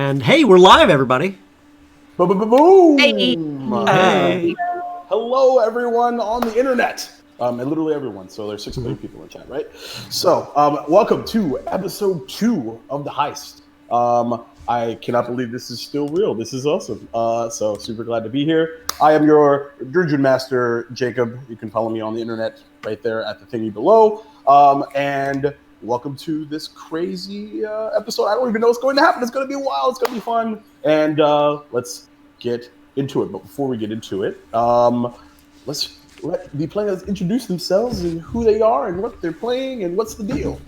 And hey, we're live, everybody. Boom! Hey. Hey. Hello, everyone on the internet. And literally everyone. So there's 6 million people in chat, right? So welcome to episode 2 of the Heist. I cannot believe this is still real. This is awesome. So super glad to be here. I am your Dungeon Master, Jacob. You can follow me on the internet right there at the thingy below. And welcome to this crazy episode. I don't even know what's going to happen. It's going to be wild. It's going to be fun. And let's get into it. But before we get into it, let's let the players introduce themselves and who they are and what they're playing and what's the deal.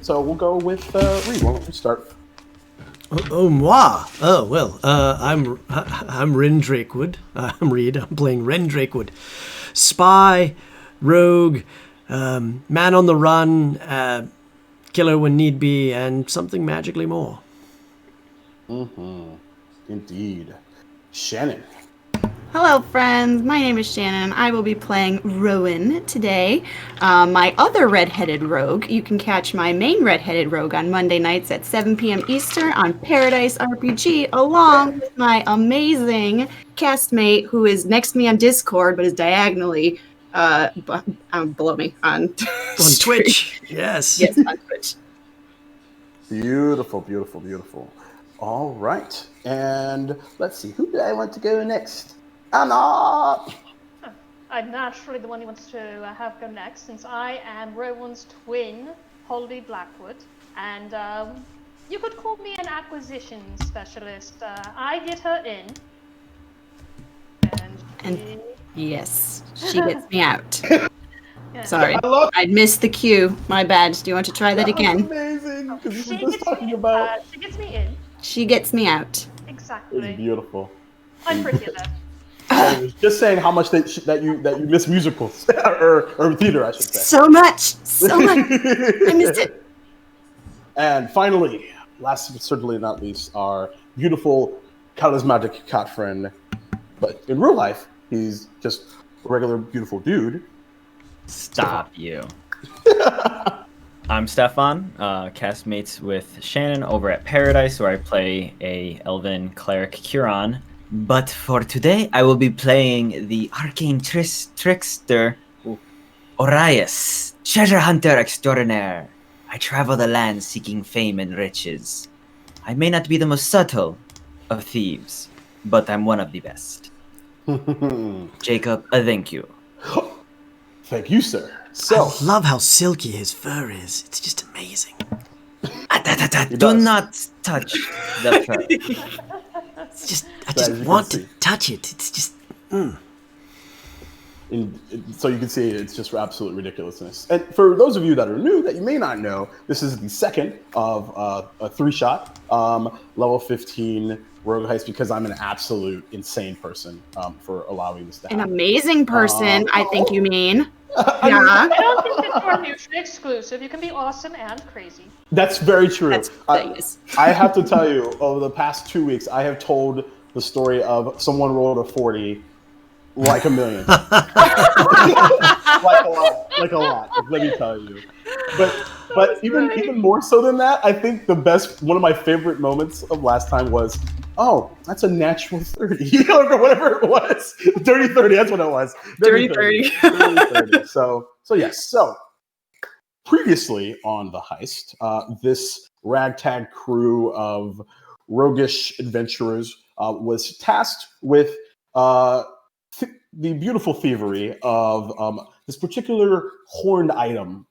So we'll go with Reed. Why don't we start? Moi. Oh, well, I'm Ren Drakewood. I'm Reed. I'm playing Ren Drakewood. Spy, rogue, man on the run, killer when need be, and something magically more. Mm-hmm. Indeed. Shannon. Hello, friends. My name is Shannon. I will be playing Rowan today. My other redheaded rogue. You can catch my main redheaded rogue on Monday nights at 7 p.m. Eastern on Paradise RPG, along with my amazing castmate who is next to me on Discord, but is diagonally below me on Twitch. Yes. Yes, on Twitch. Beautiful, beautiful, beautiful. All right. And let's see. Who do I want to go next? Anna! I'm naturally the one who wants to have go next, since I am Rowan's twin, Holly Blackwood, and you could call me an acquisition specialist. I get her in, and yes, she gets me out. Yeah. Sorry, I missed the cue. My bad. Do you want to try that again? Amazing, because She we were just gets talking me, about. she gets me in. She gets me out. Exactly. It's beautiful. I'm pretty enough. I was just saying how much that you miss musicals or theater, I should say. So much. I missed it. And finally, last but certainly not least, our beautiful, charismatic cat friend. But in real life, he's just a regular, beautiful dude. Stop you. I'm Stefan, castmates with Shannon over at Paradise, where I play a elven cleric Curon. But for today, I will be playing the arcane trickster Orias, treasure hunter extraordinaire. I travel the land seeking fame and riches. I may not be the most subtle of thieves, but I'm one of the best. Jacob, thank you. Thank you, sir. So, I love how silky his fur is. It's just amazing. Do not touch the fur. It's just, I just want to touch it. It's just, so you can see it's just absolute ridiculousness. And for those of you that are new, that you may not know, this is the second of a 3-shot level 15 rogue heist, because I'm an absolute insane person for allowing this to happen. An amazing person, I think you mean. I Yeah. don't think that you're mutually exclusive. You can be awesome and crazy. That's very true. That's Vegas. I have to tell you, over the past 2 weeks, I have told the story of someone rolled a 40 like a million. like a lot. Let me tell you. But even more so than that, I think one of my favorite moments of last time was, oh, that's a natural 30, or whatever it was. Dirty 30, that's what it was. Dirty 30. Dirty 30. So yes. So previously on the Heist, this ragtag crew of roguish adventurers was tasked with the beautiful thievery of this particular horned item.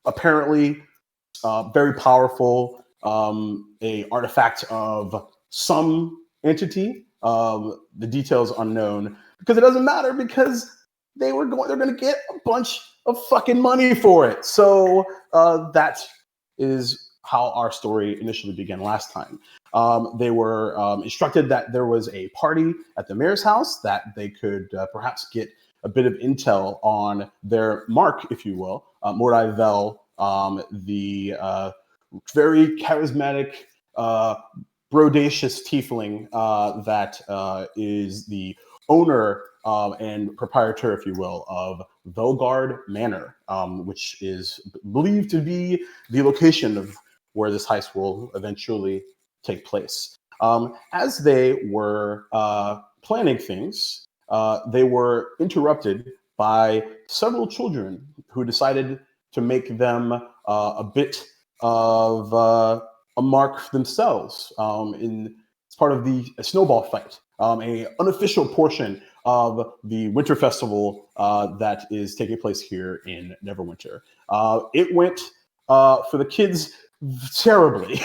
Apparently very powerful, a artifact of some entity. The details unknown, because it doesn't matter, because they're going to get a bunch of fucking money for it. So that is how our story initially began last time. They were instructed that there was a party at the mayor's house, that they could perhaps get a bit of intel on their mark, if you will, Mordai Vel, the very charismatic, brodacious tiefling that is the owner and proprietor, if you will, of Vellgarde Manor, which is believed to be the location of where this heist will eventually take place. As they were planning things, they were interrupted by several children who decided to make them a bit of a mark for themselves as part of the snowball fight, a unofficial portion of the winter festival that is taking place here in Neverwinter. It went for the kids terribly,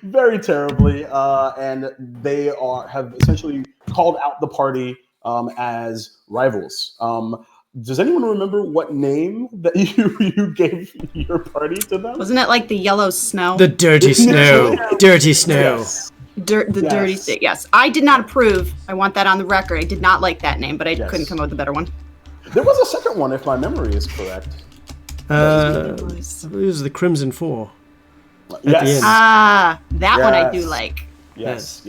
very terribly, and they have essentially called out the party as rivals. Does anyone remember what name that you gave your party to them? Wasn't it like the yellow snow? The dirty snow. Dirty snow. Yes. Dirty state. Yes, I did not approve. I want that on the record. I did not like that name, but I couldn't come up with a better one. There was a second one, if my memory is correct. I believe it was the Crimson Four. Yes. the end. That one I do like. Yes.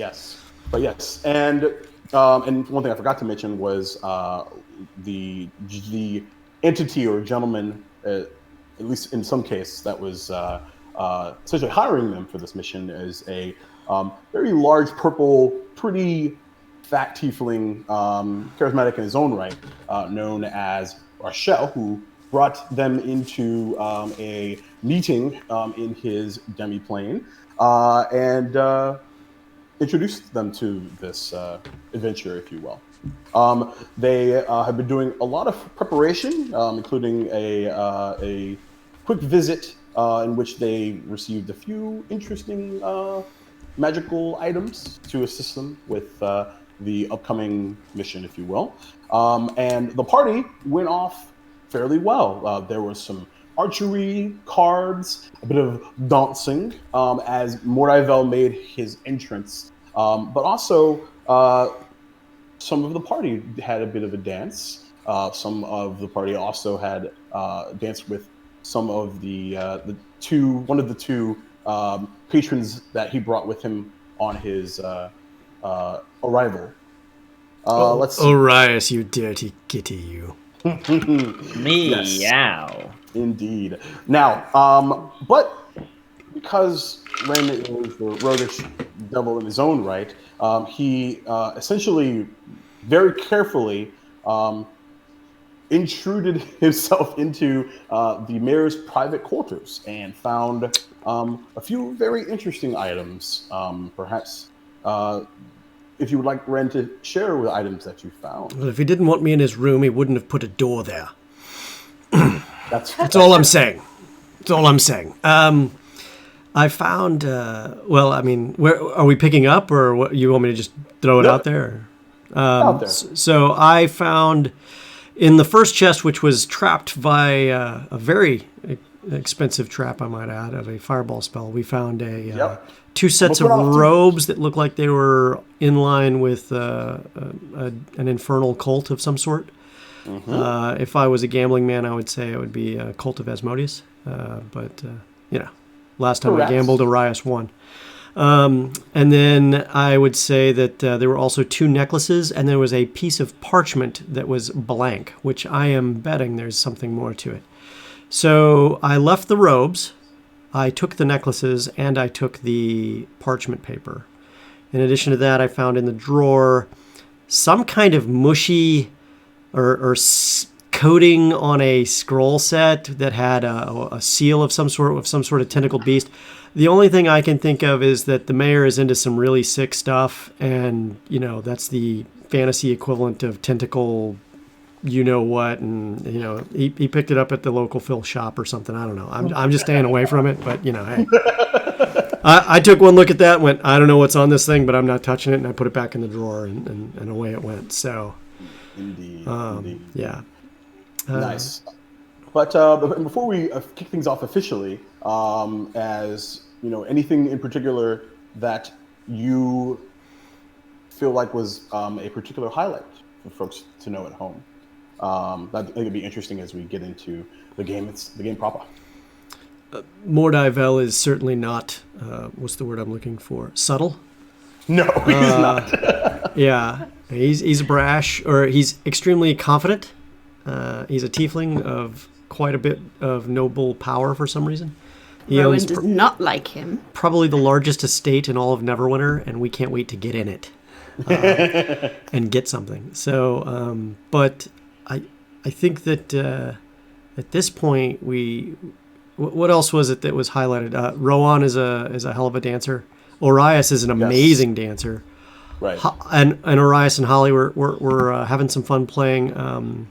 But yes, and one thing I forgot to mention was the entity or gentleman, at least in some case, that was essentially hiring them for this mission is a very large, purple, pretty fat tiefling, charismatic in his own right, known as Rochelle, who brought them into a meeting in his demi-plane and introduced them to this adventure, if you will. They have been doing a lot of preparation, including a quick visit in which they received a few interesting magical items to assist them with the upcoming mission, if you will. And the party went off fairly well. There was some archery, cards, a bit of dancing as Mordivel made his entrance. But also, some of the party had a bit of a dance. Some of the party also had danced with some of one of the two patrons that he brought with him on his arrival. Let's see. Orias, you dirty kitty, you. Meow. Indeed. Now, but because Ren is the roguish devil in his own right, he essentially very carefully intruded himself into the mayor's private quarters and found a few very interesting items. Perhaps if you would like Ren to share the items that you found. Well, if he didn't want me in his room, he wouldn't have put a door there. That's all I'm saying. That's all I'm saying. I found, where are we picking up, or what, you want me to just throw it out there? Out there. So I found in the first chest, which was trapped by a very expensive trap, I might add, of a fireball spell, we found two sets of robes that looked like they were in line with an infernal cult of some sort. Mm-hmm. If I was a gambling man, I would say it would be a cult of Asmodeus. But last time I gambled, Orias won. And then I would say that there were also two necklaces, and there was a piece of parchment that was blank, which I am betting there's something more to it. So I left the robes, I took the necklaces, and I took the parchment paper. In addition to that, I found in the drawer some kind of mushy or coating on a scroll set that had a seal of some sort with some sort of tentacled beast. The only thing I can think of is that the mayor is into some really sick stuff, and that's the fantasy equivalent of tentacle, what, and he picked it up at the local Phil shop or something. I don't know. I'm just staying away from it, but hey. I took one look at that and went, I don't know what's on this thing, but I'm not touching it, and I put it back in the drawer, and away it went. So, indeed. Yeah. Nice. But before we kick things off officially, as anything in particular that you feel like was a particular highlight for folks to know at home, I think it'd be interesting as we get into the game. It's the game proper. Mordivel is certainly not, what's the word I'm looking for? Subtle? No, he's not. Yeah, he's brash, or he's extremely confident. He's a tiefling of quite a bit of noble power for some reason. He Rowan owns does not like him. probably the largest estate in all of Neverwinter, and we can't wait to get in it and get something. So, but I think that at this point what else was it that was highlighted? Rowan is a hell of a dancer. Orias is an amazing dancer. Right. And Orias and Holly were having some fun playing.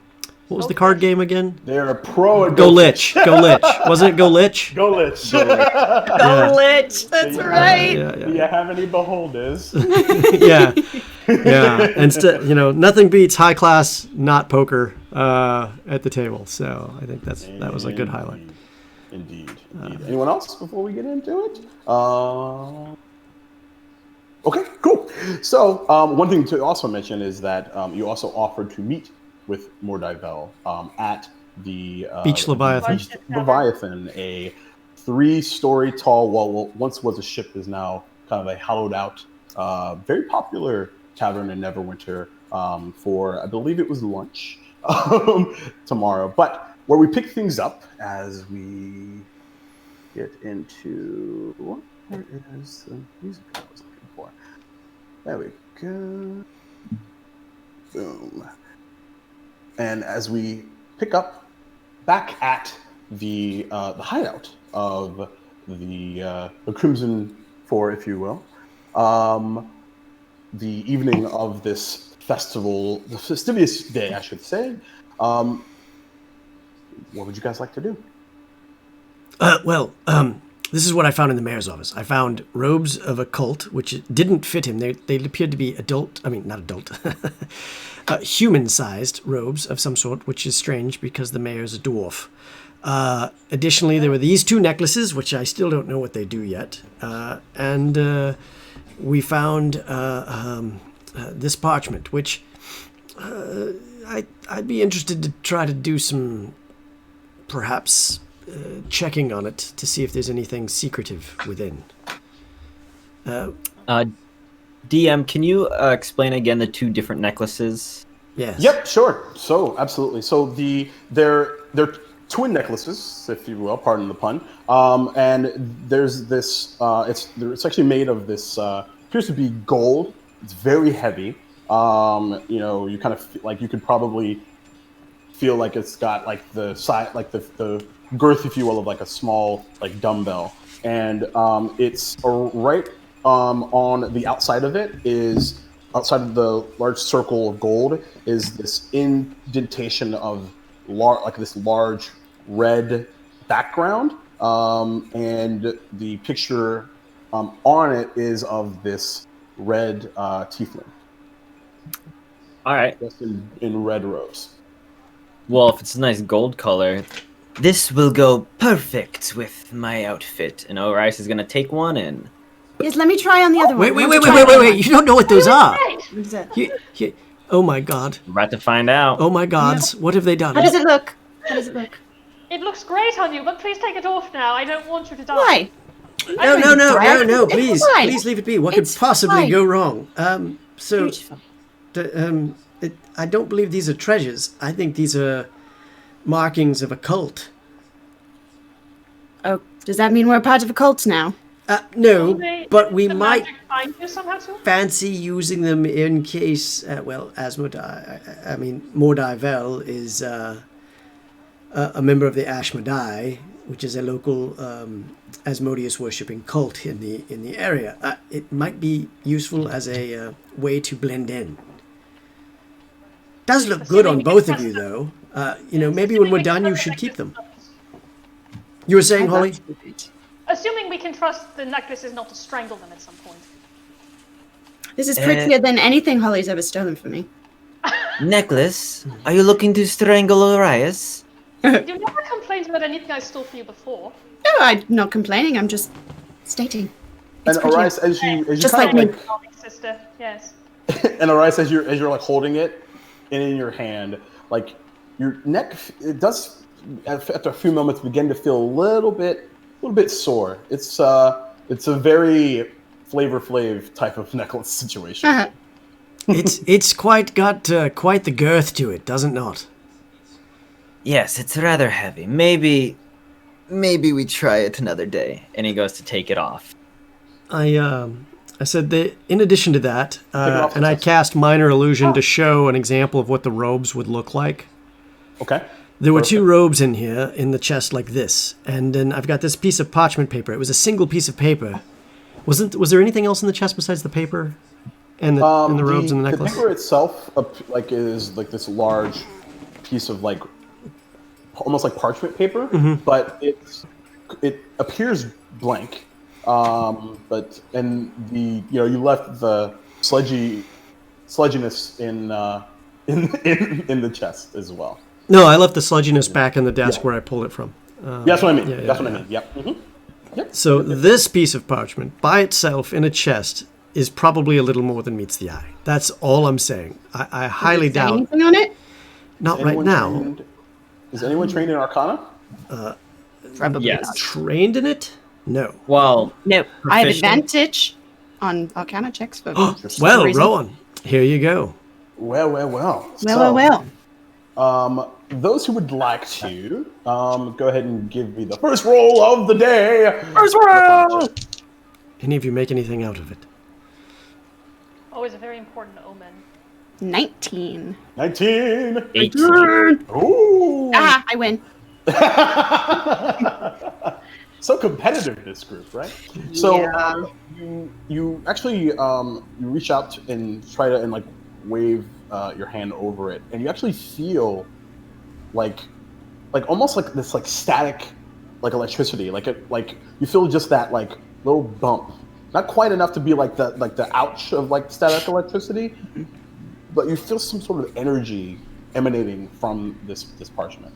What was the card game again? They're a pro at Go Lich. Go Lich. Wasn't it Go Lich? Go Lich. Go Lich. That's right. Yeah, Do you have any beholders? yeah. And nothing beats high class not poker at the table. So I think that was a good highlight. Indeed. Anyone else before we get into it? Okay, cool. So one thing to also mention is that you also offered to meet with Mordivel at the Beach Leviathan. Beach Leviathan, a 3-story tall, well, once was a ship, is now kind of a hollowed out, very popular tavern in Neverwinter for, I believe it was lunch tomorrow. But where we pick things up as we get into, where is the music I was looking for? There we go. Boom. And as we pick up back at the hideout of the Crimson Four, if you will, the evening of this festival, the festivious day, I should say, what would you guys like to do? This is what I found in the mayor's office. I found robes of a cult, which didn't fit him. They appeared to be human-sized robes of some sort, which is strange because the mayor's a dwarf. Additionally, there were these 2 necklaces, which I still don't know what they do yet. And we found this parchment, which I'd be interested to try to do some, perhaps, checking on it to see if there's anything secretive within. DM, can you explain again the 2 different necklaces? Yes. Yep, sure. So absolutely. So they're twin necklaces, if you will, pardon the pun. And there's this. It's actually made of this. Appears to be gold. It's very heavy. You kind of like you could probably feel like it's got like the side, like the girth, if you will, of like a small like dumbbell. And it's right on the outside of it is, outside of the large circle of gold, is this indentation of this large red background. And the picture on it is of this red tiefling. All right. Just in red robes. Well, if it's a nice gold color, this will go perfect with my outfit. And Orias is going to take one and... Yes, let me try on the other Wait! one. You don't know what those are. What is that? Oh my god. We're about to find out. Oh my gods. What have they done? How does it look? It looks great on you, but please take it off now. I don't want you to die. Why? No, please. It's fine. Please leave it be. What could It's possibly fine. go wrong? Beautiful. I don't believe these are treasures. I think these are markings of a cult. Oh, does that mean we're part of a cult now? No, but we the might magic find you somehow too? fancy using them in case, as Mordivel is a member of the Ashmedai, which is a local Asmodeus worshipping cult in the area. It might be useful as a way to blend in. Does look good on both of you, though. Maybe when we're done, you should keep them. You were saying, Holly? Assuming we can trust the necklaces not to strangle them at some point. This is prettier than anything Holly's ever stolen from me. Necklace? Are you looking to strangle Orias? You never complained about anything I stole for you before. No, I'm not complaining. I'm just stating. And Orias, as you Just kind like of me. Oh, big sister, yes. and Orias, as you're like holding it in your hand, like your neck, it does after a few moments begin to feel a little bit sore. It's a very Flavor Flav type of necklace situation. Uh-huh. It's got quite the girth to it, does it not? Yes, it's rather heavy. Maybe maybe we try it another day. And he goes to take it off. I said that in addition to that, off and I success. cast minor illusion to show an example of what the robes would look like. Okay. There were two robes in here in the chest like this, and then I've got this piece of parchment paper. It was a single piece of paper. Was there anything else in the chest besides the paper and the robes and the necklace? The paper itself, is like this large piece of like almost like parchment paper, but it appears blank. But you left the sludginess in the chest as well. No, I left the sludginess back in the desk where I pulled it from. That's what I mean. That's what I mean. Yep. Mm-hmm. Yep. So this piece of parchment by itself in a chest is probably a little more than meets the eye. That's all I'm saying. I highly doubt. Anything on it? Not right now. Is anyone trained in Arcana? Probably Yes. not. Trained in it? No. Well, No, I have Proficient? advantage on Arcana checks. For Well, reason. Rowan, here you go. Well. Well. Those who would like to, go ahead and give me the first roll of the day. First roll. Any of you make anything out of it? Always a very important omen. 19. 19. 18. Ooh. Ah, I win. So competitive, this group, right? So Yeah. you actually you reach out and try to like wave your hand over it, and you actually feel like almost like this like static like electricity, like you feel just that like little bump, not quite enough to be like the ouch of like static electricity, but you feel some sort of energy emanating from this parchment.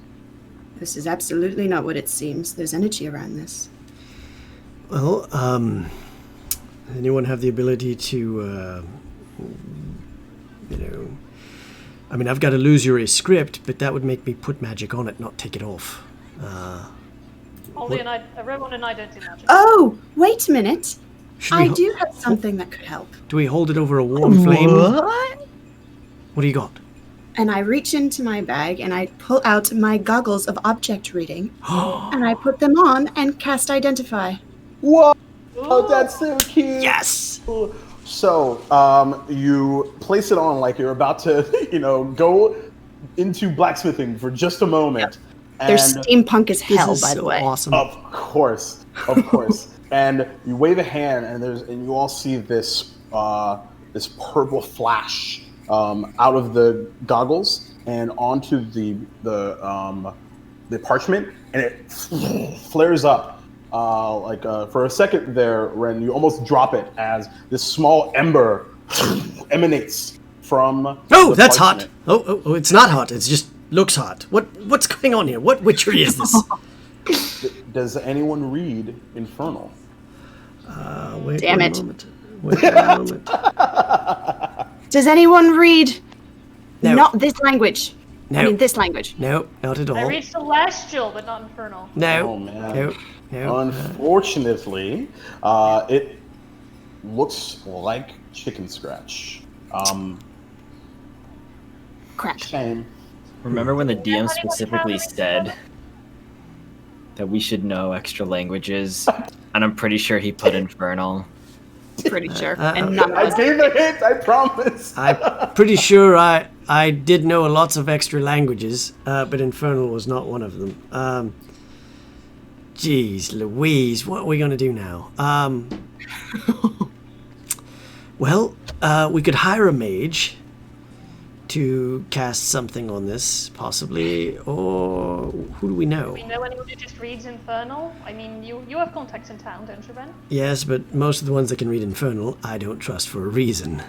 This is absolutely not what it seems. There's energy around this. Well, anyone have the ability to, I mean, I've got illusory script, but that would make me put magic on it, not take it off. Rowan and I don't do magic. Oh, wait a minute. Should we I ho- do have something that could help. Do we hold it over a warm flame? What? What do you got? And I reach into my bag and I pull out my goggles of object reading and I put them on and cast Identify. Whoa! Oh, that's so cute. Yes! So, you place it on like you're about to, go into blacksmithing for just a moment. They're And steampunk as hell, This is by the so way. awesome. of course. And you wave a hand, and you all see this this purple flash out of the goggles and onto the parchment, and it flares up. For a second there, Ren, you almost drop it as this small ember emanates from. Oh, the that's parchment. hot. Oh, it's not hot. It just looks hot. What's going on here? What witchery is this? Does anyone read Infernal? Wait Damn one it. moment. Wait one moment. Does anyone read No. not this language? No. I mean this language. No, not at all. I read Celestial, but not Infernal. No. Oh, man. No. Unfortunately, it looks like chicken scratch. Crap. Shame. Remember when the DM specifically said that we should know extra languages? And I'm pretty sure he put Infernal. Pretty sure. And none of I us. gave a hint, I promise. I'm pretty sure I did know lots of extra languages, but Infernal was not one of them. Jeez Louise, what are we going to do now? Well, we could hire a mage to cast something on this, possibly, or who do we know? Do we know anyone who just reads Infernal? I mean, you have contacts in town, don't you, Ben? Yes, but most of the ones that can read Infernal, I don't trust for a reason.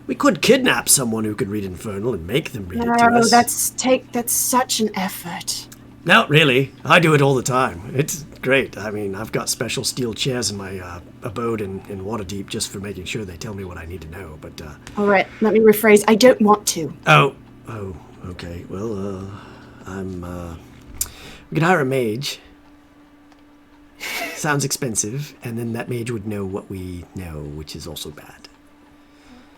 We could kidnap someone who could read Infernal and make them read it to No, us. that's such an effort. No, really. I do it all the time. It's great. I mean, I've got special steel chairs in my abode in Waterdeep just for making sure they tell me what I need to know. But, All right, let me rephrase. I don't want to. Oh, okay. Well, we could hire a mage. Sounds expensive, and then that mage would know what we know, which is also bad.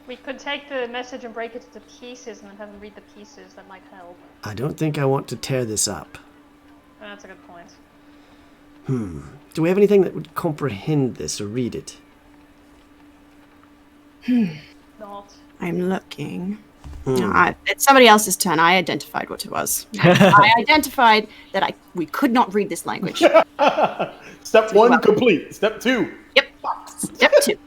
We could take the message and break it into pieces and then have them read the pieces. That might help. I don't think I want to tear this up. That's a good point. Do we have anything that would comprehend this or read it? Not. I'm looking. No, it's somebody else's turn. I identified what it was. I identified that we could not read this language. Step 1 complete. Step 2. Yep. Step 2.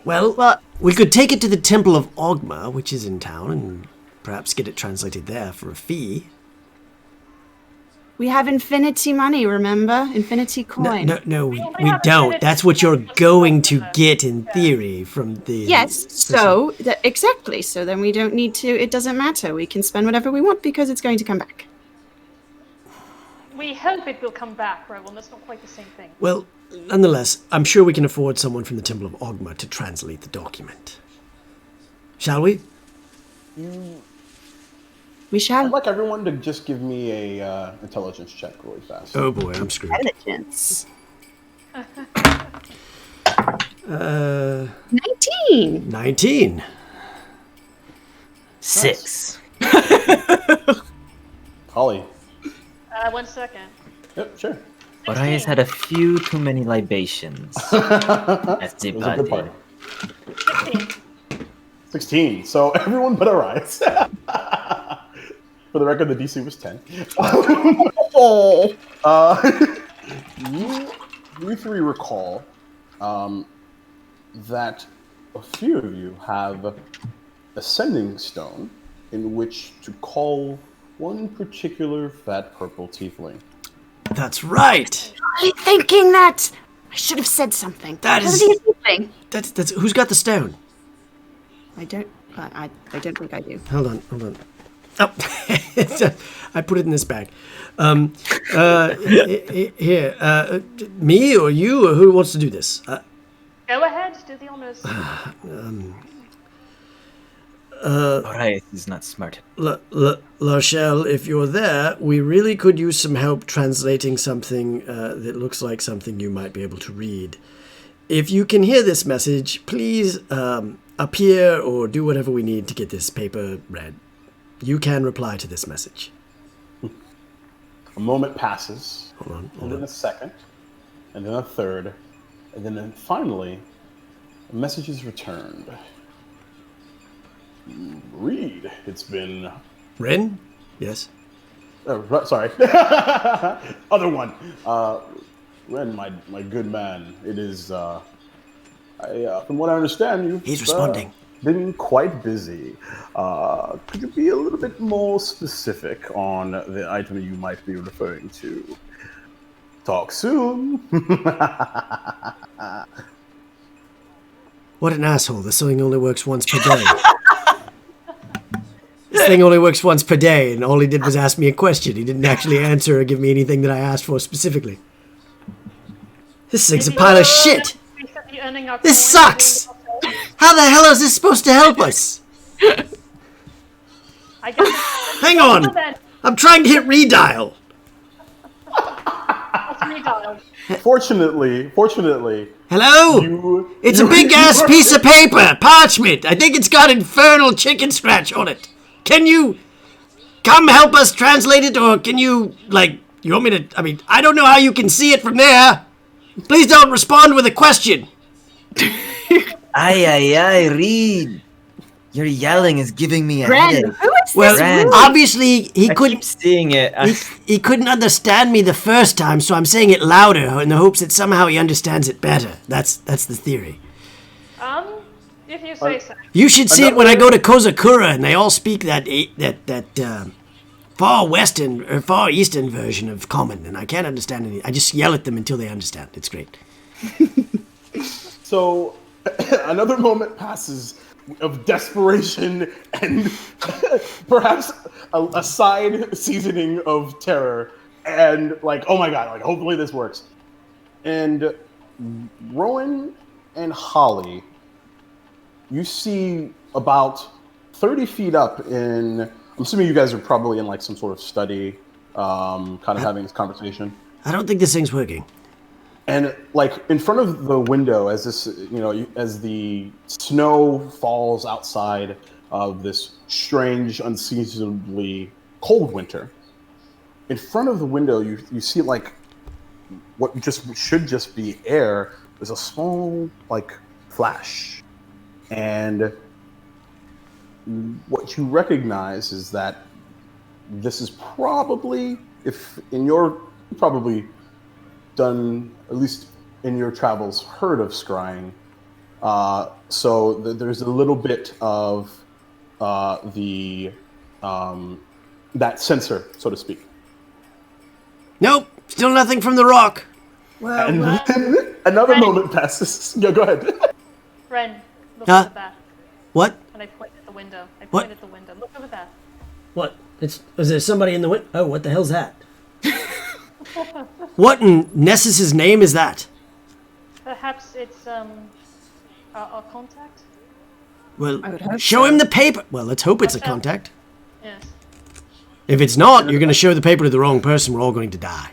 Well, we could take it to the Temple of Ogma, which is in town, and perhaps get it translated there for a fee. We have infinity money, remember? Infinity coin. No, we don't. That's what you're going to get in theory from the... Yes, so, exactly. So then we don't need to, it doesn't matter. We can spend whatever we want because it's going to come back. We hope it will come back, Rowan. That's not quite the same thing. Well, nonetheless, I'm sure we can afford someone from the Temple of Ogma to translate the document. Shall we? We shall. I'd like everyone to just give me a intelligence check really fast. Oh boy, I'm screwed. Intelligence. 19. 19. 6. Holly. 1 second. Yep, sure. But I has had a few too many libations. That's the It was a good party. party. 16. 16. So everyone but Arise. For the record, the DC was 10. You three recall that a few of you have a sending stone in which to call one particular fat purple tiefling. That's right. I'm thinking that. I should have said something. That's who's got the stone? I don't think I do. Hold on. Oh, I put it in this bag. Here, me or you, or who wants to do this? Go ahead, do the honors. Alright, he's not smart. Lachelle, if you're there, we really could use some help translating something that looks like something you might be able to read. If you can hear this message, please appear or do whatever we need to get this paper read. You can reply to this message. A moment passes. Hold And then on. a second. And then a third. And then finally, a message is returned. Read. It's been... Ren? Yes. Sorry. Other one. Ren, my good man. It is... from what I understand, you've... He's responding. Been quite busy. Could you be a little bit more specific on the item you might be referring to? Talk soon. What an asshole. This thing only works once per day. This thing only works once per day, and all he did was ask me a question. He didn't actually answer or give me anything that I asked for specifically. This thing's a pile of shit. This sucks. How the hell is this supposed to help us? I guess Hang on. I'm trying to hit redial. it's redialed. Fortunately, Hello? It's a big ass piece of paper, parchment. I think it's got infernal chicken scratch on it. Can you come help us translate it, or can you, you want me to, I don't know how you can see it from there. Please don't respond with a question. Aye, read. Your yelling is giving me a Ren, headache. who is Well, this? Ren. obviously he I couldn't. keep seeing it. He couldn't understand me the first time, so I'm saying it louder in the hopes that somehow he understands it better. That's the theory. If you say so. You should see it when I go to Kozakura and they all speak that far western or far eastern version of common, and I can't understand any. I just yell at them until they understand. It's great. So another moment passes of desperation and perhaps a side seasoning of terror, and oh my god, hopefully this works. And Rowan and Holly, you see about 30 feet up in, I'm assuming you guys are probably in some sort of study, kind of having this conversation. I don't think this thing's working. And in front of the window, as this, as the snow falls outside of this strange, unseasonably cold winter, in front of the window, you see like what should just be air. There's a small like flash, and what you recognize is that this is probably, if in your probably done at least in your travels heard of scrying. So there's a little bit of that sensor, so to speak. Nope, still nothing from the rock. Well, And then another moment passes. Yeah, go ahead. Ren, look Huh? over there. What? And I point at the window. What? At the window. Look over there. What? Is there somebody in the window? Oh, what the hell's that? What in Nessus's name is that? Perhaps it's our contact. Well, I would hope show so. him the paper. Well, let's hope it's a contact. Yes. If it's not, you're going to show the paper to the wrong person. We're all going to die.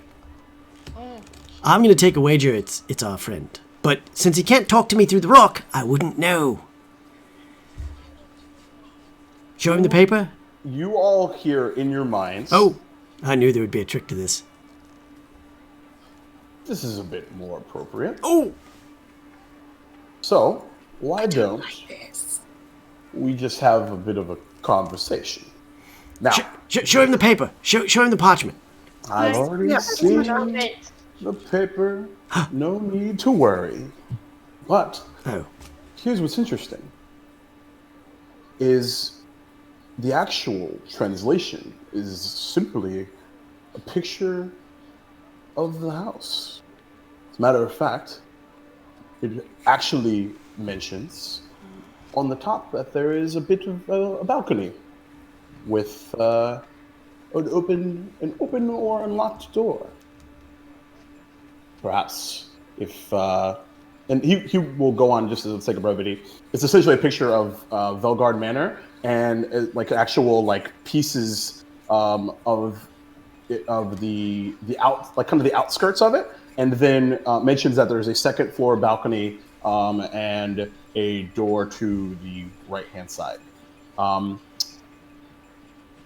I'm going to take a wager it's our friend. But since he can't talk to me through the rock, I wouldn't know. Show him the paper? You all hear in your minds. Oh, I knew there would be a trick to this. This is a bit more appropriate. Oh! So, why don't we just have a bit of a conversation? Now, Show him the paper. Show him the parchment. I've already seen Wait. the paper. No need to worry. But Oh. here's what's interesting. Is the actual translation is simply a picture of the house. As a matter of fact, it actually mentions on the top that there is a bit of a balcony with an open or unlocked door. Perhaps if and he will go on just for the sake of brevity. It's essentially a picture of Vellgarde Manor and like actual like pieces of the outskirts of it, and then mentions that there's a second floor balcony and a door to the right hand side.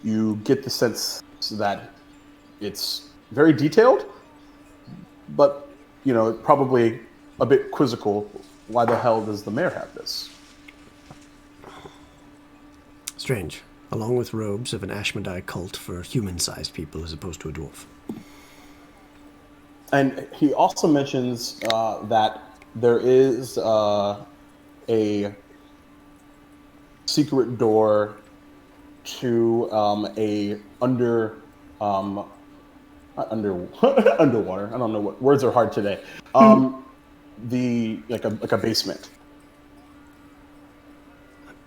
You get the sense that it's very detailed, but probably a bit quizzical. Why the hell does the mayor have this? Strange. Along with robes of an Ashmedai cult for human-sized people as opposed to a dwarf. And he also mentions that there is a secret door to a underwater. I don't know what words are hard today. Like a basement.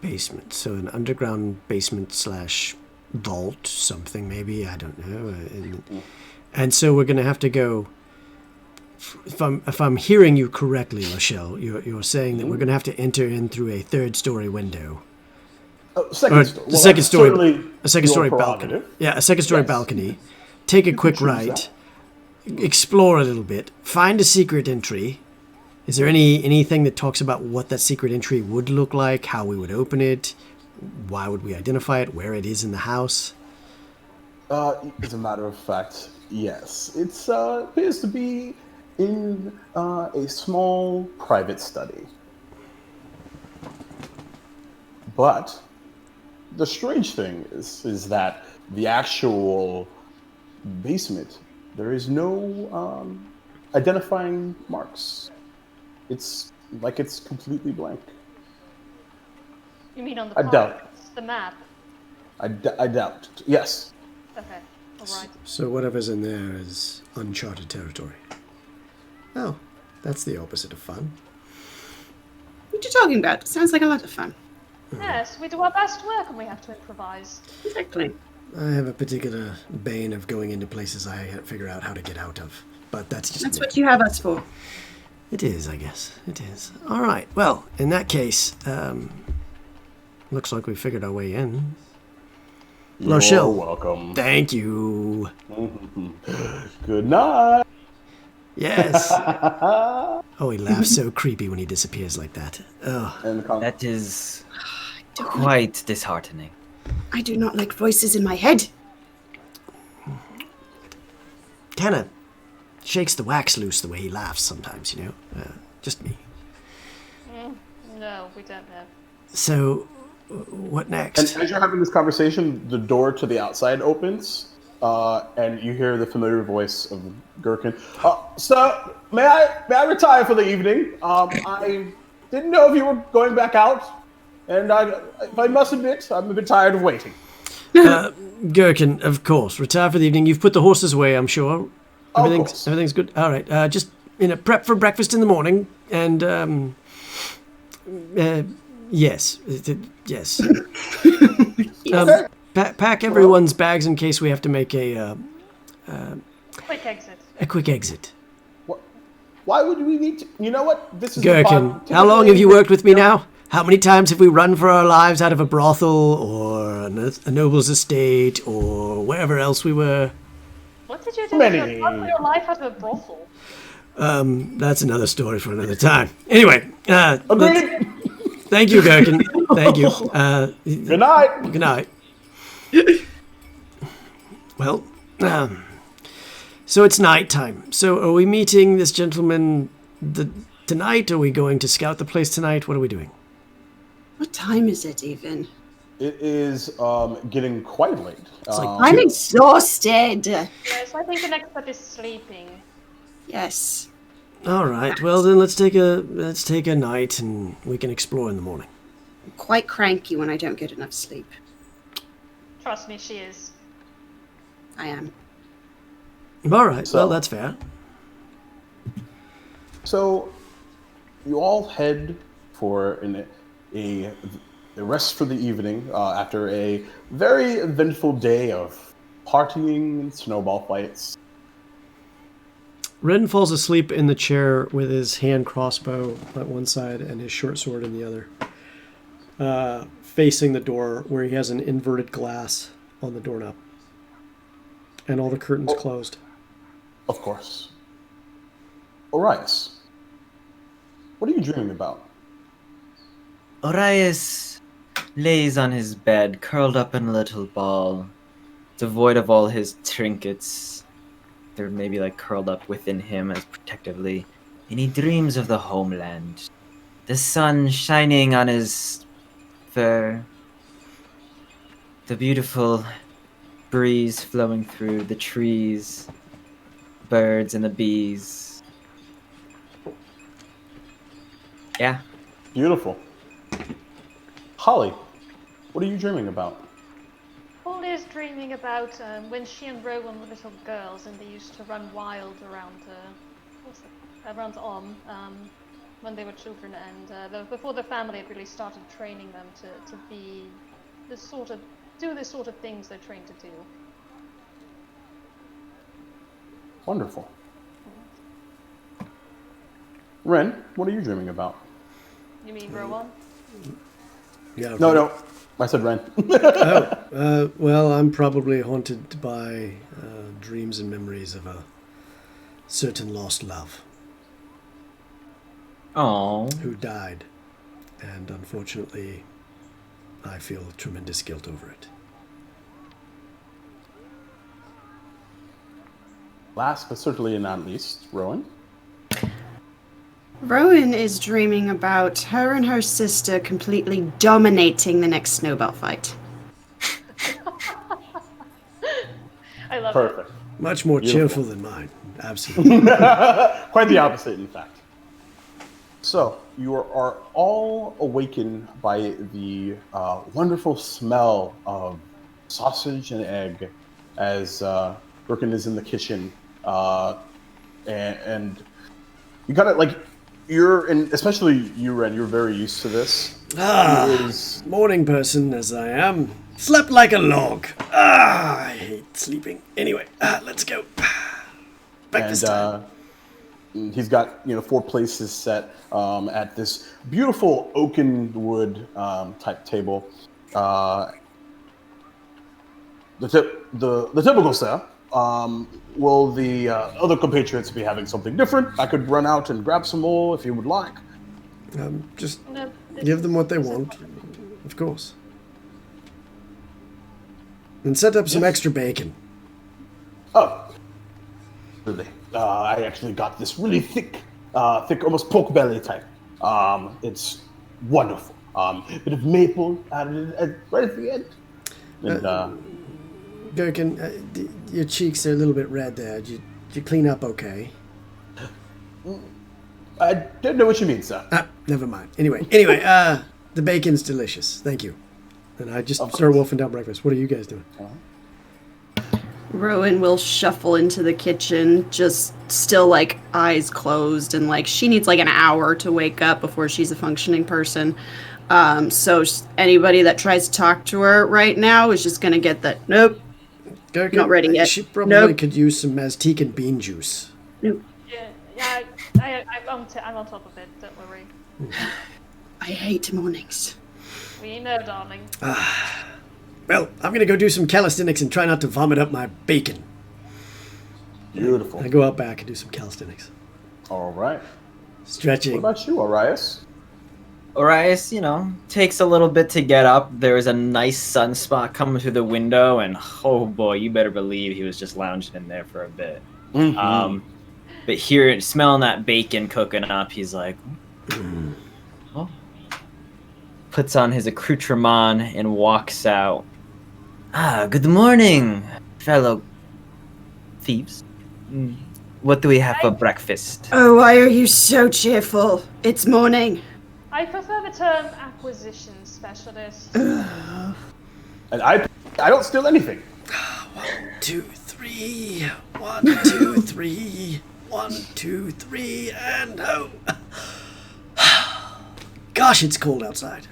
Basement. So an underground basement / vault, something maybe. I don't know. And so we're going to have to go. If I'm hearing you correctly, Lachelle, you're saying that we're going to have to enter in through a third-story window. Second story. A second story. A second your story balcony. prerogative. Yeah, a second story Yes. balcony. Take a quick choose right. Explore a little bit. Find a secret entry. Is there anything that talks about what that secret entry would look like, how we would open it, why would we identify it, where it is in the house? As a matter of fact, yes. It appears to be in a small private study. But the strange thing is that the actual basement, there is no identifying marks. It's like it's completely blank. You mean on the I doubt. cards, the map? I doubt. Yes. Okay. All right. So whatever's in there is uncharted territory. Oh, that's the opposite of fun. What are you talking about? Sounds like a lot of fun. Yes, we do our best work and we have to improvise. Exactly. I have a particular bane of going into places I can't figure out how to get out of. But that's just That's me. what you have us for. It is, I guess. It is. All right. Well, in that case, looks like we figured our way in. You're Lachelle. welcome. Thank you. Good night. Yes. Oh, he laughs so creepy when he disappears like that. Oh. And That is quite disheartening. I do not like voices in my head. kind of shakes the wax loose the way he laughs sometimes, just me. No, we don't know. So, what next? And as you're having this conversation, the door to the outside opens, and you hear the familiar voice of Gherkin. Sir, may I retire for the evening? I didn't know if you were going back out, and I must admit, I'm a bit tired of waiting. Gherkin, of course, retire for the evening. You've put the horses away, I'm sure. Everything's good. All right, just prep for breakfast in the morning, and yes. Pack everyone's bags in case we have to make a Quick exit. A quick exit. Why would we need to? You know what? This is Gherkin, how long have you worked with me now? How many times have we run for our lives out of a brothel or a noble's estate or wherever else we were? What did you do with your life out of a brothel? That's another story for another time. Anyway, agreed. Thank you, Gherkin. Thank you. Good night. Good night. Well, so it's nighttime. So are we meeting this gentleman tonight? Are we going to scout the place tonight? What are we doing? What time is it even? It is getting quite late. I'm exhausted. Yes, I think the next step is sleeping. Yes. All right. Well, then let's take a night, and we can explore in the morning. I'm quite cranky when I don't get enough sleep. Trust me, she is. I am. All right. Well, that's fair. So, you all head for a rest for the evening after a very eventful day of partying and snowball fights. Ren falls asleep in the chair with his hand crossbow at one side and his short sword in the other, facing the door where he has an inverted glass on the doorknob. And all the curtains closed. Of course. Orias, what are you dreaming about? Orias lays on his bed, curled up in a little ball, devoid of all his trinkets. They're maybe curled up within him as protectively, and he dreams of the homeland. The sun shining on his fur, the beautiful breeze flowing through the trees, birds and the bees. Yeah. Beautiful. Holly, what are you dreaming about? Holly is dreaming about when she and Rowan were little girls and they used to run wild around when they were children, and before the family had really started training them to be do the sort of things they're trained to do. Wonderful. Ren, what are you dreaming about? You mean Rowan? Yeah. No, I said Ren. Well, I'm probably haunted by dreams and memories of a certain lost love. Oh. Who died. And unfortunately, I feel tremendous guilt over it. Last but certainly not least, Rowan. Rowan is dreaming about her and her sister completely dominating the next snowball fight. I love Perfect. Much more Beautiful. cheerful than mine. Absolutely. Quite the opposite, in fact. So, you are all awakened by the wonderful smell of sausage and egg as Birkin is in the kitchen. And you got it, especially you, Ren, you're very used to this. Morning person as I am. Slept like a log. I hate sleeping. Anyway, let's go. Breakfast time. He's got 4 places set at this beautiful oaken wood type table. The typical sir. Will the other compatriots be having something different? I could run out and grab some more if you would like. Just give them what they want, of course. And set up some extra bacon. Oh, I actually got this really thick, almost pork belly type. It's wonderful. Bit of maple added right at the end. And Gherkin, your cheeks are a little bit red there. Did you clean up okay? I don't know what you mean, sir. Never mind. Anyway, the bacon's delicious. Thank you. And I just started wolfing down breakfast. What are you guys doing? Rowan will shuffle into the kitchen, just still like eyes closed, and like she needs like an hour to wake up before she's a functioning person. So anybody that tries to talk to her right now is just gonna get that. Nope, Gherkin, not ready yet. She probably could use some Maztecan and bean juice. Nope. Yeah, I'm on top of it. Don't worry. I hate mornings. We know, darling. Well, I'm gonna go do some calisthenics and try not to vomit up my bacon. Beautiful. I go out back and do some calisthenics. All right. Stretching. What about you, Arias? Orias, takes a little bit to get up. There was a nice sunspot coming through the window, and oh boy, you better believe he was just lounging in there for a bit. Mm-hmm. But smelling that bacon cooking up, he's like, oh. Puts on his accoutrement and walks out. Good morning, fellow thieves. What do we have for breakfast? Oh, why are you so cheerful? It's morning. I prefer the term acquisition specialist. And I don't steal anything. 1, 2, 3. 1, 2, 3. 1, 2, 3, and home. Gosh, it's cold outside.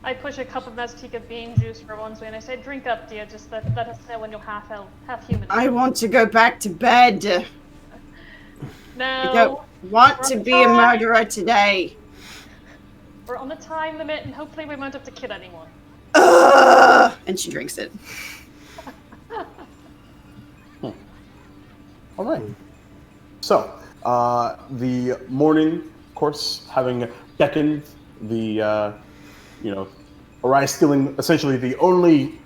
I push a cup of Mazteca bean juice for one's way, and I say, "Drink up, dear. Just let us know when you're half human." I want to go back to bed. No. I don't want to be a murderer today. We're on a time limit, and hopefully we won't have to kill anyone. And she drinks it. All right. So, the morning, of course, having beckoned the, Arias stealing essentially the only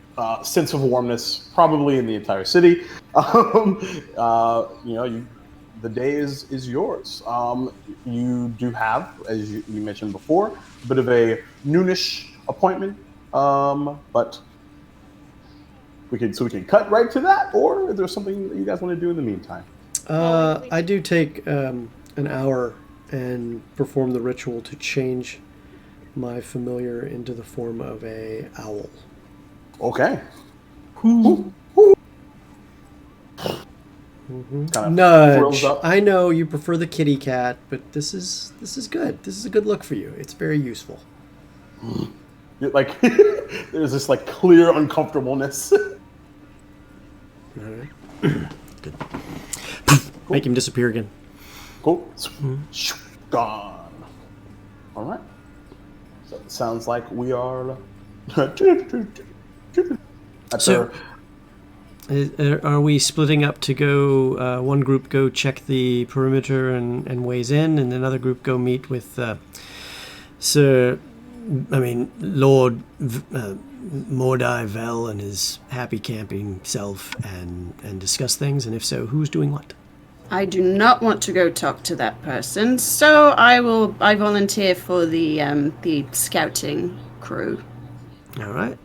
sense of warmness probably in the entire city. The day is yours. You do have, as you mentioned before, a bit of a noonish appointment, but we can cut right to that, or is there something that you guys want to do in the meantime? I do take an hour and perform the ritual to change my familiar into the form of a owl. Okay. Nudge. I know you prefer the kitty cat, but this is good. This is a good look for you. It's very useful. Like there's this like clear uncomfortableness. All right. Good. Make him disappear again. Cool. Gone. All right. So it sounds like we are. So, are we splitting up to go? One group go check the perimeter and ways in, and another group go meet with Lord Mordai Vel and his happy camping self, and discuss things. And if so, who's doing what? I do not want to go talk to that person, so I volunteer for the scouting crew. All right.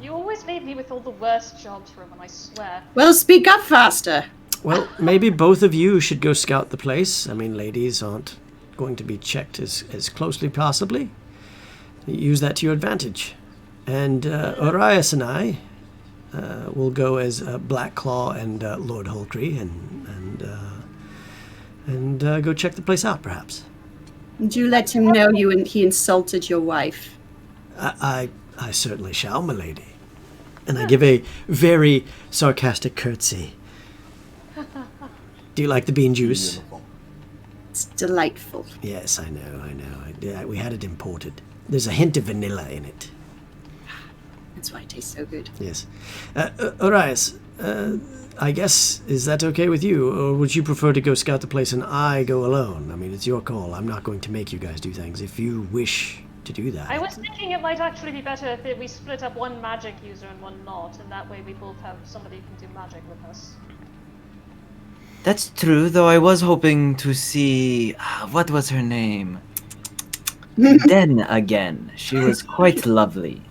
You always leave me with all the worst jobs, Roman, I swear. Well, speak up faster. Well, maybe both of you should go scout the place. I mean, ladies aren't going to be checked as closely possibly. Use that to your advantage. And Orias and I will go as Black Claw and Lord Hulkrey and go check the place out, perhaps. Did you let him know he insulted your wife? I certainly shall, milady. And I give a very sarcastic curtsy. Do you like the bean juice? Beautiful. It's delightful. Yes, I know. We had it imported. There's a hint of vanilla in it. That's why it tastes so good. Yes. Orias, I guess, is that okay with you? Or would you prefer to go scout the place and I go alone? I mean, it's your call. I'm not going to make you guys do things. If you wish to do that. I was thinking it might actually be better if we split up one magic user and one not, and that way we both have somebody who can do magic with us. That's true, though I was hoping to see... what was her name? Den again. She was quite lovely.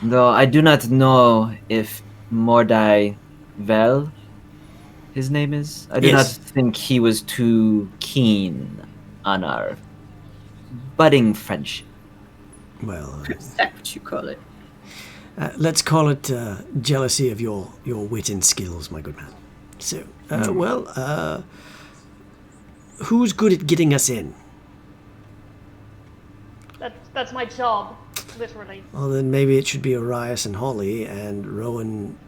Though I do not know if Mordai Vel, his name is? I do not think he was too keen on our budding friendship. Well, Is that what you call it? let's call it jealousy of your wit and skills, my good man. So, who's good at getting us in? That's my job, literally. Well, then maybe it should be Arias and Holly, and Rowan,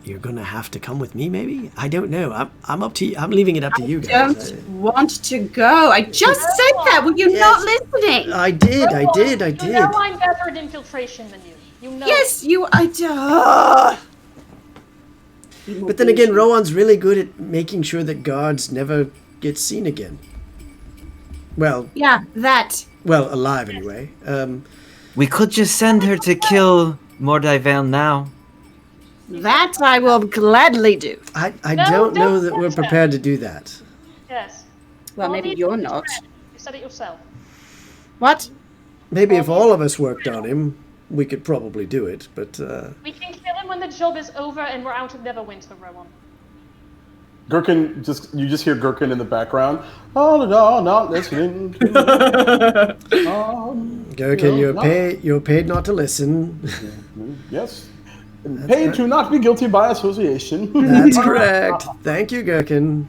you're gonna have to come with me, maybe? I don't know. I'm up to you. I'm leaving it up to you guys. Don't want to go. I just said that. Were you not listening? I did. You know I'm better at infiltration than you. You know. Yes, you. But then again, Rowan's really good at making sure that guards never get seen again. Well, Yeah, that. well, alive anyway. We could just send her to kill Mordai Vel now. That I will gladly do. I No, don't know don't that we're touch her. prepared to do that. Yes. Well, maybe Only you're if not. friend. You said it yourself. What? Maybe if all of us worked on him, we could probably do it, but We can kill him when the job is over and we're out of Neverwinter, Rowan. Gherkin, you just hear Gherkin in the background. Oh no, not listening. To Gherkin, no. you're paid not to listen. Yes. Paid to not be guilty by association. That's correct. Thank you, Gherkin.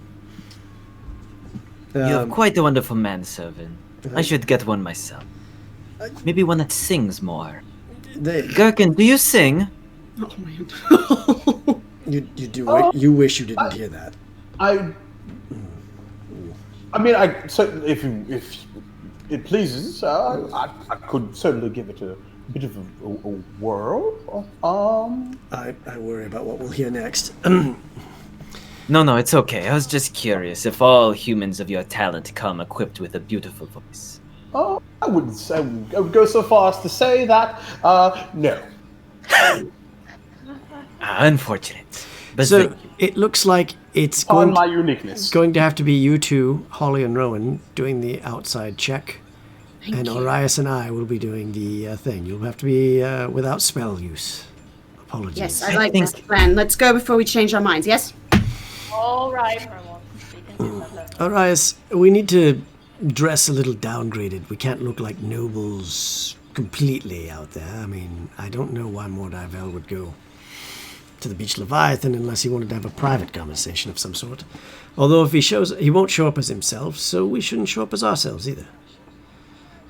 You have quite a wonderful manservant. I should get one myself. Maybe one that sings more. Gherkin, do you sing? Oh man. You do. You wish you didn't hear that. I mean, so if it pleases, I could certainly give it a bit of a whirl. I worry about what we'll hear next. No, it's okay. I was just curious if all humans of your talent come equipped with a beautiful voice. Oh, I would go so far as to say that no. Unfortunate. But So it looks like it's On going my uniqueness. going to have to be you two, Holly and Rowan, doing the outside check, and Arias and I will be doing the thing. You'll have to be without spell use. Apologies. Yes, I like this plan. Let's go before we change our minds. Yes. All right, Rowan. We can do that. Arias, we need to dress a little downgraded. We can't look like nobles completely out there. I mean, I don't know why Mordai Vel would go to the Beach Leviathan unless he wanted to have a private conversation of some sort. Although if he won't show up as himself, so we shouldn't show up as ourselves either.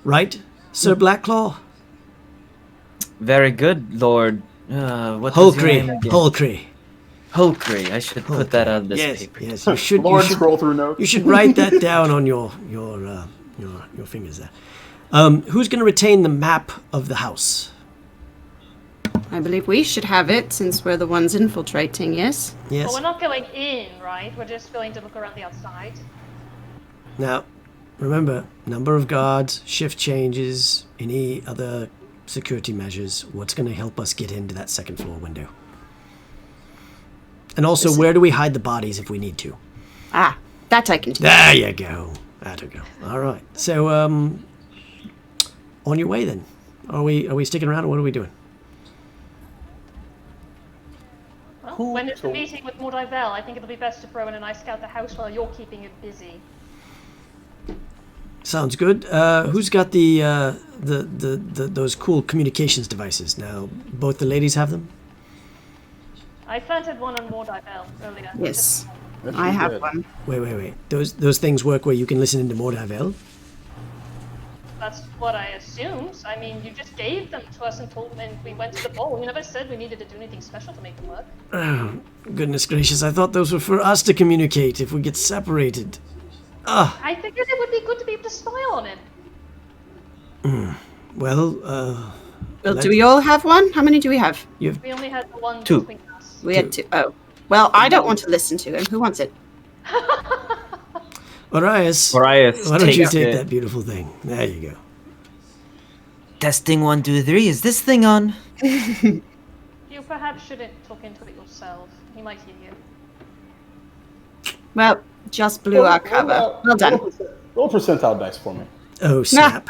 Right, Sir Blackclaw? very good, Lord. What was your name again? Hulkry. I should put that on this paper. Yes, you should. Lord scroll through notes. You should write that down on your fingers there. Who's going to retain the map of the house? I believe we should have it since we're the ones infiltrating. Yes. Yes. But we're not going in, right? We're just going to look around the outside. Now, remember, number of guards, shift changes, any other security measures. What's going to help us get into that second floor window? And also, where do we hide the bodies if we need to? Ah, that I can do. There you go. That'll go. All right. So, on your way then. Are we sticking around, or what are we doing? Well, when it's a meeting with Mordai Vel, I think it'll be best if Rowan and I scout the house while you're keeping it busy. Sounds good. Who's got the those cool communications devices? Now, both the ladies have them. I planted one on Mordai Vel earlier. Yes, That's I have good. one. Wait. Those things work where you can listen into Mordai Vel? That's what I assumed. I mean, you just gave them to us and we went to the ball. You never said we needed to do anything special to make them work. Oh, goodness gracious. I thought those were for us to communicate if we get separated. I figured it would be good to be able to spy on him. Well, Well, do we all have one? How many do we have? you have We only had the one Two. between us. We had two. Oh. Well, I don't want to listen to him. Who wants it? Arias. Arias, Why don't you take take it. that beautiful thing? There you go. Testing 1, 2, 3. Is this thing on? You perhaps shouldn't talk into it yourself. He might hear you. Well, just blew our cover. Well done. Roll percentile dice for me. Oh, snap.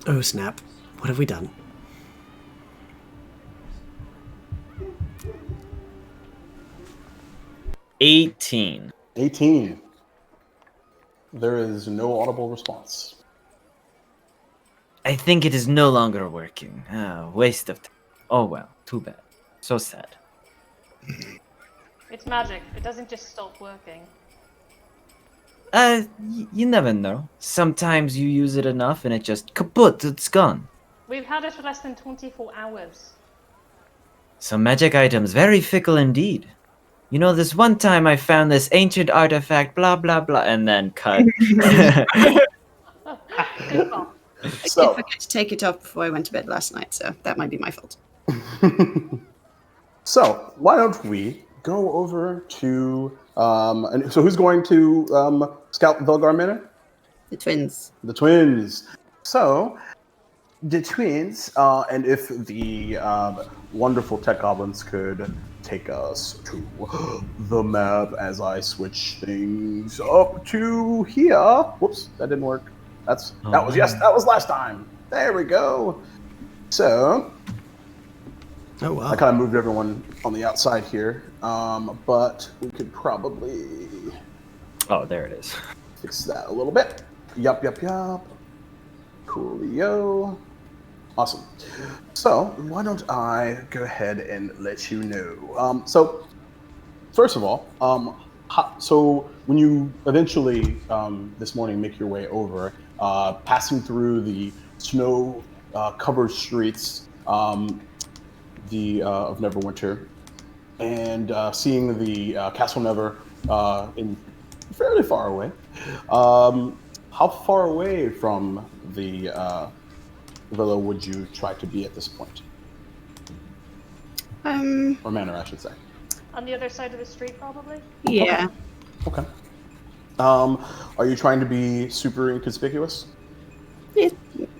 Oh, snap. What have we done? $18. 18. There is no audible response. I think it is no longer working. Waste of time. Oh well, too bad. So sad. It's magic. It doesn't just stop working. You never know. Sometimes you use it enough and it just kaput, it's gone. We've had it for less than 24 hours. Some magic items, very fickle indeed. You know, this one time I found this ancient artifact, blah, blah, blah, and then cut. Good call. I did So, forget to take it off before I went to bed last night, so that might be my fault. so why don't we go over to and so who's going to scout Vellgarde Manor? The twins. The twins. So the twins, and if the wonderful tech goblins could take us to the map as I switch things up to here. Whoops, that didn't work. That was last time. There we go. So Oh, wow. I kind of moved everyone on the outside here, but we could probably Oh, there it is. fix that a little bit. Yup. Coolio. Awesome. So why don't I go ahead and let you know? So first of all, so when you eventually this morning make your way over, passing through the snow-covered streets of Neverwinter, and seeing the Castle Never in fairly far away. How far away from the villa would you try to be at this point? Or manor, I should say. On the other side of the street, probably? Yeah. Okay. Are you trying to be super inconspicuous?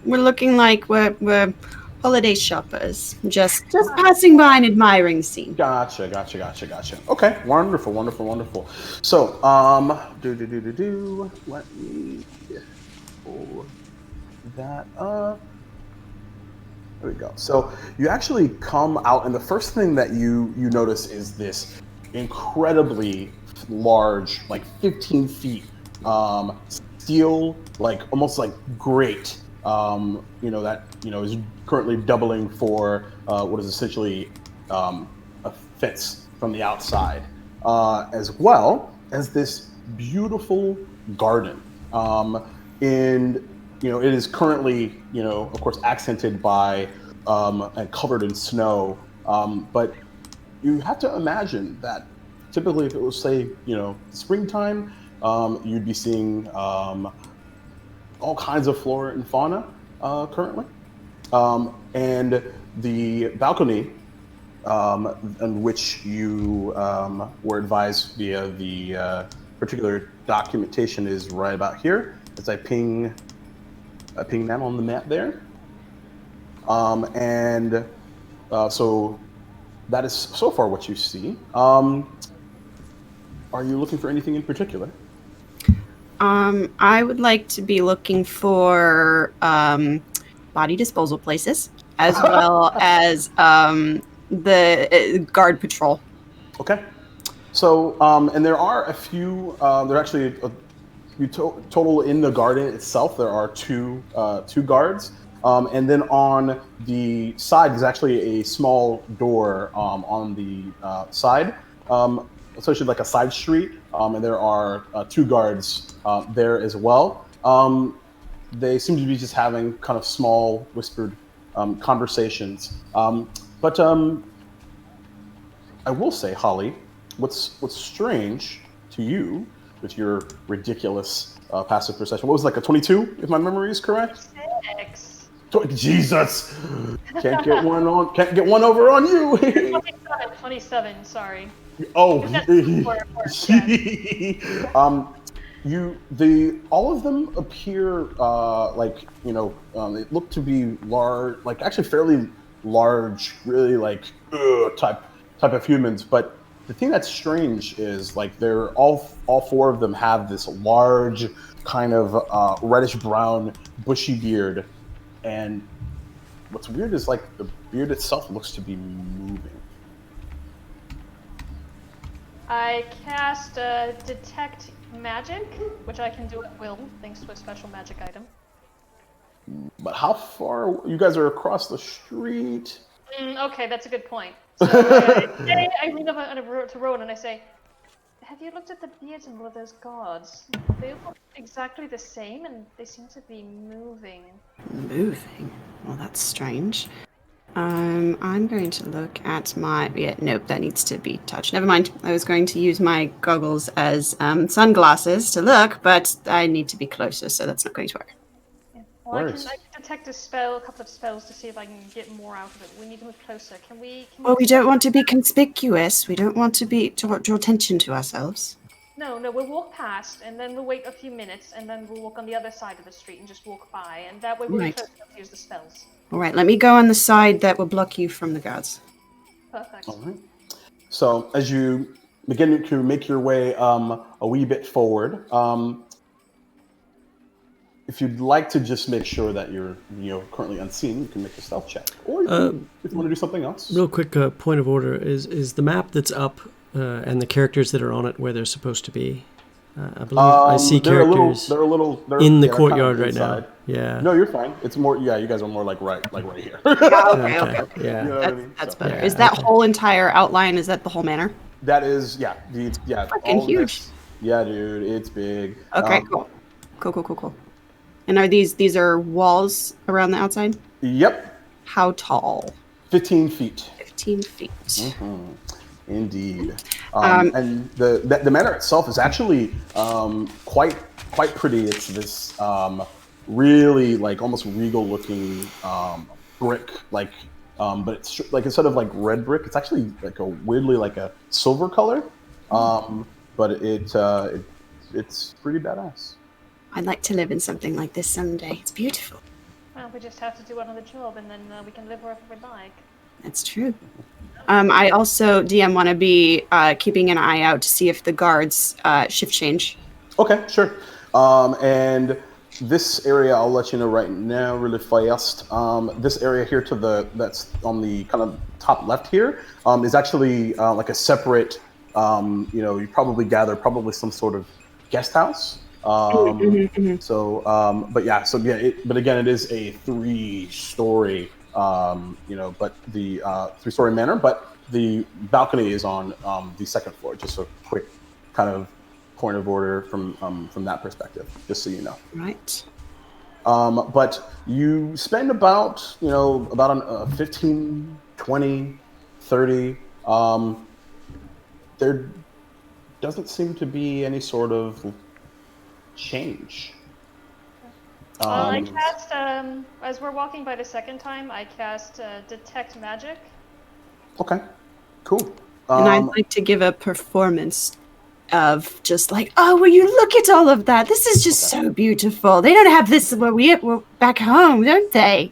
We're looking like we're holiday shoppers. Just passing by and admiring the scene. Gotcha. Okay, wonderful. So, let me pull that up. There we go. So you actually come out, and the first thing that you notice is this incredibly large, like 15 feet, steel, like almost like grate. That is currently doubling for what is essentially a fence from the outside, as well as this beautiful garden. And it is currently, of course, accented by and covered in snow. But you have to imagine that typically, if it was, say, springtime, you'd be seeing all kinds of flora and fauna currently. And the balcony on which you were advised via the particular documentation is right about here. As I ping that on the map there. So that is so far what you see. Are you looking for anything in particular? I would like to be looking for body disposal places, as well as the guard patrol. Okay. So, and there are a few. There are actually total in the garden itself. There are two guards, and then on the side there's actually a small door on the side, essentially like a side street, and there are two guards there as well. They seem to be just having kind of small whispered conversations. But I will say, Holly, what's strange to you with your ridiculous passive perception? What was it, like a 22, if my memory is correct? 6. Jesus, can't get one over on you. 27, sorry. Oh, all of them appear they look to be large, like actually fairly large, really like type of humans. But the thing that's strange is like they're all four of them have this large kind of reddish brown bushy beard, and what's weird is like the beard itself looks to be moving. I cast Detect Magic, which I can do at will, thanks to a special magic item. But how far? You guys are across the street. Okay, that's a good point. So I lean up to Rowan and I say, have you looked at the beards of all of those guards? They look exactly the same and they seem to be moving. Moving? Well, that's strange. I'm going to look at my... Yeah, nope, that needs to be touched. Never mind. I was going to use my goggles as sunglasses to look, but I need to be closer, so that's not going to work. Yeah. Well, I can detect a couple of spells to see if I can get more out of it. We need to move closer. Can we don't want to be conspicuous. We don't want to draw attention to ourselves. No, we'll walk past, and then we'll wait a few minutes, and then we'll walk on the other side of the street and just walk by, and that way we'll be close enough to use the spells. All right, let me go on the side that will block you from the guards. Perfect. All right. So as you begin to make your way a wee bit forward, if you'd like to just make sure that you're currently unseen, you can make a stealth check, or if you want to do something else. Real quick point of order is the map that's up and the characters that are on it where they're supposed to be. I believe I see characters they're in the kind courtyard of right inside. now. Yeah. No, you're fine. It's more. Yeah, you guys are more like right here. Okay. Yeah. You know what I mean? That's So, better. yeah. Is that whole entire outline, is that the whole manor? That is, yeah. Fucking all huge. This, yeah, dude, it's big. Okay, cool. And are these are walls around the outside? Yep. How tall? 15 feet. 15 feet. Mm-hmm. Indeed. And the manor itself is actually quite pretty. It's this really like almost regal looking brick, but it's like instead of like red brick, it's actually like a weirdly like a silver color. But it's pretty badass. I'd like to live in something like this someday. It's beautiful. Well, we just have to do another job, and then we can live wherever we like. That's true. I also, DM, want to be keeping an eye out to see if the guards shift change. Okay, sure. And this area, I'll let you know right now, really fast. This area here that's on the kind of top left here is actually like a separate. You probably gather some sort of guest house. So, but again, it is a 3-story. But the 3-story manor, but the balcony is on the second floor. Just a quick kind of point of order from that perspective, just so you know. Right. But you spend about 15, 20, 30. There doesn't seem to be any sort of change. I cast, as we're walking by the second time, I cast Detect Magic. Okay, cool. And I'd like to give a performance of just like, oh, will you look at all of that? This is just so beautiful. They don't have this where we're back home, don't they?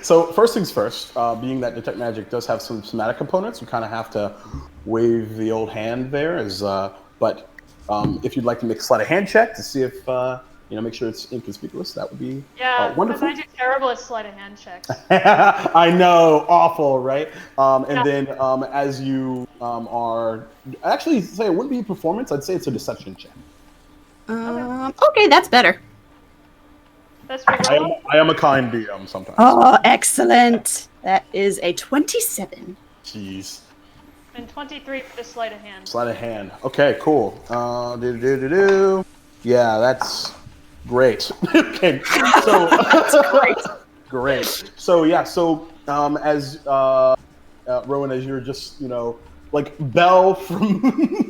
So first things first, being that Detect Magic does have some somatic components, you kind of have to wave the old hand there. But if you'd like to make a sleight of hand check to see if make sure it's inconspicuous, that would be wonderful. I do terrible at sleight of hand checks. I know, awful, right? Then as you are actually say it wouldn't be a performance, I'd say it's a deception check. Okay, that's better. That's right. I am a kind DM sometimes. Oh, excellent. That is a 27. Jeez. And 23 for the sleight of hand. Sleight of hand. Okay, cool. Yeah, that's great. Okay, so That's great. great. So yeah, as Rowan, as you're just like Belle from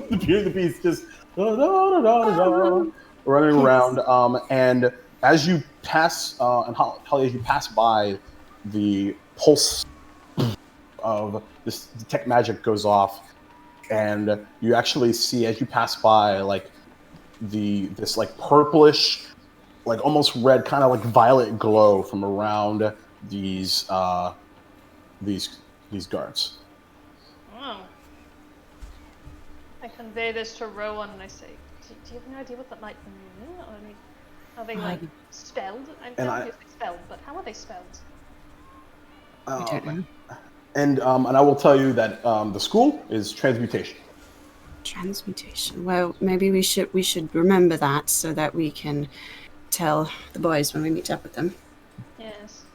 the Beauty and the Beast, just running around, and as you pass, and Holly, as you pass by, the pulse of this Detect Magic goes off, and you actually see as you pass by, like this like purplish, like almost red, kind of like violet glow from around these guards. Oh. I convey this to Rowan and I say, do you have any idea what that might mean? Or are they like spelled? I don't know if they're spelled, but how are they spelled? I don't know. And I will tell you that the school is transmutation. Transmutation. Well, maybe we should remember that so that we can tell the boys when we meet up with them. Yes.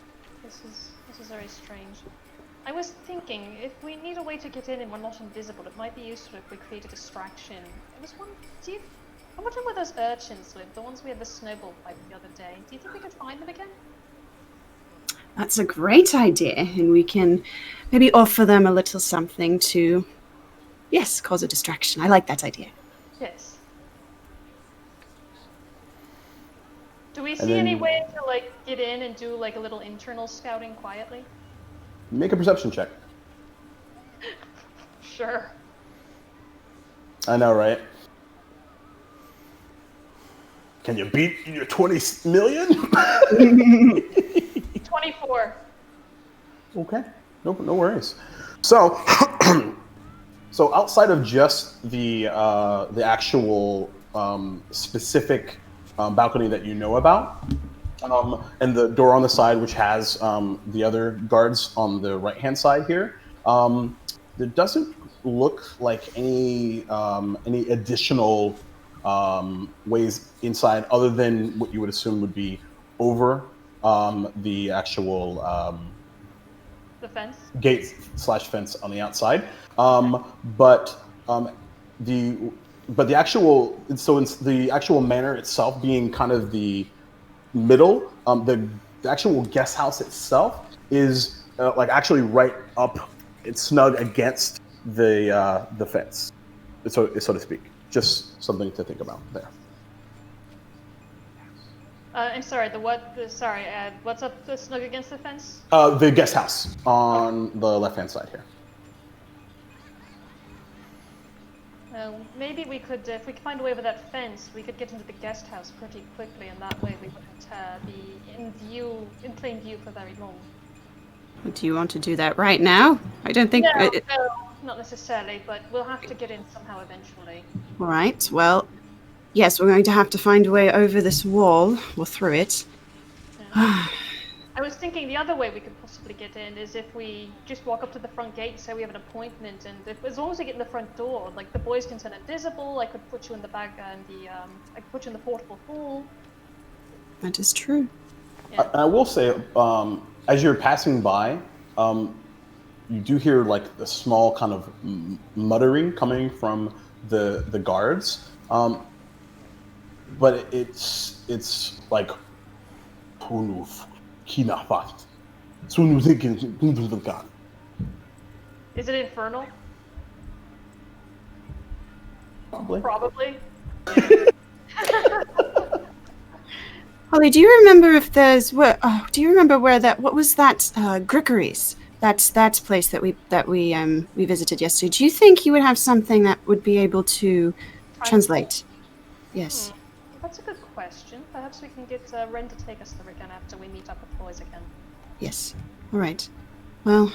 This is very strange. I was thinking, if we need a way to get in and we're not invisible, it might be useful if we create a distraction. I wonder where those urchins live, the ones we had the snowball fight the other day. Do you think we could find them again? That's a great idea, and we can maybe offer them a little something to, yes, cause a distraction. I like that idea. Yes. Do we see any way to like get in and do like a little internal scouting quietly? Make a perception check. Sure. I know, right? Can you beat your 20 million? 24. Okay, no worries. So, so outside of just the actual specific balcony that you know about, and the door on the side, which has the other guards on the right-hand side here, there doesn't look like any additional ways inside, other than what you would assume would be over the actual The fence? gate/fence on the outside. But the actual manor itself being kind of the middle, the actual guest house itself is like actually right up. It's snug against the fence, so to speak. Just something to think about there. I'm sorry. What's up? The snug against the fence? The guest house on the left-hand side here. Maybe we could, if we could find a way over that fence, we could get into the guest house pretty quickly, and that way we wouldn't be in plain view for very long. Do you want to do that right now? I don't think... No, not necessarily, but we'll have to get in somehow eventually. All right, well, yes, we're going to have to find a way over this wall, or through it. Yeah. I was thinking the other way we could possibly get in is if we just walk up to the front gate and say we have an appointment, and as long as we get in the front door, like the boys can turn invisible, I could put you in the bag and I could put you in the portable pool. That is true. Yeah. I will say, as you're passing by, you do hear like a small kind of muttering coming from the guards, but it's like Is it infernal? Probably. Holly, do you remember if there's do you remember where what was that Grickery's? That's place that we visited yesterday. Do you think you would have something that would be able to translate? Yes. That's a good question. Perhaps we can get Ren to take us there again after we meet up with the boys again. Yes. All right. Well,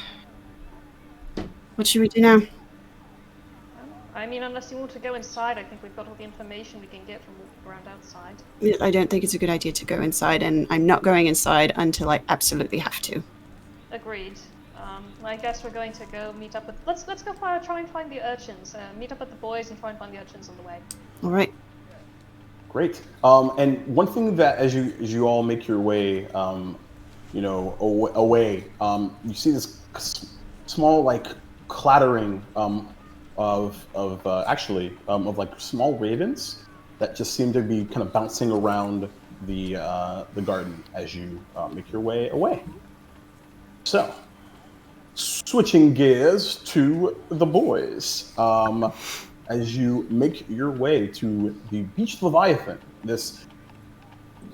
what should we do now? I mean, unless you want to go inside, I think we've got all the information we can get from walking around outside. I don't think it's a good idea to go inside, and I'm not going inside until I absolutely have to. Agreed. I guess we're going to go meet up with... Let's go try and find the urchins. Meet up with the boys and try and find the urchins on the way. All right. Great. And one thing that as you all make your way, away, you see this small like clattering of like small ravens that just seem to be kind of bouncing around the garden as you make your way away. So, switching gears to the boys. As you make your way to the Beach Leviathan, this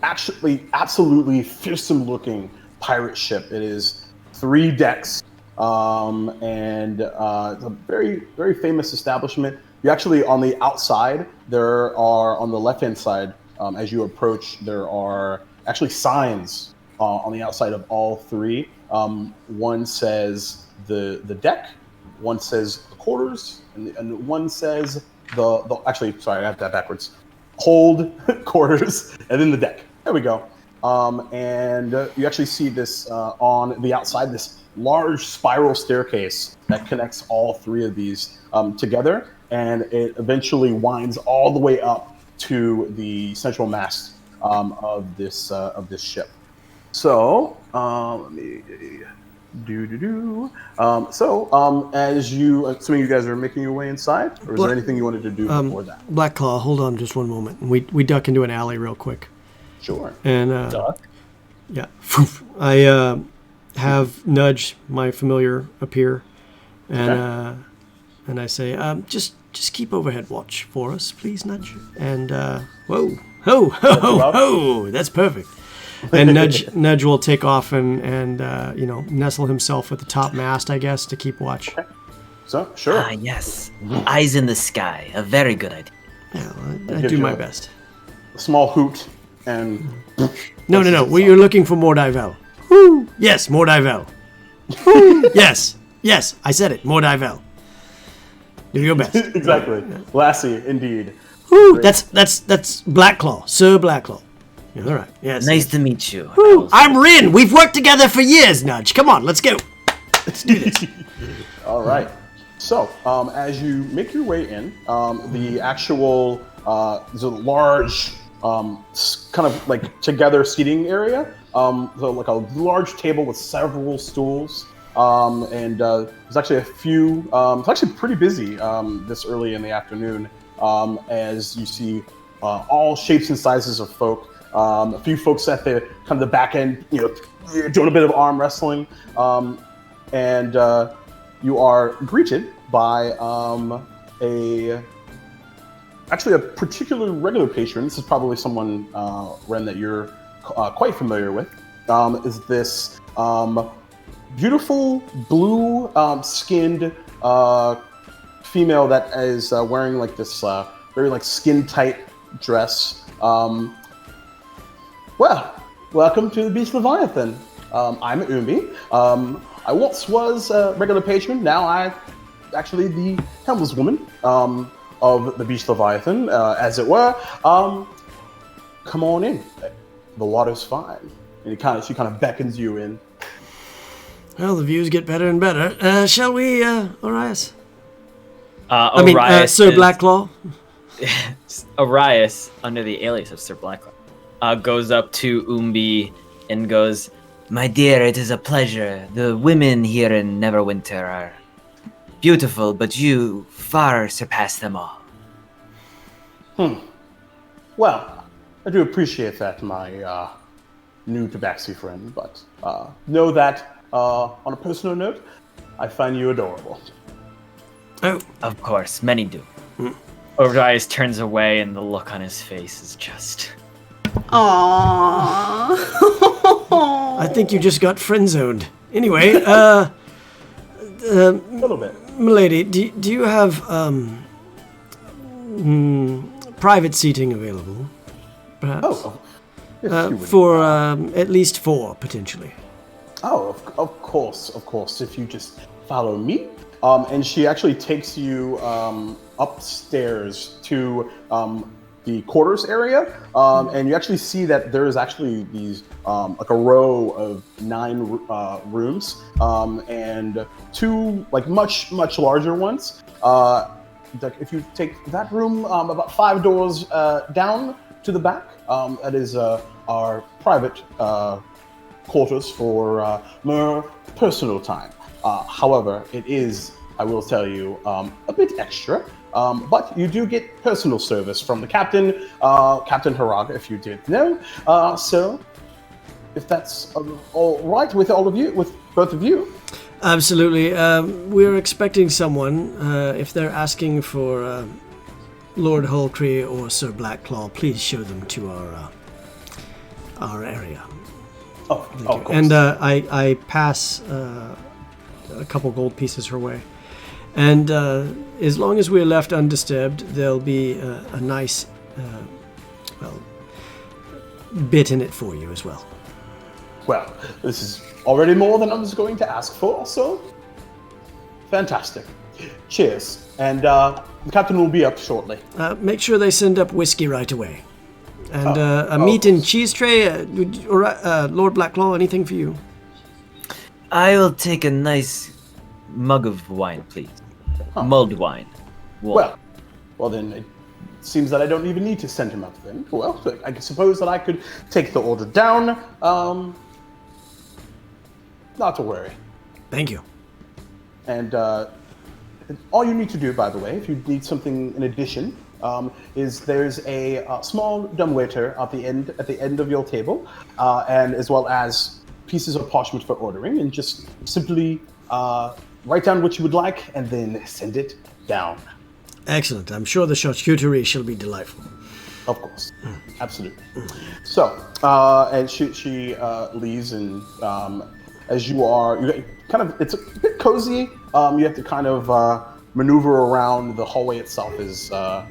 absolutely fearsome-looking pirate ship. It is 3 decks, and it's a very, very famous establishment. You actually, on the outside, there are, on the left-hand side, as you approach, there are actually signs on the outside of all three. One says the deck, one says the quarters, and one says the actually, sorry, I have that backwards. Hold, quarters, and then the deck. There we go. And you actually see this on the outside, this large spiral staircase that connects all three of these together, and it eventually winds all the way up to the central mast of this ship. So let me as you, assuming you guys are making your way inside, or is there anything you wanted to do before that? Blackclaw, hold on just one moment. We duck into an alley real quick. Sure. And Duck? yeah, I have Nudge, my familiar, appear, and and I say, just keep overhead watch for us, please, Nudge. And whoa, ho, that's perfect. And Nudge will take off and nestle himself at the top mast, I guess, to keep watch. Okay. So sure. Ah, yes. Eyes in the sky. A very good idea. Yeah, I do my best. A small hoot and. No. You're looking for Mordivel. Woo! Yes, Mordivel. Woo! Yes. I said it. Mordivel. Do your best. Exactly. Lassie, indeed. Woo! That's Blackclaw, Sir Blackclaw. All right. Yes. Nice to meet you. Woo! I'm Rin. We've worked together for years, Nudge. Come on, let's go. Let's do this. All right. So, as you make your way in, the actual there's a large kind of like together seating area. So like a large table with several stools, and there's actually a few. It's actually pretty busy this early in the afternoon, as you see all shapes and sizes of folk. A few folks at the kind of the back end, doing a bit of arm wrestling, and you are greeted by actually a particular regular patron. This is probably someone, Ren, that you're quite familiar with. Is this beautiful blue skinned female that is wearing like this very like skin tight dress. Well, welcome to the Beast Leviathan. I'm Umi. I once was a regular patron. Now I'm actually the helmswoman of the Beast Leviathan, as it were. Come on in. The water's fine. And she kind of beckons you in. Well, the views get better and better. Shall we, Arias? Arias Sir Blackclaw? Arias, under the alias of Sir Blackclaw, goes up to Umbi and goes, "My dear, it is a pleasure. The women here in Neverwinter are beautiful, but you far surpass them all." Well, I do appreciate that, my new tabaxi friend, but know that, on a personal note, I find you adorable. Oh. Of course, many do. Orias turns away and the look on his face is just... Aww. I think you just got friend-zoned. Anyway, a little bit. Milady, do you have private seating available? Perhaps? Oh, yes, for at least 4, potentially. Oh, of course. If you just follow me. And she actually takes you upstairs to the quarters area, and you actually see that there is actually these like a row of 9 rooms, and 2 like much larger ones. If you take that room about 5 doors down to the back, that is our private quarters for more personal time. However, it is, I will tell you, a bit extra. But you do get personal service from the captain, Captain Haraga, if you did know. So, if that's all right with all of you, with both of you. Absolutely. We're expecting someone. If they're asking for Lord Hulkree or Sir Blackclaw, please show them to our area. Oh, of course. And I pass a couple gold pieces her way. And as long as we're left undisturbed, there'll be a nice, bit in it for you as well. Well, this is already more than I was going to ask for, so fantastic. Cheers. And the captain will be up shortly. Make sure they send up whiskey right away. And a meat and cheese tray. Lord Blacklaw, anything for you? I will take a nice mug of wine, please. Mulled wine. Well, then it seems that I don't even need to send him up then. Well, I suppose that I could take the order down. Not to worry. Thank you. And all you need to do, by the way, if you need something in addition, is there's a small dumbwaiter at the end of your table, and as well as pieces of parchment for ordering, and just simply write down what you would like and then send it down. Excellent. I'm sure the charcuterie shall be delightful. Of course, absolutely. So, and she leaves, and as you kind of, it's a bit cozy. You have to kind of maneuver around. The hallway itself is a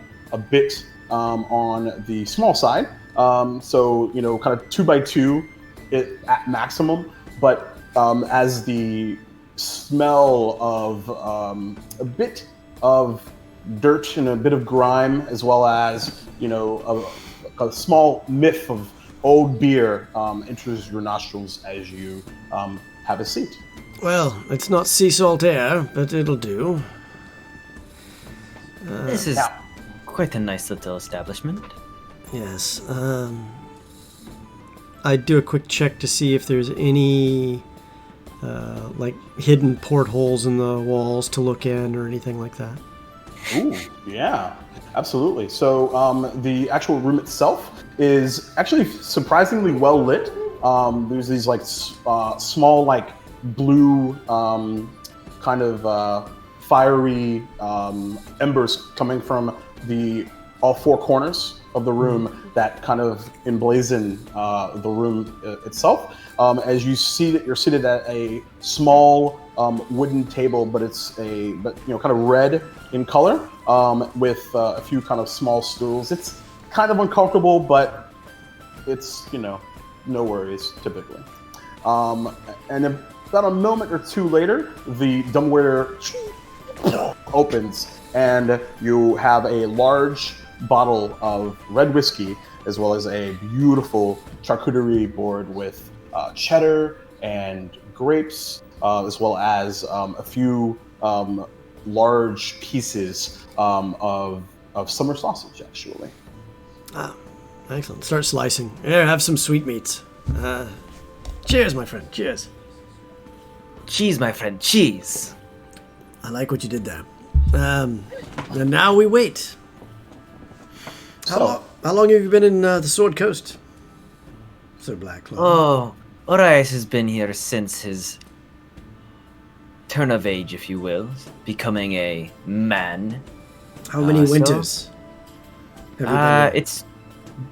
bit on the small side. So, kind of 2 by 2 at maximum. But as the smell of a bit of dirt and a bit of grime, as well as, a small whiff of old beer enters your nostrils as you have a seat. Well, it's not sea salt air, but it'll do. This is quite a nice little establishment. Yes. I'd do a quick check to see if there's any hidden portholes in the walls to look in or anything like that. Ooh, yeah, absolutely. So the actual room itself is actually surprisingly well lit. There's these small blue kind of fiery embers coming from all 4 corners of the room that kind of emblazon the room itself. As you see that you're seated at a small wooden table, but kind of red in color, with a few kind of small stools. It's kind of uncomfortable, but it's no worries typically. And about a moment or two later, the dumbwaiter opens, and you have a large bottle of red whiskey, as well as a beautiful charcuterie board with cheddar and grapes, as well as a few large pieces of summer sausage, actually. Ah, excellent. Start slicing. Here, have some sweetmeats. Cheers, my friend. Cheers. Cheese, my friend. Cheese. I like what you did there. And now we wait. How long have you been in the Sword Coast, Sir Blacklaw? Oh, Orias has been here since his turn of age, if you will, becoming a man. How many winters have you been there? It's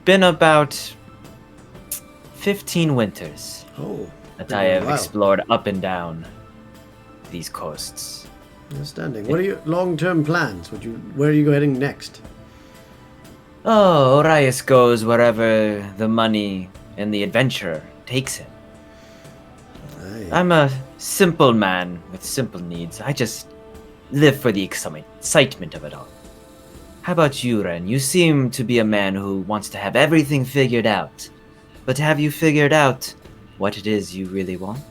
been about 15 winters that I have explored up and down these coasts. Outstanding. What are your long-term plans? Where are you heading next? Oh, Orias goes wherever the money and the adventure takes him. Aye. I'm a simple man with simple needs. I just live for the excitement of it all. How about you, Ren? You seem to be a man who wants to have everything figured out. But have you figured out what it is you really want?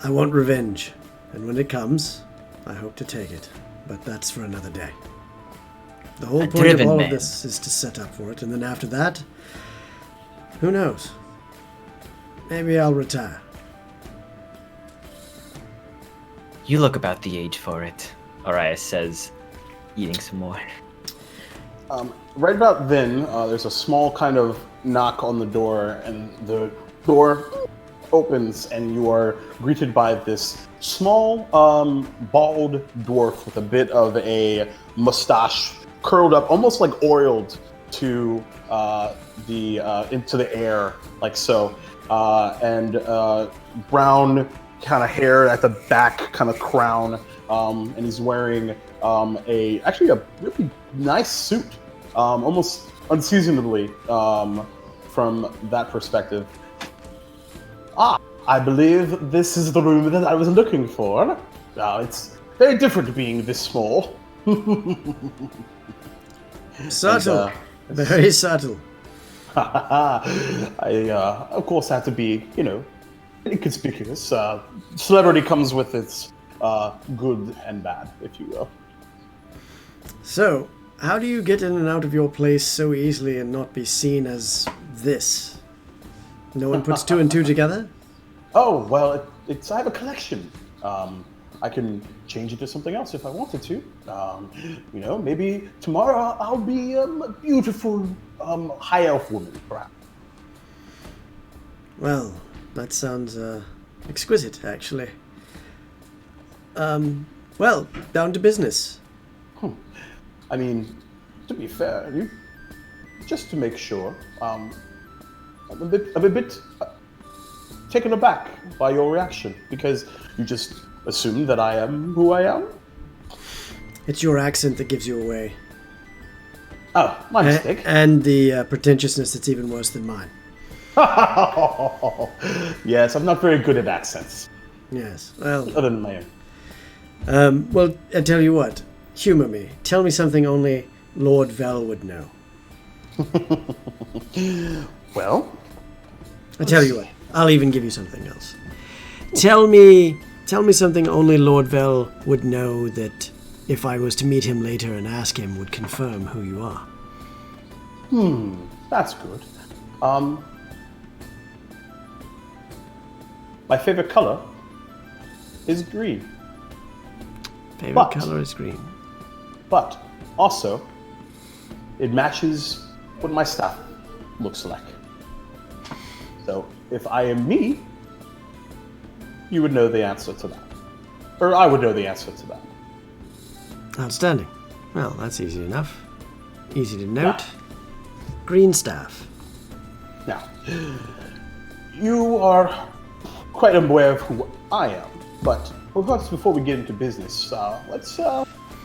I want revenge. And when it comes, I hope to take it. But that's for another day. The whole point of all of this is to set up for it. And then after that, who knows? Maybe I'll retire. You look about the age for it, Orias says, eating some more. Right about then, there's a small kind of knock on the door, and the door opens, and you are greeted by this small, bald dwarf with a bit of a mustache curled up, almost like oiled to into the air, like so, and brown kind of hair at the back, kind of crown, and he's wearing actually a really nice suit, almost unseasonably from that perspective. I believe this is the room that I was looking for. It's very different being this small. Subtle. Very subtle. I, of course, have to be, inconspicuous. Celebrity comes with its good and bad, if you will. So, how do you get in and out of your place so easily and not be seen as this? No one puts two and two together? Oh, well, I have a collection. I can change it to something else if I wanted to. Maybe tomorrow I'll be a beautiful high elf woman, perhaps. Well, that sounds exquisite, actually. Well, down to business. I mean, to be fair, just to make sure, I'm a bit taken aback by your reaction, because you just assumed that I am who I am. It's your accent that gives you away. Oh, my mistake. And the pretentiousness that's even worse than mine. Yes, I'm not very good at accents. Yes, well... Other than my own. Well, I tell you what. Humor me. Tell me something only Lord Vell would know. Well? I tell you what. I'll even give you something else. Tell me something only Lord Vell would know that if I was to meet him later and ask him would confirm who you are. That's good. My favorite color is green. Favorite color is green. But also, it matches what my staff looks like. So if I am me, you would know the answer to that. Or I would know the answer to that. Outstanding. Well, that's easy enough. Easy to note. Green staff. Now, you are quite aware of who I am, but perhaps before we get into business, let's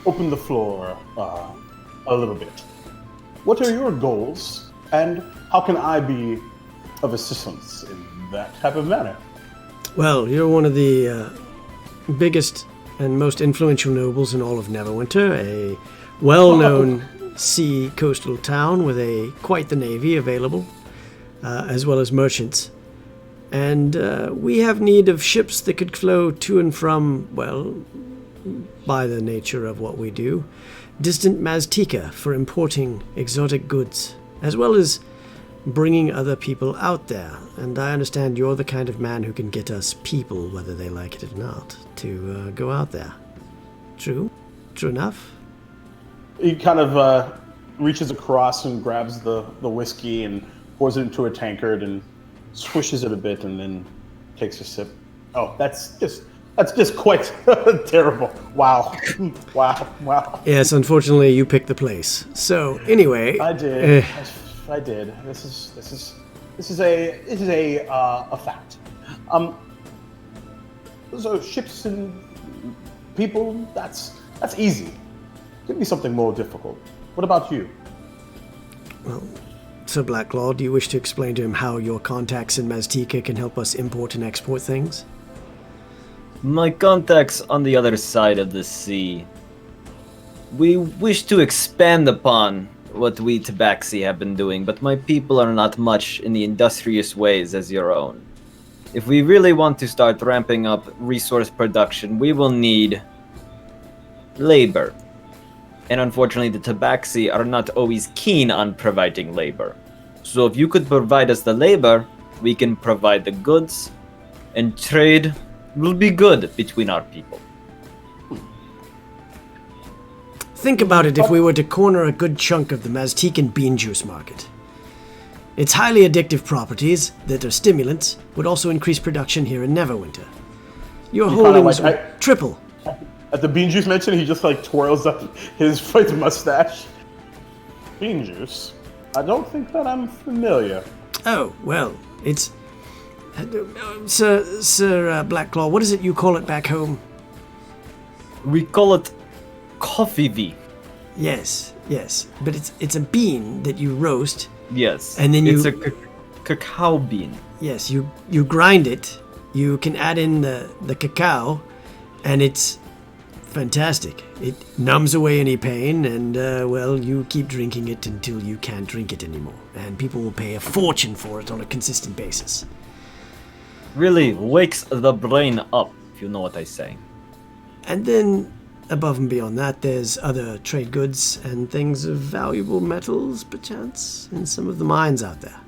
open the floor a little bit. What are your goals, and how can I be of assistance in that type of manner? Well, you're one of the biggest and most influential nobles in all of Neverwinter, a well-known sea coastal town with quite the navy available, as well as merchants. And we have need of ships that could flow to and from, well, by the nature of what we do, distant Maztica for importing exotic goods, as well as bringing other people out there. And I understand you're the kind of man who can get us people, whether they like it or not, to go out there. True? True enough? He kind of reaches across and grabs the whiskey and pours it into a tankard and swishes it a bit and then takes a sip. Oh, that's just quite terrible. Wow. Wow. Yes, unfortunately you picked the place. So, anyway... I did. I did. This is a fact. So ships and people, that's easy. Give me something more difficult. What about you? Well, Sir Blacklaw, do you wish to explain to him how your contacts in Maztica can help us import and export things? My contacts on the other side of the sea. We wish to expand upon what we Tabaxi have been doing, but my people are not much in the industrious ways as your own. If we really want to start ramping up resource production, we will need labor. And unfortunately, the Tabaxi are not always keen on providing labor. So if you could provide us the labor, we can provide the goods, and trade will be good between our people. Think about it if we were to corner a good chunk of the Maztican bean juice market. Its highly addictive properties, that are stimulants, would also increase production here in Neverwinter. Your holdings would triple. At the bean juice mention, he just twirls up his mustache. Bean juice? I don't think that I'm familiar. Oh, well, it's Sir Blackclaw, what is it you call it back home? We call it coffee. Yes, but it's a bean that you roast. Yes, and then it's a cacao bean. Yes, you grind it. You can add in the cacao, and it's fantastic. It numbs away any pain, and well, you keep drinking it until you can't drink it anymore, and people will pay a fortune for it on a consistent basis. Really wakes the brain up, if you know what I say. And then, above and beyond that, there's other trade goods and things of valuable metals, perchance, in some of the mines out there.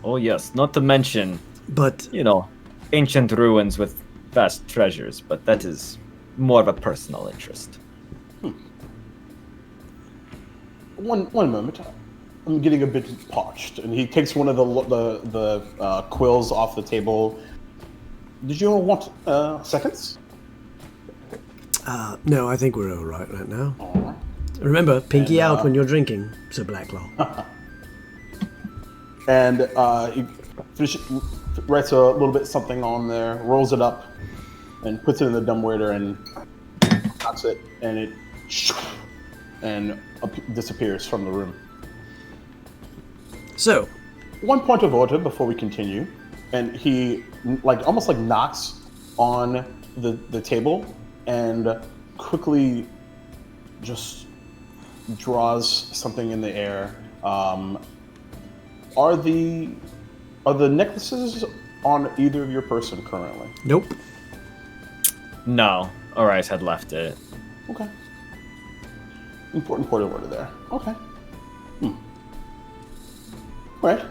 Oh yes, not to mention, But, ancient ruins with vast treasures, but that is more of a personal interest. One moment. I'm getting a bit parched, and he takes one of the quills off the table. Did you want seconds? no, I think we're all right now. All right. Remember, pinky out when you're drinking, Sir Blackclaw. And he writes a little bit something on there, rolls it up, and puts it in the dumbwaiter and knocks it, and it disappears from the room. So, One point of order before we continue, and he almost knocks on the table and quickly just draws something in the air. Are the necklaces on either of your person currently? nope. No, Orice had left it. Okay. Important point of order there. Okay. Right.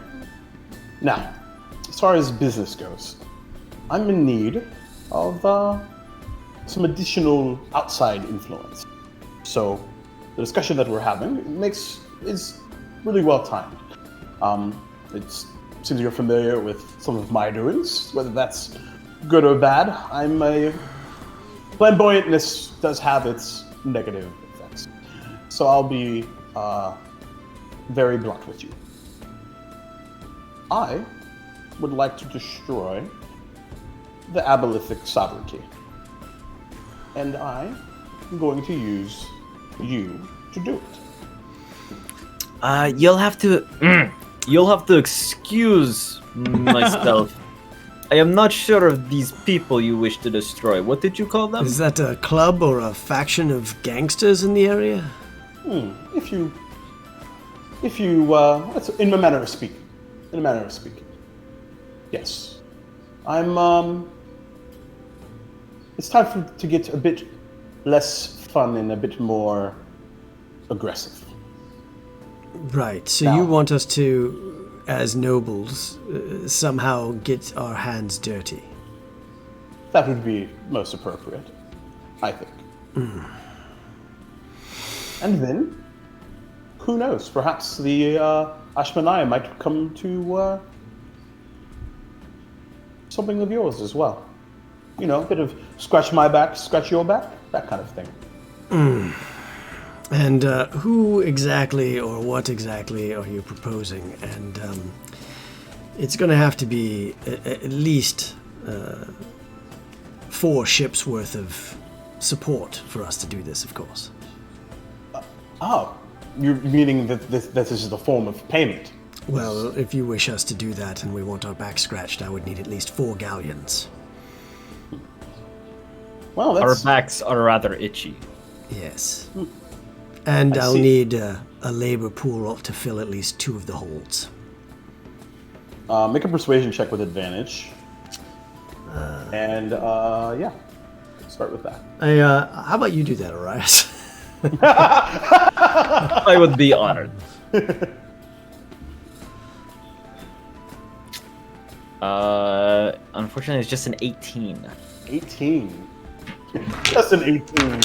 Now, as far as business goes, I'm in need of some additional outside influence. So, the discussion that we're having is really well timed. It seems you're familiar with some of my doings, whether that's good or bad. Flamboyantness does have its negative effects. So I'll be very blunt with you. I would like to destroy the Abolithic sovereignty. And I am going to use you to do it. You'll have to excuse myself. I am not sure of these people you wish to destroy. What did you call them? Is that a club or a faction of gangsters in the area? If you, that's in a manner of speaking. Yes. It's time to get a bit less fun and a bit more aggressive. Right, so Now- you want us to, as nobles, somehow get our hands dirty. That would be most appropriate, I think. And then, who knows? Perhaps the Ashmanai might come to something of yours as well. A bit of scratch my back, scratch your back, that kind of thing. And who exactly or what exactly are you proposing? And it's going to have to be at least 4 ships worth of support for us to do this, of course. Oh, you're meaning that this is the form of payment? Well, if you wish us to do that and we want our back scratched, I would need at least 4 galleons. Well, Our that's... backs are rather itchy. Yes. And I I'll see. need a labor pool to fill at least 2 of the holds. Make a persuasion check with advantage. Yeah, start with that. How about you do that, Arias? I would be honored. Unfortunately, it's just an 18. 18. Just an 18.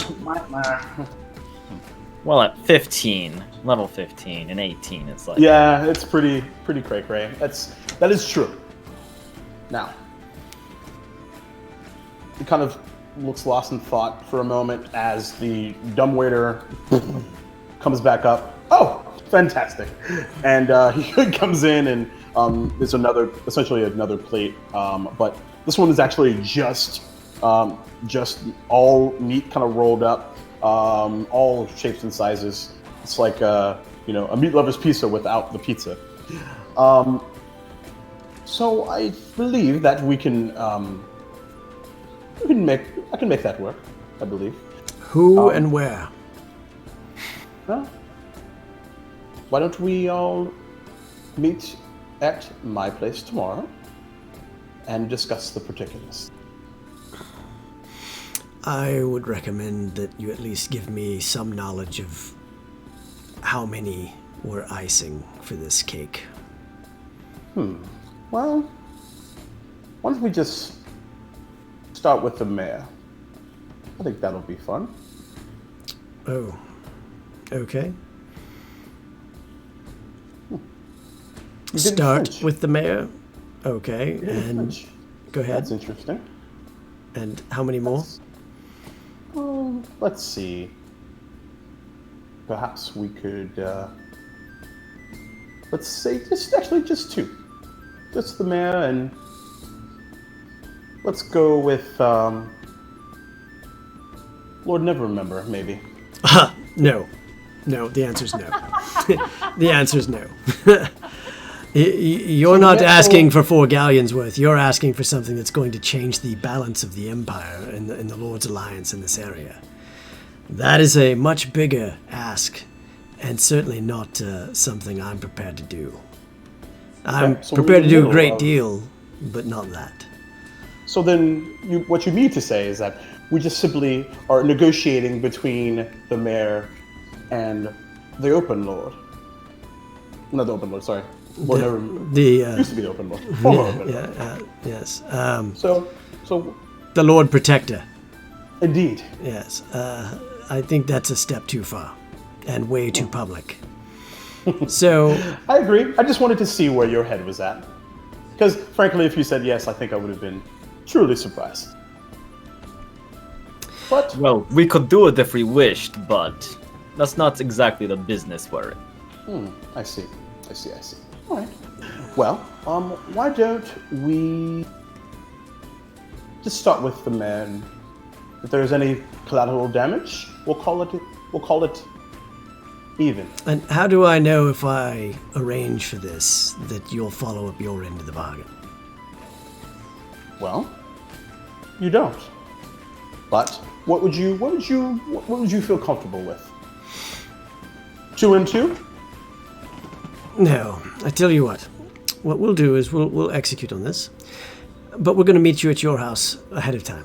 Well, at 15, level 15, and 18, it's like... Yeah, it's pretty cray-cray. That is true. Now, he kind of looks lost in thought for a moment as the dumbwaiter comes back up. Oh, fantastic! And he comes in and There's essentially another plate, but this one is actually just all meat kind of rolled up, all shapes and sizes. It's like a meat lover's pizza without the pizza. So I believe that I can make that work. I believe. Who and where? Well, why don't we all meet at my place tomorrow and discuss the particulars? I would recommend that you at least give me some knowledge of how many were icing for this cake. Well, why don't we just start with the mayor? I think that'll be fun. Oh, okay. Start with the mayor. Okay, and go ahead. That's interesting. And how many more? Let's see. Perhaps we could. Let's say just two. Just the mayor, and let's go with Lord Never Remember, maybe. No. No, the answer's no. The answer's no. You're not asking for 4 galleons worth. You're asking for something that's going to change the balance of the Empire and the Lord's Alliance in this area. That is a much bigger ask, and certainly not something I'm prepared to do. I'm prepared to do a great deal, but not that. So then, what you mean to say is that we just simply are negotiating between the mayor and the Open Lord. Not the Open Lord, sorry. Lord used to be the Open Lord. Former Open Lord. Yes. So the Lord Protector. Indeed. Yes. I think that's a step too far, and way too public. So I agree. I just wanted to see where your head was at, because frankly, if you said yes, I think I would have been truly surprised. But well, we could do it if we wished, but that's not exactly the business we're in. I see. All right. Well, why don't we just start with the man? If there's any collateral damage, we'll call it even. And how do I know if I arrange for this that you'll follow up your end of the bargain? Well, you don't. But what would you feel comfortable with? 2 and 2? No, I tell you what. What we'll do is we'll execute on this, but we're going to meet you at your house ahead of time.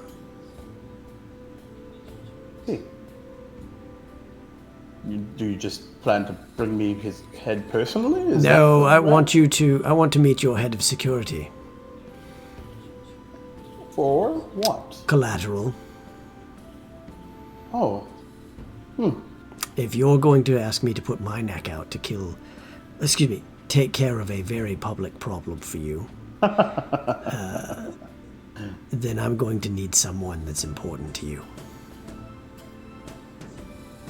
Do you just plan to bring me his head personally? No, I want to meet your head of security. For what? Collateral. Oh. If you're going to ask me to put my neck out to take care of a very public problem for you, then I'm going to need someone that's important to you.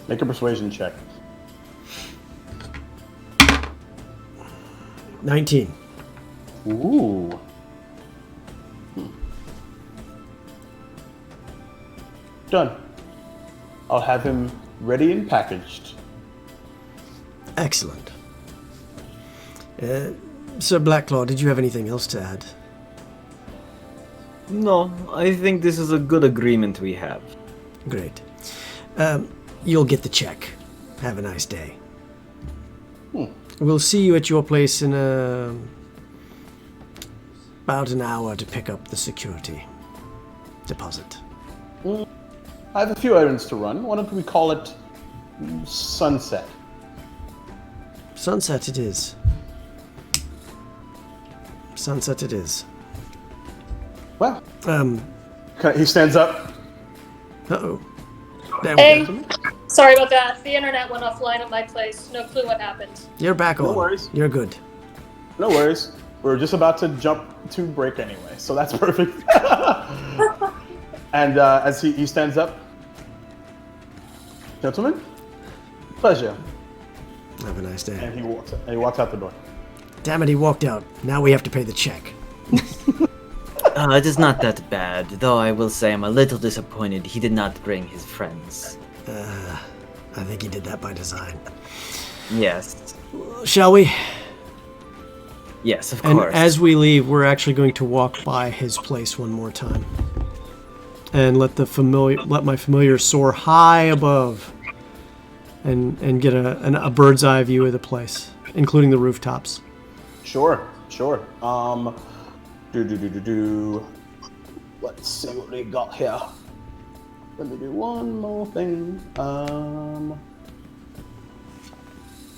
Make a persuasion check. 19. Ooh. Done. I'll have him ready and packaged. Excellent. Sir Blackclaw, did you have anything else to add? No, I think this is a good agreement we have. Great. You'll get the check. Have a nice day. We'll see you at your place in about an hour to pick up the security deposit. I have a few errands to run. Why don't we call it sunset? Sunset it is. Sunset it is. Well, he stands up. Uh-oh. Hey, sorry about that. The internet went offline at my place. No clue what happened. You're back on. No worries. You're good. No worries. We're just about to jump to break anyway, so that's perfect. And as he stands up, gentlemen, pleasure. Have a nice day. And he walks out the door. Damn it, he walked out. Now we have to pay the check. It is not that bad, though I will say I'm a little disappointed he did not bring his friends. I think he did that by design. Yes. Shall we? Yes, of And course. as we leave, we're actually going to walk by his place one more time. And let my familiar soar high above and get a bird's eye view of the place, including the rooftops. Sure. Let's see what we got here. Let me do one more thing.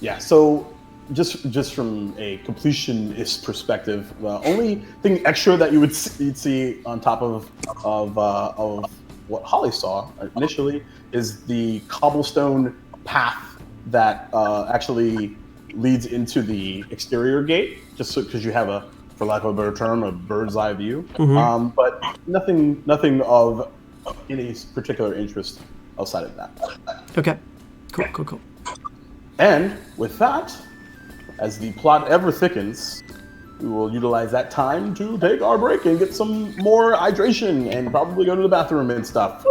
Yeah, so just from a completionist perspective, the only thing extra that you'd see on top of what Holly saw initially is the cobblestone path that actually leads into the exterior gate, just because you have for lack of a better term, a bird's eye view. Mm-hmm. But nothing of any particular interest outside of that. Okay. Cool. And with that, as the plot ever thickens, we will utilize that time to take our break and get some more hydration and probably go to the bathroom and stuff.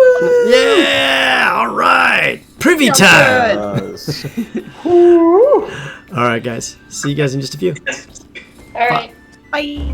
Yeah! All right! Privy time! Yes. All right, guys. See you guys in just a few. All right. Bye.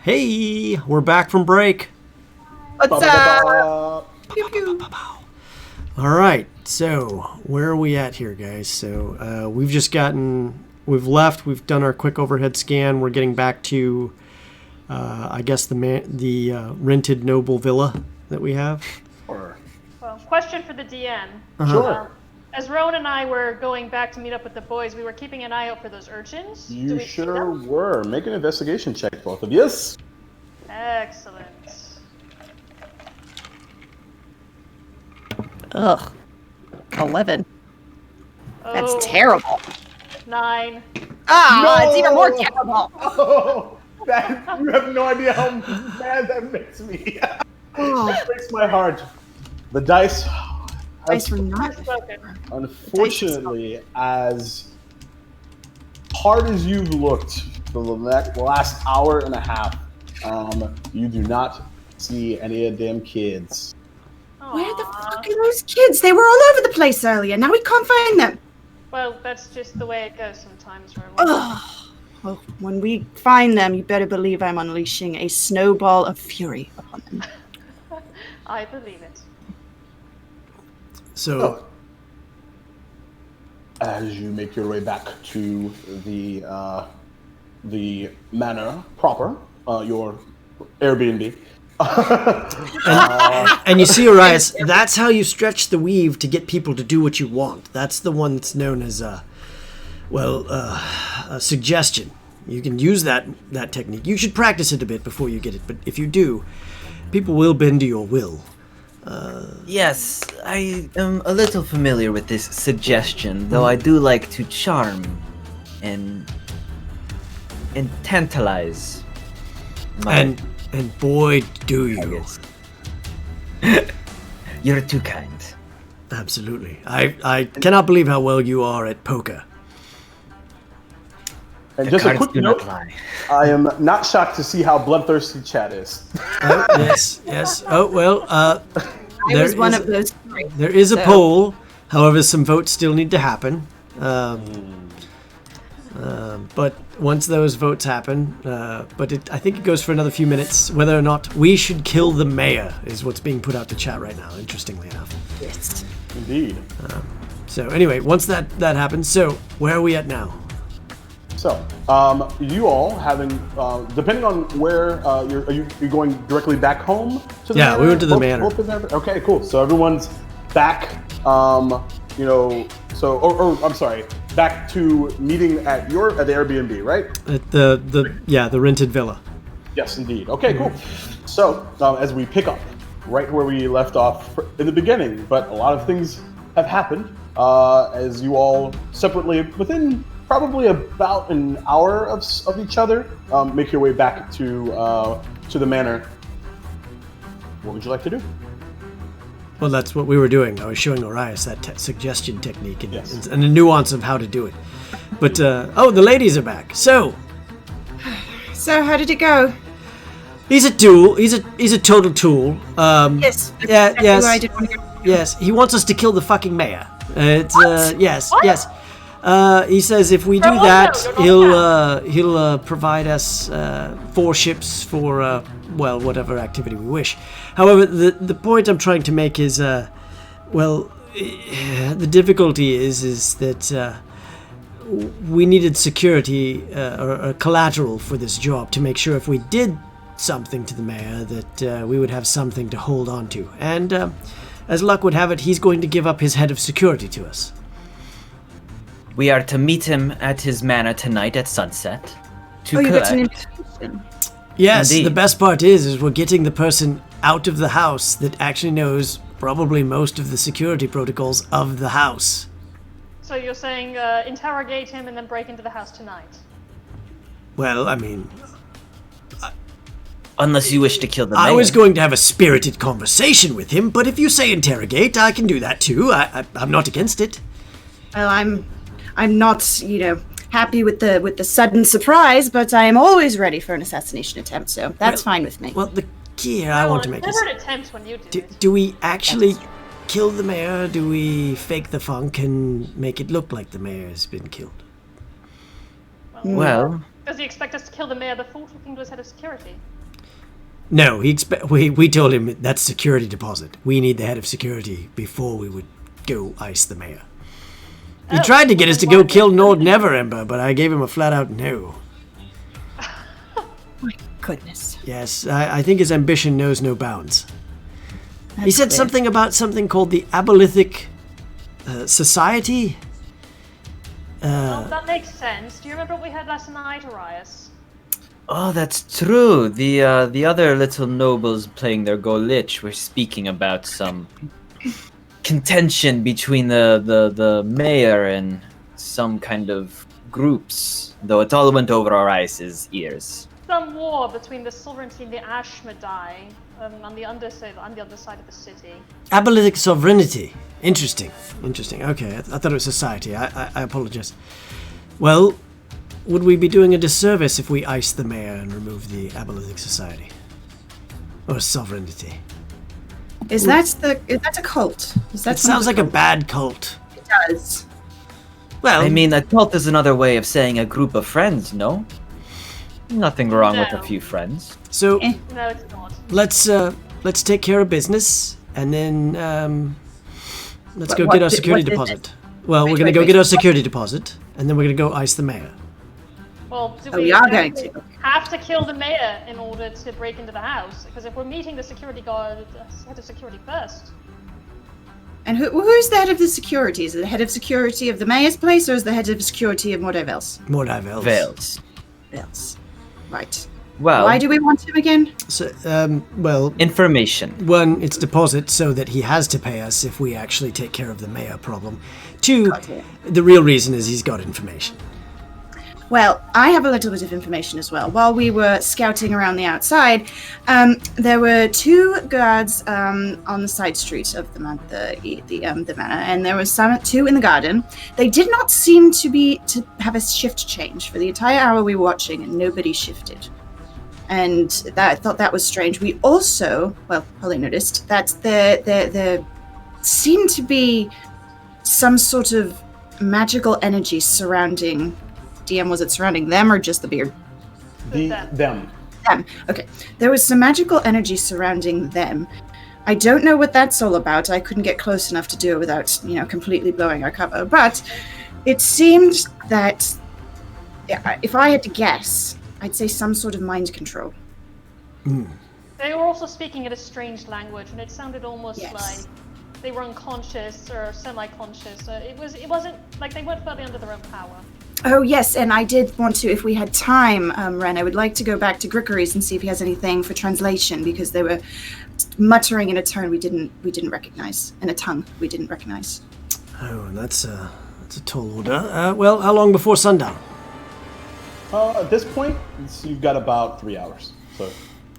Hey, we're back from break. What's up? Ba-ba-ba-ba. Pew, pew. All right, so where are we at here, guys? So we've left. We've done our quick overhead scan. We're getting back to, I guess the rented noble villa that we have. Sure. Well, question for the DM. Sure. As Rowan and I were going back to meet up with the boys, we were keeping an eye out for those urchins. Do You we see sure them? were. Make an investigation check, both of you. Excellent. Ugh. 11. Oh, That's terrible. 9. Ah, it's even more terrible. Oh, that, you have no idea how mad that makes me. That breaks my heart. The dice. Dice were not. Spoken. Unfortunately, as hard as you've looked for the last hour and a half, you do not see any of them kids. Where the fuck are those kids? They were all over the place earlier. Now we can't find them. Well, that's just the way it goes sometimes, Rowan. Ugh. Well, when we find them, you better believe I'm unleashing a snowball of fury upon them. I believe it. So, As you make your way back to the manor proper, your Airbnb. and you see, Arias, that's how you stretch the weave to get people to do what you want. That's the one that's known as a suggestion. You can use that technique. You should practice it a bit before you get it, but if you do, people will bend to your will. Yes, I am a little familiar with this suggestion, though I do like to charm and tantalize. And boy, do you. You're too kind. Absolutely. I cannot believe how well you are at poker. And The just a cards quick do note, not lie. I am not shocked to see how bloodthirsty Chad is. Yes. Oh, well, I was one of those three. there is a so- poll. However, some votes still need to happen. But once those votes happen, I think it goes for another few minutes, whether or not we should kill the mayor is what's being put out to chat right now, interestingly enough. Yes. Indeed. So anyway, once that happens, so where are we at now? So, you all having, depending on where are you going directly back home to the Yeah, manor? we went to the manor. Both of them? Okay, cool. So everyone's back, I'm sorry, back to meeting at the Airbnb, right? At the rented villa. Yes, indeed. Okay, cool. So, as we pick up right where we left off in the beginning, but a lot of things have happened as you all separately, within probably about an hour of each other, make your way back to the manor. What would you like to do? Well, that's what we were doing. I was showing Arias that suggestion technique and, Yes. and the nuance of how to do it. But, the ladies are back. So, So how did it go? he's a tool. He's a total tool. Yes. Yeah, exactly yes. what I did want to hear. Yes, he wants us to kill the fucking mayor. Yes. He says if we do No, that, no, you're he'll provide us 4 ships for whatever activity we wish. However, the point I'm trying to make is, the difficulty is that we needed security or collateral for this job to make sure if we did something to the mayor that we would have something to hold on to. And as luck would have it, he's going to give up his head of security to us. We are to meet him at his manor tonight at sunset. To You got an collect. invitation. Yes, Indeed. the best part is we're getting the person out of the house that actually knows probably most of the security protocols of the house. So you're saying interrogate him and then break into the house tonight? Well, I mean, Unless you wish to kill the mayor. I was going to have a spirited conversation with him, but if you say interrogate, I can do that too. I'm not against it. Well, I'm not, happy with the sudden surprise, but I am always ready for an assassination attempt, so that's fine with me. Well, the key here I want to make is, Never an attempt when you do it. do we actually kill the mayor? Do we fake the funk and make it look like the mayor has been killed? Well, Does he expect us to kill the mayor before talking to his head of security? No, we told him that's security deposit. We need the head of security before we would go ice the mayor. He tried to get us to go kill Nord Neverember, but I gave him a flat-out no. My goodness. Yes, I think his ambition knows no bounds. He said something about something called the Abolithic Society. Oh, that makes sense. Do you remember what we had last night, Arias? Oh, that's true. The other little nobles playing their Golich were speaking about some contention between the mayor and some kind of groups, though it all went over Arias' ears. Some war between the sovereignty and the Ashmedai on the underside of the city. Abolithic sovereignty. Interesting. Okay, I thought it was society. I apologize. Well, would we be doing a disservice if we iced the mayor and removed the Abolithic Society? Or sovereignty? Is that a cult? That sounds like a bad cult. It does. Well, I mean, a cult is another way of saying a group of friends, no? Nothing wrong with a No. few friends. so No, it's not. let's take care of business, and then let's go What get our di- security what is deposit. Well, we're Wait, gonna wait, go wait. get our security deposit, and then we're gonna go ice the mayor. Well, do We are going actually to. have to kill the mayor in order to break into the house? Because if we're meeting the security guard, head of security first. And who's the head of the security? Is it the head of security of the mayor's place, or is the head of security of whatever else? Mordivels. Veils. Else. Right. Well, Why do we want him again? So, well, information. one, it's deposit so that he has to pay us if we actually take care of the mayor problem. Two, Got it. the real reason is he's got information. Well, I have a little bit of information as well. While we were scouting around the outside, there were two guards on the side street of the manor, and there was two in the garden. They did not seem to have a shift change for the entire hour we were watching, and nobody shifted. And I thought that was strange. We also, well, Holly noticed that there seemed to be some sort of magical energy surrounding. DM, was it surrounding them or just the beard? Them. Them. Okay. There was some magical energy surrounding them. I don't know what that's all about. I couldn't get close enough to do it without, completely blowing our cover. But it seemed that, if I had to guess, I'd say some sort of mind control. They were also speaking in a strange language, and it sounded almost Yes. like they were unconscious or semi-conscious. It wasn't like they weren't fully under their own power. Oh, yes, and I did want to, if we had time, Ren, I would like to go back to Grickery's and see if he has anything for translation, because they were muttering in a tone we didn't recognize, in a tongue we didn't recognize. Oh, that's a tall order. Well, how long before sundown? At this point, you've got about 3 hours. So,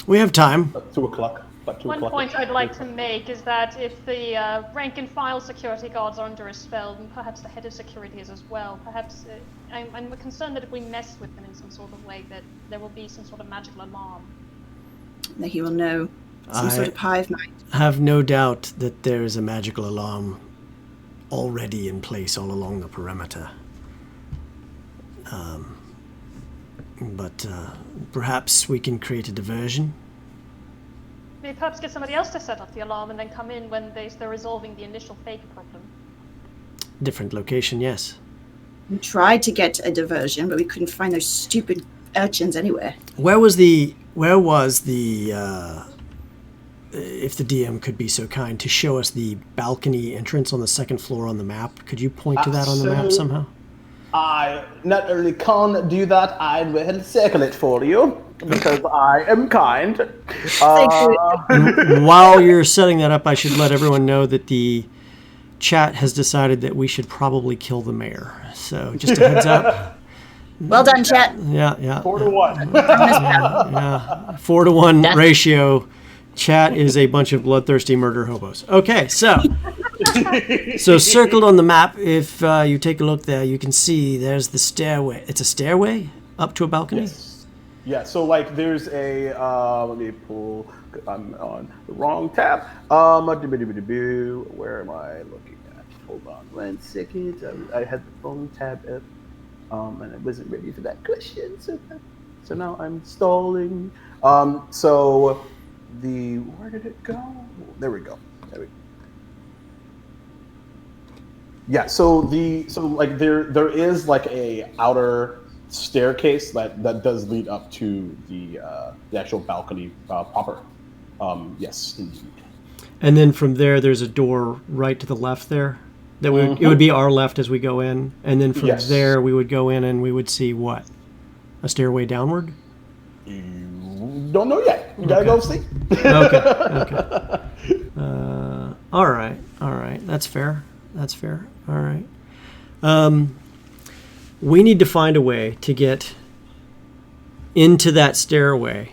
We have time. about 2 o'clock. One point I'd like to make is that if the rank and file security guards are under a spell, then perhaps the head of security is as well. Perhaps I'm concerned that if we mess with them in some sort of way, that there will be some sort of magical alarm. That he will know some sort of hive mind. Have no doubt that there is a magical alarm already in place all along the perimeter. But perhaps we can create a diversion. Maybe perhaps get somebody else to set off the alarm and then come in when they're resolving the initial fake problem. Different location, yes. We tried to get a diversion, but we couldn't find those stupid urchins anywhere. Where was the if the DM could be so kind to show us the balcony entrance on the second floor on the map? Could you point to that on the map somehow? I not only can't do that, I will circle it for you because I am kind. While you're setting that up, I should let everyone know that the chat has decided that we should probably kill the mayor. So just a heads up. Well done, chat. Yeah. 4 to 1. Yeah. 4-to-1 ratio. Chat is a bunch of bloodthirsty murder hobos. Okay, so circled on the map, if you take a look there, you can see there's the stairway. It's a stairway up to a balcony? Yes. Yeah, so like there's a, let me pull, I'm on the wrong tab. Where am I looking at? Hold on 1 second. I had the wrong tab up. and I wasn't ready for that question, so now I'm stalling. So where did it go? There we go. Yeah. So there is like a outer staircase that does lead up to the actual balcony proper. Yes, indeed. And then from there's a door right to the left there. That it would be our left as we go in, and then from there we would go in and we would see what? A stairway downward? You don't know yet. You gotta go see. Okay. All right. That's fair. All right. We need to find a way to get into that stairway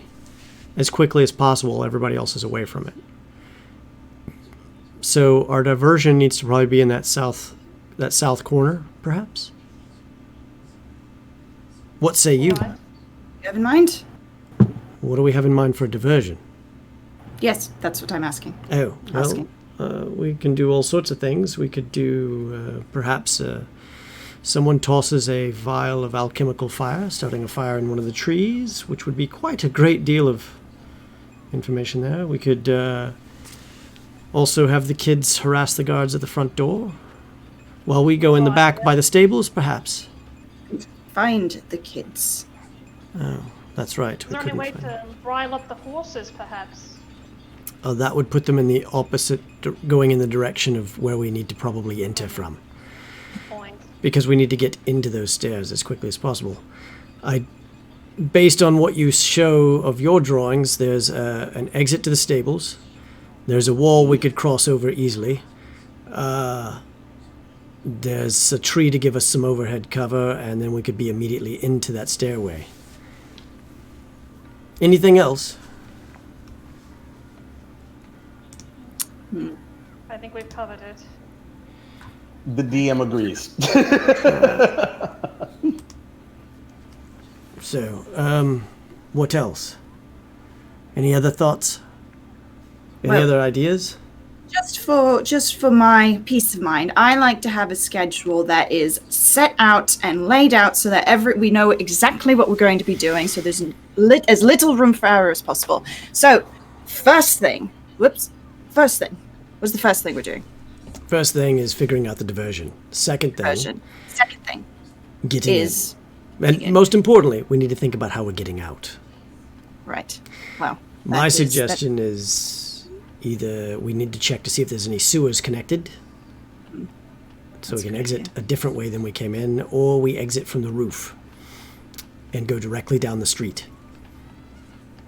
as quickly as possible. Everybody else is away from it. So our diversion needs to probably be in that south corner, perhaps. What say you? You have in mind? What do we have in mind for a diversion? Yes, that's what I'm asking. Oh, well, we can do all sorts of things. We could do perhaps someone tosses a vial of alchemical fire, starting a fire in one of the trees, which would be quite a great deal of information there. We could also have the kids harass the guards at the front door while we go in the back by the stables, perhaps. Find the kids. Oh, that's right. Is there any way to rile up the horses, perhaps? Oh, that would put them in the opposite, going in the direction of where we need to probably enter from. Point. Because we need to get into those stairs as quickly as possible. Based on what you show of your drawings, there's an exit to the stables. There's a wall we could cross over easily. There's a tree to give us some overhead cover, and then we could be immediately into that stairway. Anything else? I think we've covered it. The DM agrees. So, what else? Any other thoughts? Any Well, other ideas? Just for my peace of mind, I like to have a schedule that is set out and laid out so that we know exactly what we're going to be doing, so there's as little room for error as possible. So, first thing. What's the first thing we're doing? First thing is figuring out the diversion. Second thing, getting is in. And most importantly, we need to think about how we're getting out. right. Well, My suggestion is either we need to check to see if there's any sewers connected, so we can exit a different way than we came in, or we exit from the roof and go directly down the street.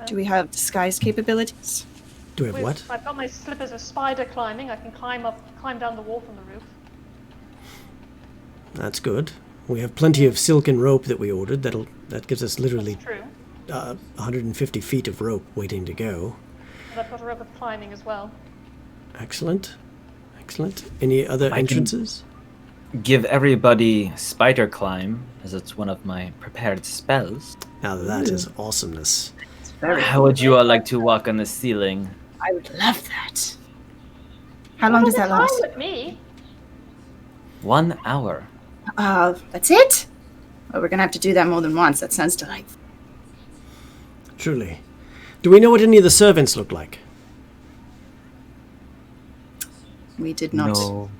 Do we have disguise capabilities? Do we have what? I've got my slippers of spider climbing. I can climb down the wall from the roof. That's good. We have plenty of silken rope that we ordered. That gives us literally That's true. 150 feet of rope waiting to go. And I've got a rope of climbing as well. Excellent. Any other entrances? Give everybody spider climb, as it's one of my prepared spells. Now that is awesomeness. How would you all like to walk on the ceiling? I would love that. How long does that last? With me. 1 hour. That's it? Well, we're gonna have to do that more than once. That sounds delightful. Truly. Do we know what any of the servants look like? We did not. No.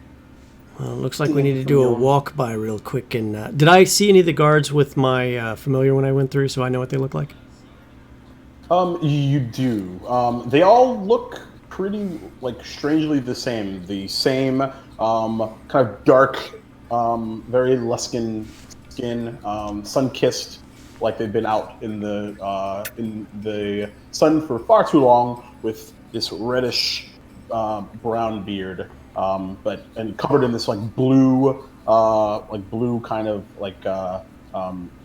Well, it looks like we need to do a walk by real quick. And did I see any of the guards with my familiar when I went through, so I know what they look like? You do. They all look pretty, strangely the same. The same kind of dark, very Luskin skin, sun-kissed, like they've been out in the sun for far too long, with this reddish brown beard, and covered in this blue kind of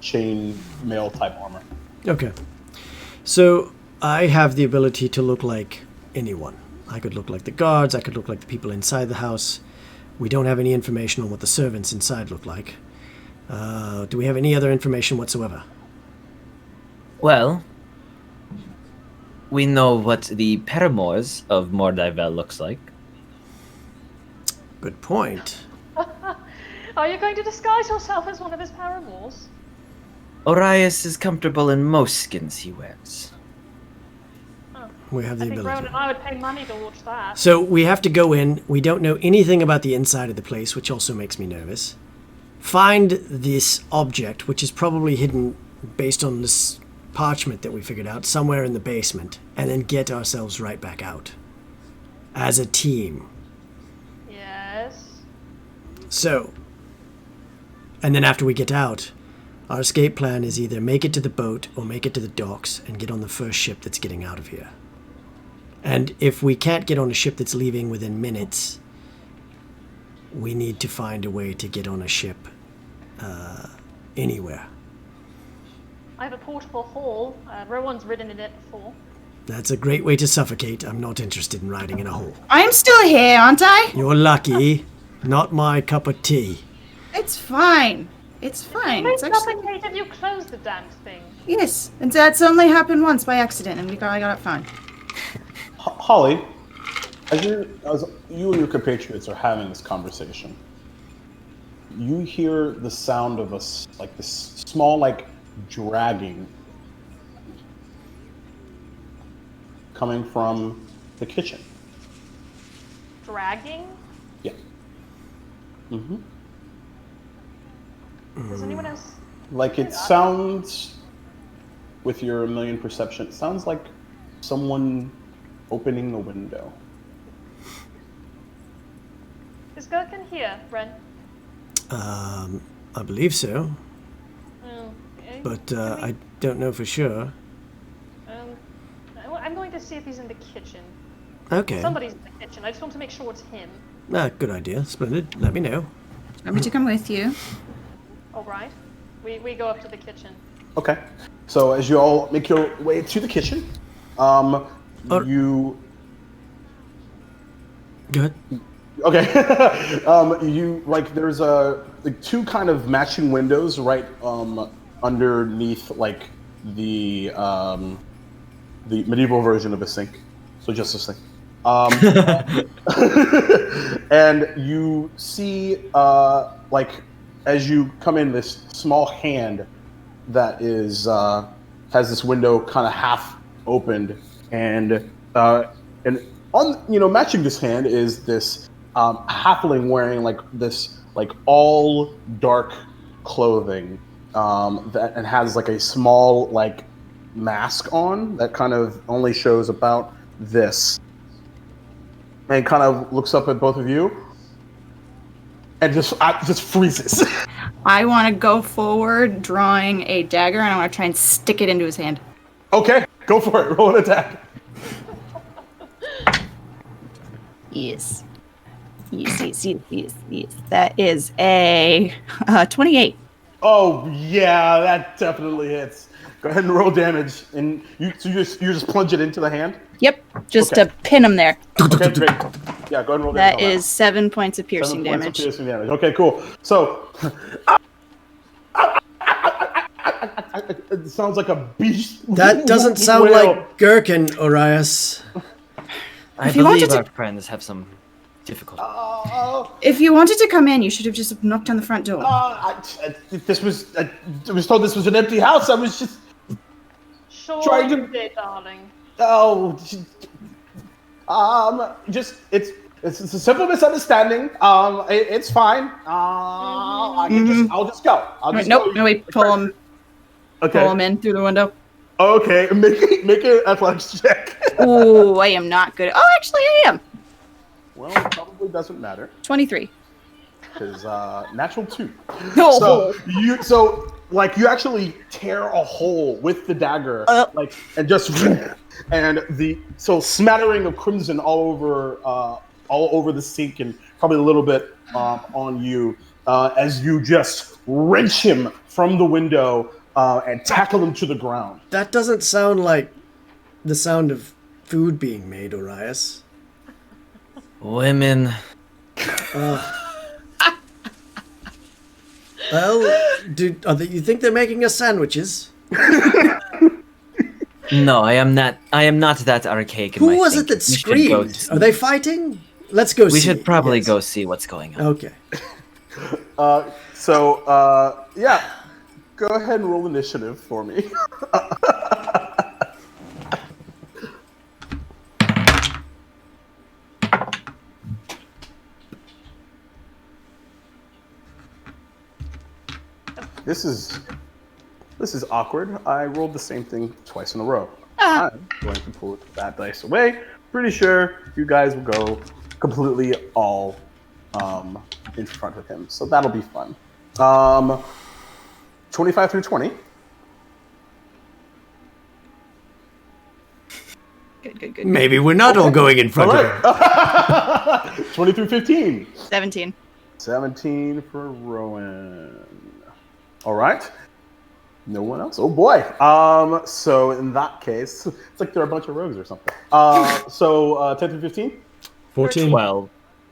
chain mail type armor. Okay. So I have the ability to look like anyone. I could look like the guards. I could look like the people inside the house. We don't have any information on what the servants inside look like. Do we have any other information whatsoever? Well, we know what the paramours of Mordivel looks like. Good point. Are you going to disguise yourself as one of his paramours? Orias is comfortable in most skins he wears. Oh, We have the I think ability. Rowan and I would pay money to watch that. So we have to go in. We don't know anything about the inside of the place, which also makes me nervous. Find this object, which is probably hidden based on this parchment that we figured out, somewhere in the basement, and then get ourselves right back out. As a team. Yes. So, and then after we get out, our escape plan is either make it to the boat or make it to the docks and get on the first ship that's getting out of here. And if we can't get on a ship that's leaving within minutes, we need to find a way to get on a ship anywhere. I have a portable hole. Rowan's ridden in it before. That's a great way to suffocate. I'm not interested in riding in a hole. I'm still here, aren't I? You're lucky. Not my cup of tea. It's fine. It's fine. It's It's actually... complicated. You closed the damn thing. Yes, and that's only happened once by accident, and I got it fine. Holly, as you and your compatriots are having this conversation, you hear the sound of this small, dragging coming from the kitchen. Dragging? Yeah. Mm-hmm. Does anyone else? Like it sounds, with your 1,000,000 perception, it sounds like someone opening a window. Is Gherkin here, Ren? I believe so, Okay. but I don't know for sure. I'm going to see if he's in the kitchen. Okay. Somebody's in the kitchen. I just want to make sure it's him. Good idea. Splendid. Let me know. Want me to come with you? All right. We go up to the kitchen. Okay. So as you all make your way to the kitchen, you Good. okay. You there's two kind of matching windows right underneath the medieval version of a sink. So just a sink. And you see as you come in, this small hand that is has this window kind of half opened, and on matching this hand is this halfling wearing this all dark clothing and has a small mask on that kind of only shows about this, and kind of looks up at both of you and just freezes. I want to go forward, drawing a dagger, and I want to try and stick it into his hand. Okay, go for it. Roll an attack. Yes. Yes. That is a 28. Oh yeah, that definitely hits. Go ahead and roll damage, and you just plunge it into the hand. Yep, just Okay. to pin him there. Okay, great. Yeah, go ahead and roll That damage. is 7 points of piercing 7 points of damage. piercing damage. Okay, cool. So it sounds like a beast. That doesn't sound wail. like Gherkin, Orias. I If you wanted believe to- our friends have some difficulty. If you wanted to come in, you should have just knocked on the front door. I was told this was an empty house. I was just Sure Trying to- you did, darling. it's a simple misunderstanding. It's fine. I'll just go. Wait, nope, no, wait, pull him Okay. in through the window. Okay. Make an athletics check. Ooh, I am not good. Oh, actually, I am. Well, it probably doesn't matter 23. because natural 2. No. So you actually tear a hole with the dagger, and just so smattering of crimson all over the sink, and probably a little bit on you as you just wrench him from the window and tackle him to the ground. That doesn't sound like the sound of food being made, Orias. Women. Well, you think they're making us sandwiches? No, I am not that archaic. Who was it that screamed? Are they fighting? Let's go see. We should probably Yes. go see what's going on. Okay. Yeah, go ahead and roll initiative for me. This is awkward. I rolled the same thing twice in a row. I'm going to pull that dice away. Pretty sure you guys will go completely all in front of him, so that'll be fun. 25 through 20. Good. Maybe we're not all going in front of him. 20 through 15. 17. 17 for Rowan. All right. No one else. Oh boy. So in that case, it's like there are a bunch of rogues or something. 10 through 15. 14. 12.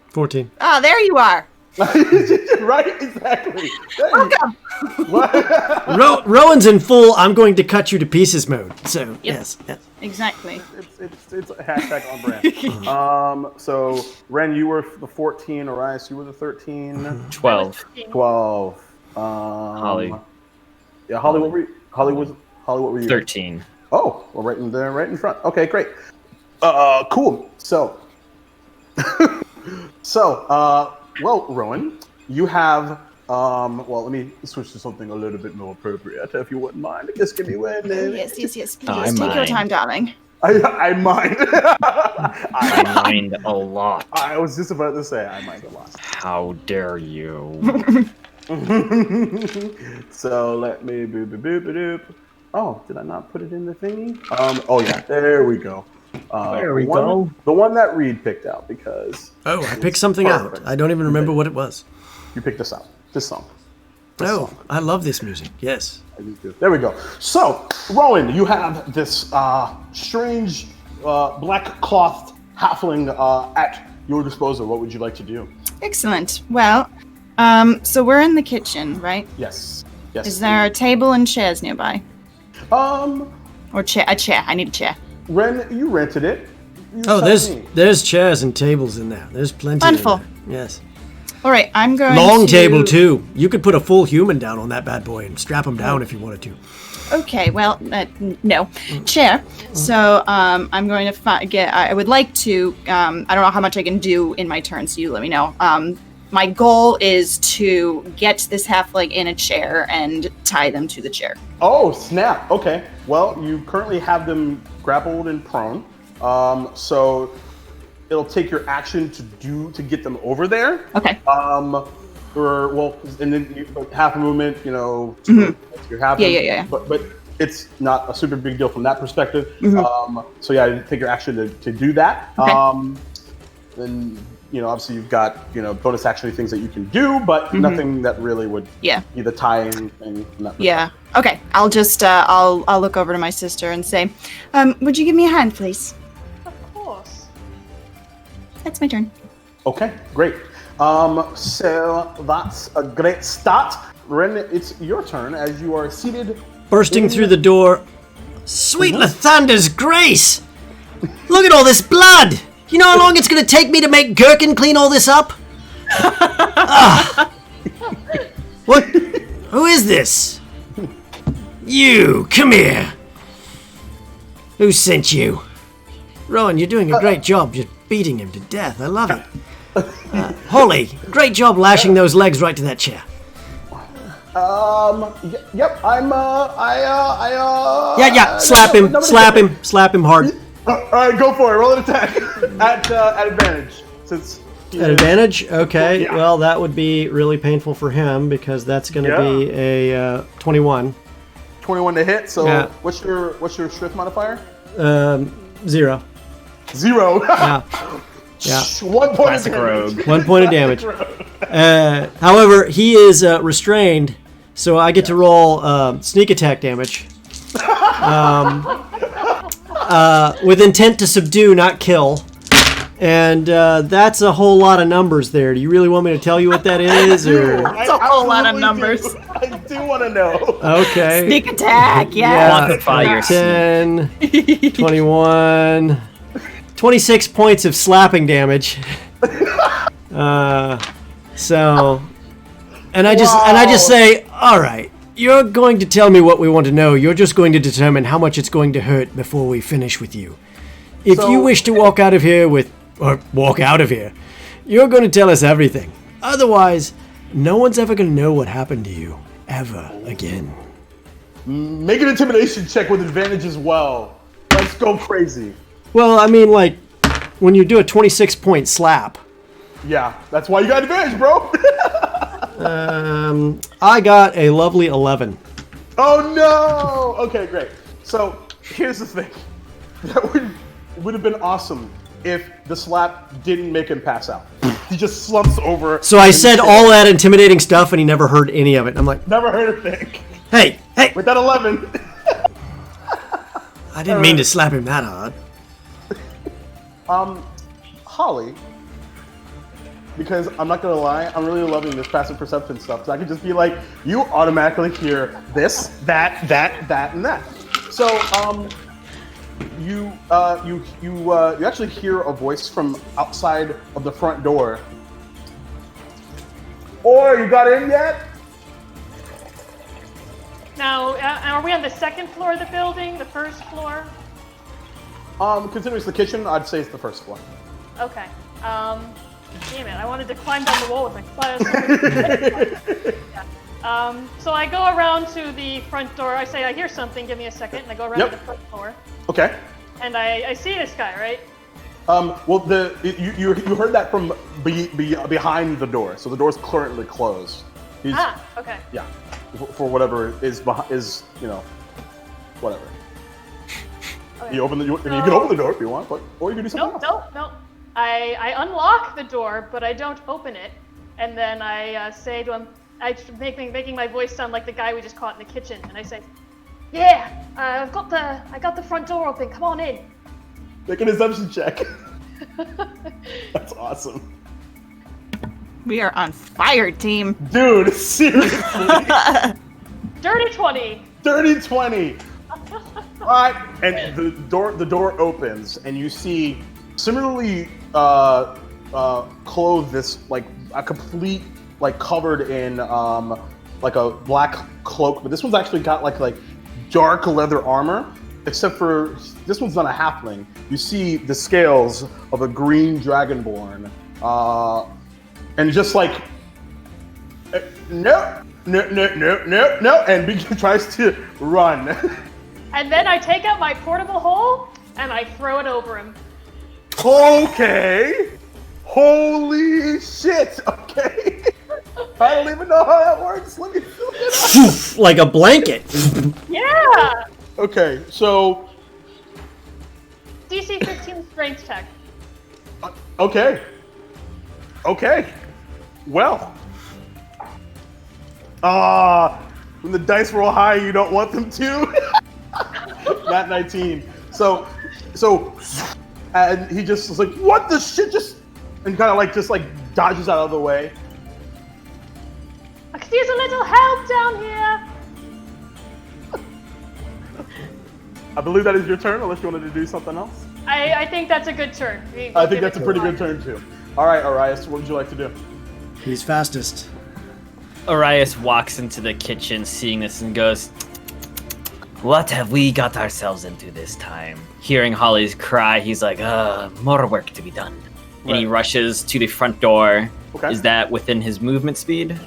14. Ah, there you are. Right? Exactly. Welcome. Rowan's in full I'm going to cut you to pieces mode. So, yes. Exactly. It's a hashtag on brand. So Ren, you were the 14. Arias, you were the 13. 12. 12. Holly. Yeah, Holly. What were you? Holly, what were you? 13. Oh, well, right in there, right in front. Okay, great. Cool. So, well, Rowan, you have. Well, let me switch to something a little bit more appropriate, if you wouldn't mind. Just give me one minute. Yes. Please I take your mind. time, darling. I mind. I mind a lot. I was just about to say I mind a lot. How dare you? So let me boop. Oh, did I not put it in the thingy? Oh yeah, there we go. There we go. The one that Reed picked out because. Oh, I picked something out. I don't even remember what it was. You picked this out. This song. I love this music. Yes. There we go. So, Rowan, you have this strange black cloth halfling at your disposal. What would you like to do? Excellent. Well, so we're in the kitchen, right? Yes. Is there a table and chairs nearby? Or a chair? I need a chair. Ren, you rented it. There's chairs and tables in there. There's plenty. Wonderful. In there. Yes. All right, I'm going Long to... table too. You could put a full human down on that bad boy and strap him down if you wanted to. Okay, well, no. Chair. So, I'm going to I would like to, I don't know how much I can do in my turn, so you let me know. My goal is to get this halfling in a chair and tie them to the chair. Oh, snap. Okay. Well, you currently have them grappled and prone. So it'll take your action to get them over there. Okay. And then half a movement, you're half. Yeah. But it's not a super big deal from that perspective. Mm-hmm. So yeah, take your action to do that. Okay. Then obviously you've got bonus action things that you can do, but nothing that really would be the tie-in thing. Yeah. Okay. I'll just I'll look over to my sister and say, would you give me a hand, please? Of course. That's my turn. Okay, great. So that's a great start. Ren, it's your turn as you are seated. Bursting through the door. Sweet Lathander's grace! Look at all this blood! You know how long it's gonna take me to make Gherkin clean all this up? What? Who is this? You, come here. Who sent you? Rowan, you're doing a great job just beating him to death. I love it. Holly, great job lashing those legs right to that chair. Yep, Slap him hard. All right, go for it. Roll an attack at advantage. At advantage? Okay. Yeah. Well, that would be really painful for him because that's going to be a 21. 21 to hit. So Yeah. what's your strength modifier? 0. 0. Yeah. 1 point Classic of damage. rogue. 1 point of damage. However, he is restrained, so I get to roll sneak attack damage. With intent to subdue, not kill. And that's a whole lot of numbers there. Do you really want me to tell you what that is? Or? It's a whole lot of numbers. I do want to know. Okay. Sneak attack, yeah. Quantify your 10, 21, 26 points of slapping damage. So And I just say, all right, you're going to tell me what we want to know. You're just going to determine how much it's going to hurt before we finish with you. If you wish to walk out of here, you're going to tell us everything. Otherwise, no one's ever going to know what happened to you, ever again. Make an intimidation check with advantage as well. Let's go crazy. Well, I mean, like, when you do a 26-point slap. Yeah, that's why you got advantage, bro. I got a lovely 11. Oh no! Okay, great. So here's the thing. That would have been awesome if the slap didn't make him pass out. He just slumps over. So I said all that intimidating stuff, and he never heard any of it. I'm like, never heard a thing. Hey! With that 11. I didn't mean to slap him that hard. Holly, because I'm not gonna lie, I'm really loving this passive perception stuff. So I could just be like, you automatically hear this, that, and that. So you actually hear a voice from outside of the front door. Or you got in yet? Now, are we on the second floor of the building? The first floor? Considering it's the kitchen, I'd say it's the first floor. Okay. Damn it, I wanted to climb down the wall with my class. So I go around to the front door. I say, I hear something, give me a second. And I go around to the front door. Okay. And I see this guy, right? Well, you heard that from behind the door. So the door's currently closed. Okay. Yeah. For whatever is whatever. Okay. You can open the door if you want, or you can do something else. No. I unlock the door, but I don't open it. And then I say to him, making my voice sound like the guy we just caught in the kitchen, and I say, "Yeah, I got the front door open. Come on in." Make an assumption check. That's awesome. We are on fire, team. Dude, seriously. Dirty 20. Dirty 20. Alright, and the door opens, and you see similarly clothed this like a complete covered in like a black cloak, but this one's actually got like dark leather armor, except for this one's not a halfling. You see the scales of a green dragonborn, and just like no, and tries to run. And then I take out my portable hole and I throw it over him. Okay. Holy shit. Okay. I don't even know how that works. Let me feel it. Like a blanket. Yeah. Okay, so DC 15 strength check. Okay. Well. When the dice roll high, you don't want them to. Not 19. So, and he just was like, "What the shit?" And kind of just dodges out of the way. I could use a little help down here. I believe that is your turn, unless you wanted to do something else. I think that's a good turn. I think that's a pretty good turn too. All right, Arias, what would you like to do? He's fastest. Arias walks into the kitchen seeing this and goes, "What have we got ourselves into this time?" Hearing Holly's cry, he's like, more work to be done. Right. And he rushes to the front door. Okay. Is that within his movement speed?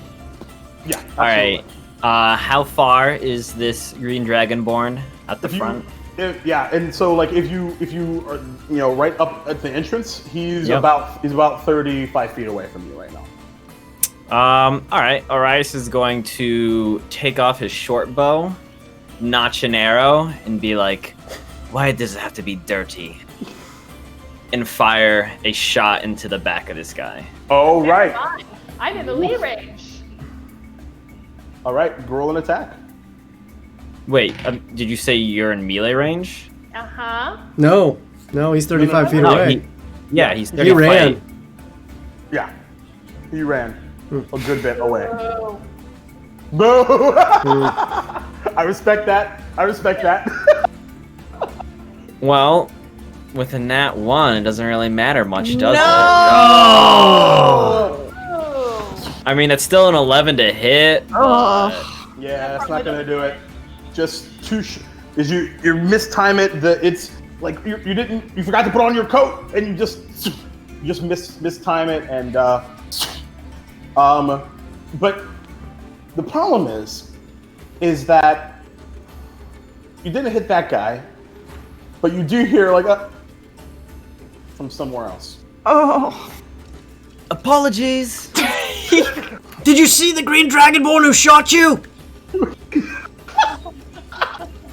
Yeah. All right. How far is this green dragonborn at the front? And so if you are right up at the entrance, he's Yep. about 35 feet away from you right now. All right. Arias is going to take off his short bow, notch an arrow, and be like, "Why does it have to be dirty?" And fire a shot into the back of this guy. Oh, right. Fine. I'm in the lee range. All right, roll an attack. Wait, did you say you're in melee range? Uh-huh. No, he's 35 feet No, away. he's 35. He ran. Yeah, he ran a good bit away. Oh. Boo! I respect that. Well, with a nat 1, it doesn't really matter much, does it? Oh. I mean, it's still an 11 to hit. Oh. Yeah, it's not gonna do it. Just is you mistime it. It's like you forgot to put on your coat and you just mistime it and but the problem is that you didn't hit that guy, but you do hear like from somewhere else. Oh. Apologies. Did you see the green dragonborn who shot you?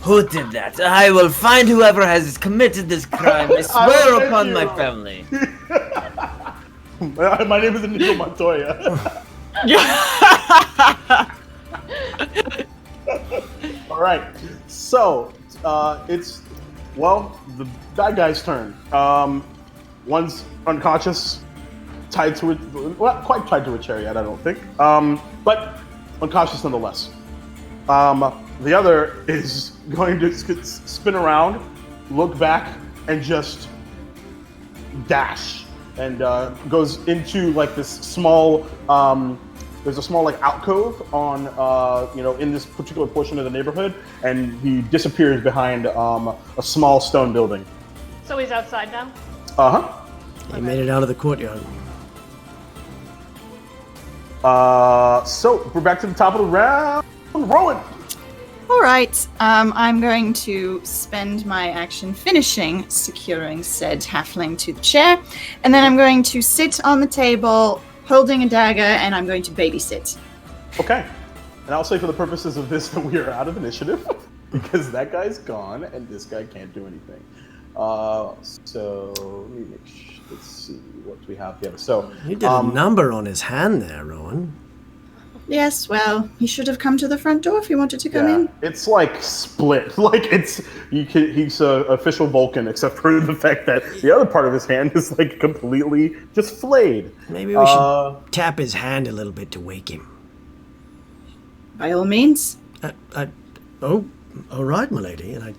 Who did that? I will find whoever has committed this crime. I swear upon my family. My name is Inigo Montoya. All right, so it's the bad guy's turn. One's unconscious, tied to it. Well, not quite tied to a chariot, I don't think. But unconscious nonetheless. The other is going to spin around, look back, and just dash, and goes into like this small. There's a small like alcove on in this particular portion of the neighborhood, and he disappears behind a small stone building. So he's outside now? He made it out of the courtyard. So we're back to the top of the round. Rowan. All right. I'm going to spend my action finishing securing said halfling to the chair, and then I'm going to sit on the table holding a dagger, and I'm going to babysit. Okay. And I'll say for the purposes of this that we are out of initiative because that guy's gone and this guy can't do anything. So let me make sure. Let's see what we have here. So He did a number on his hand there, Rowan. Yes, well, he should have come to the front door if he wanted to come in. It's like split. Like he's a official Vulcan, except for the fact that the other part of his hand is like completely just flayed. Maybe we should tap his hand a little bit to wake him. By all means. Oh, all right, milady. And I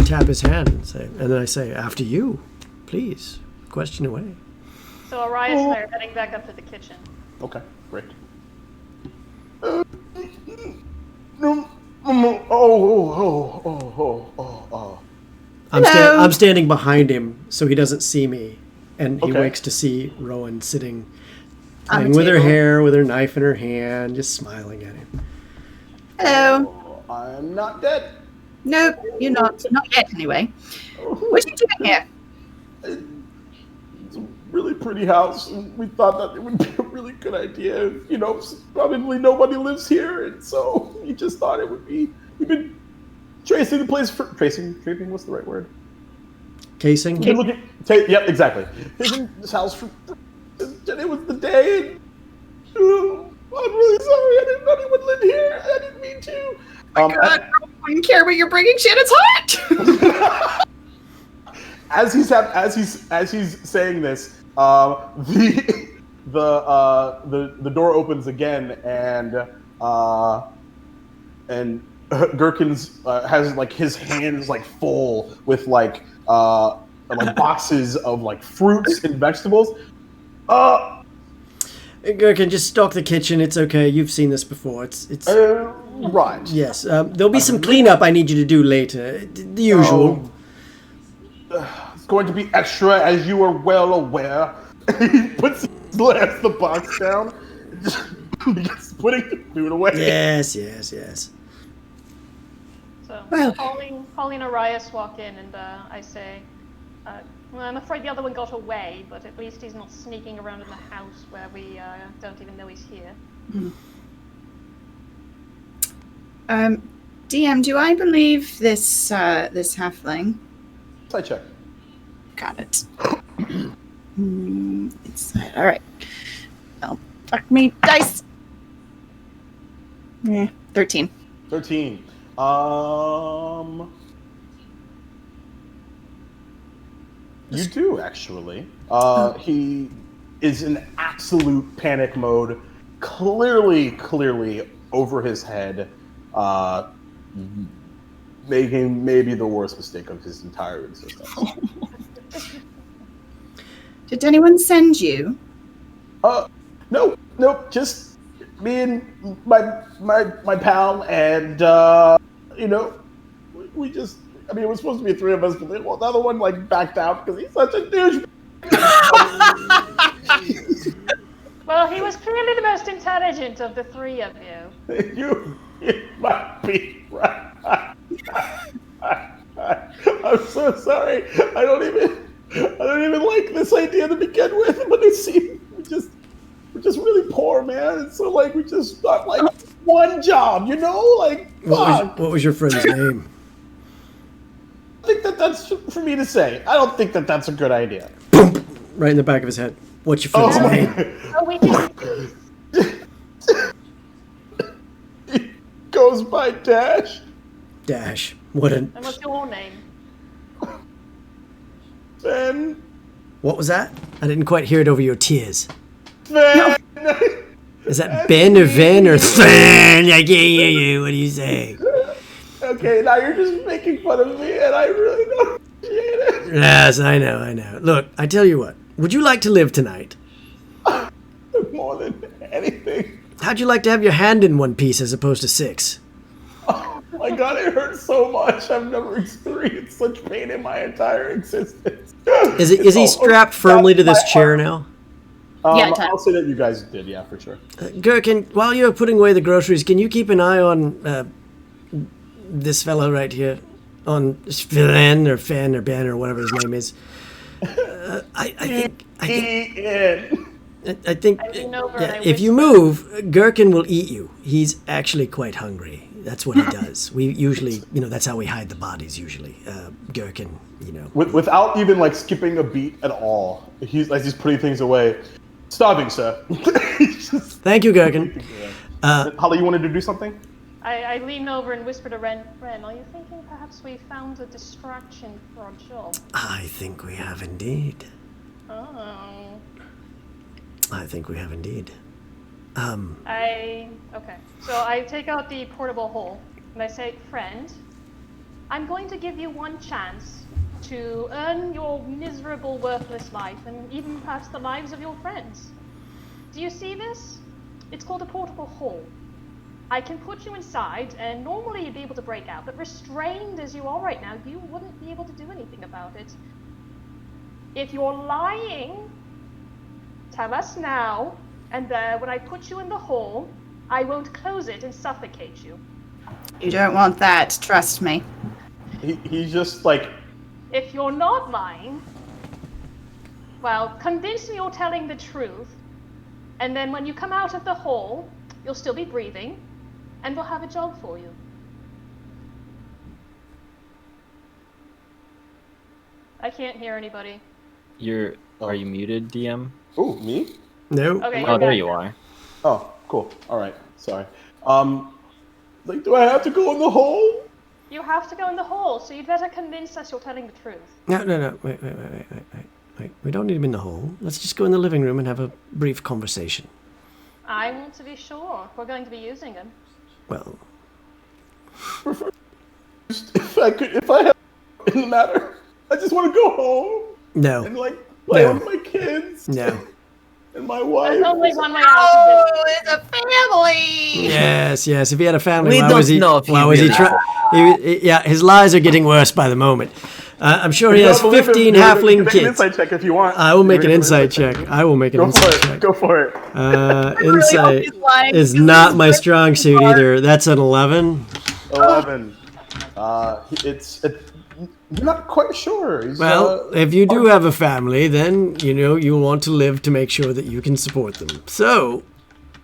tap his hand and then I say, after you, please, question away. So Arias and I are heading back up to the kitchen. Okay, great. I'm standing behind him so he doesn't see me, and he Okay. wakes to see Rowan sitting, On the playing with her table. hair, with her knife in her hand, just smiling at him. Hello. I'm not dead. Nope, you're not. Not yet, anyway. What are you doing here? It's a really pretty house, and we thought that it would be a really good idea. Probably nobody lives here, and so we just thought it would be. We've been tracing the place for tracing. What's the right word? Casing? We've been looking. Yep, exactly. Tracing this house for. And it was the day. And, I'm really sorry. I didn't know anyone lived here. I didn't mean to. God, I wouldn't care what you're bringing. Shannon's hot. As he's saying this, the door opens again, and Gherkins has like his hands like full with like boxes of like fruits and vegetables. Gherkin, just stock the kitchen. It's okay. You've seen this before. It's right. yes. There'll be some cleanup I need you to do later. The usual. It's going to be extra, as you are well aware. He slams the box down, just putting the food away. Yes. So Well. Holly and Arias walk in, and I say, well, I'm afraid the other one got away, but at least he's not sneaking around in the house where we don't even know he's here. DM, do I believe this halfling? Side check. Got it. All right. Oh, fuck me, dice. 13. 13. You do, actually. He is in absolute panic mode, clearly over his head, making maybe the worst mistake of his entire existence. Did anyone send you? No, just me and my pal, and you know, we just. I mean, it was supposed to be 3 of us, but the other one like backed out because he's such a douche. Well, he was clearly the most intelligent of the 3 of you. You might be right. I'm so sorry. I don't even like this idea to begin with, but it seems we're just really poor, man. And so like we just got like one job, you know, like What was your friend's name? I think that's for me to say. I don't think that's a good idea. Right in the back of his head. What's your friend's name? Oh, we can. He goes by Dash. Dash. What an... And what's your name? Ben. What was that? I didn't quite hear it over your tears. Ben. Is that Ben or Ven or Than? I can't hear you. What do you say? Okay, now you're just making fun of me, and I really don't appreciate it. Yes, I know. Look, I tell you what. Would you like to live tonight? More than anything. How'd you like to have your hand in one piece as opposed to 6? Oh my god, it hurts so much. I've never experienced such pain in my entire existence. Is he strapped firmly to this chair now? Yeah, I'll say that you guys did, yeah, for sure. Gherkin, while you're putting away the groceries, can you keep an eye on this fellow right here? On Fen or Ben or whatever his name is. I think if you move, Gherkin will eat you. He's actually quite hungry. That's what he does. We usually, that's how we hide the bodies usually. Gherkin, Without even like skipping a beat at all. He's putting things away. Starving, sir. Thank you, Gherkin. Holly, you wanted to do something? I lean over and whisper to Ren, are you thinking perhaps we found a distraction for our job? I think we have indeed. Oh. I think we have indeed. Okay. So I take out the portable hole and I say, friend, I'm going to give you one chance to earn your miserable, worthless life and even perhaps the lives of your friends. Do you see this? It's called a portable hole. I can put you inside, and normally you'd be able to break out, but restrained as you are right now, you wouldn't be able to do anything about it. If you're lying, tell us now, and when I put you in the hole, I won't close it and suffocate you. You don't want that, trust me. He's just like... If you're not lying, well, convince me you're telling the truth, and then when you come out of the hole, you'll still be breathing, and we'll have a job for you. I can't hear ananybody. Are you muted, DM? Oh, me? No. Okay. Oh, there you are. Oh, cool. All right. Sorry. Do I have to go in the hole? You have to go in the hole, so you'd better convince us you're telling the truth. No. Wait. We don't need him in the hole. Let's just go in the living room and have a brief conversation. I want to be sure we're going to be using him. Well... If I have in the matter, I just want to go home. No. And play with my kids. No. And my wife. There's only one way out Oh, of it's a family! Yes. If he had a family, We why don't was he? know if he Why was he really trying? Yeah, his lies are getting worse by the moment. I'm sure he has 15 halfling Make an kids. insight check if you want. I will make an insight check. I will make an insight check. Go for it. Insight is not my strong suit either. That's an 11. 11. You're not quite sure. Well, if you do have a family, then you'll want to live to make sure that you can support them. So,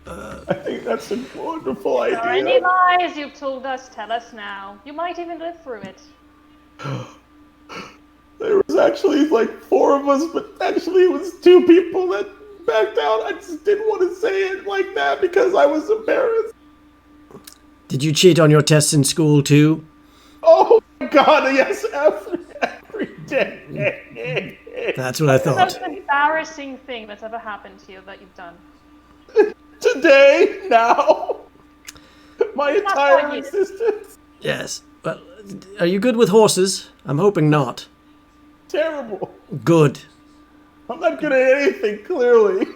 I think that's a wonderful If there are any idea. lies you've told us, tell us now. You might even live through it. There was actually 4 of us, but actually it was 2 people that backed out. I just didn't want to say it like that because I was embarrassed. did you cheat on your tests in school too? Oh my god, yes, every day. That's what I What's the thought. most embarrassing thing that's ever happened to you that you've done? Today, now, my entire what you- existence. Yes. Well, are you good with horses? I'm hoping not. Terrible. Good. I'm not good at anything, clearly.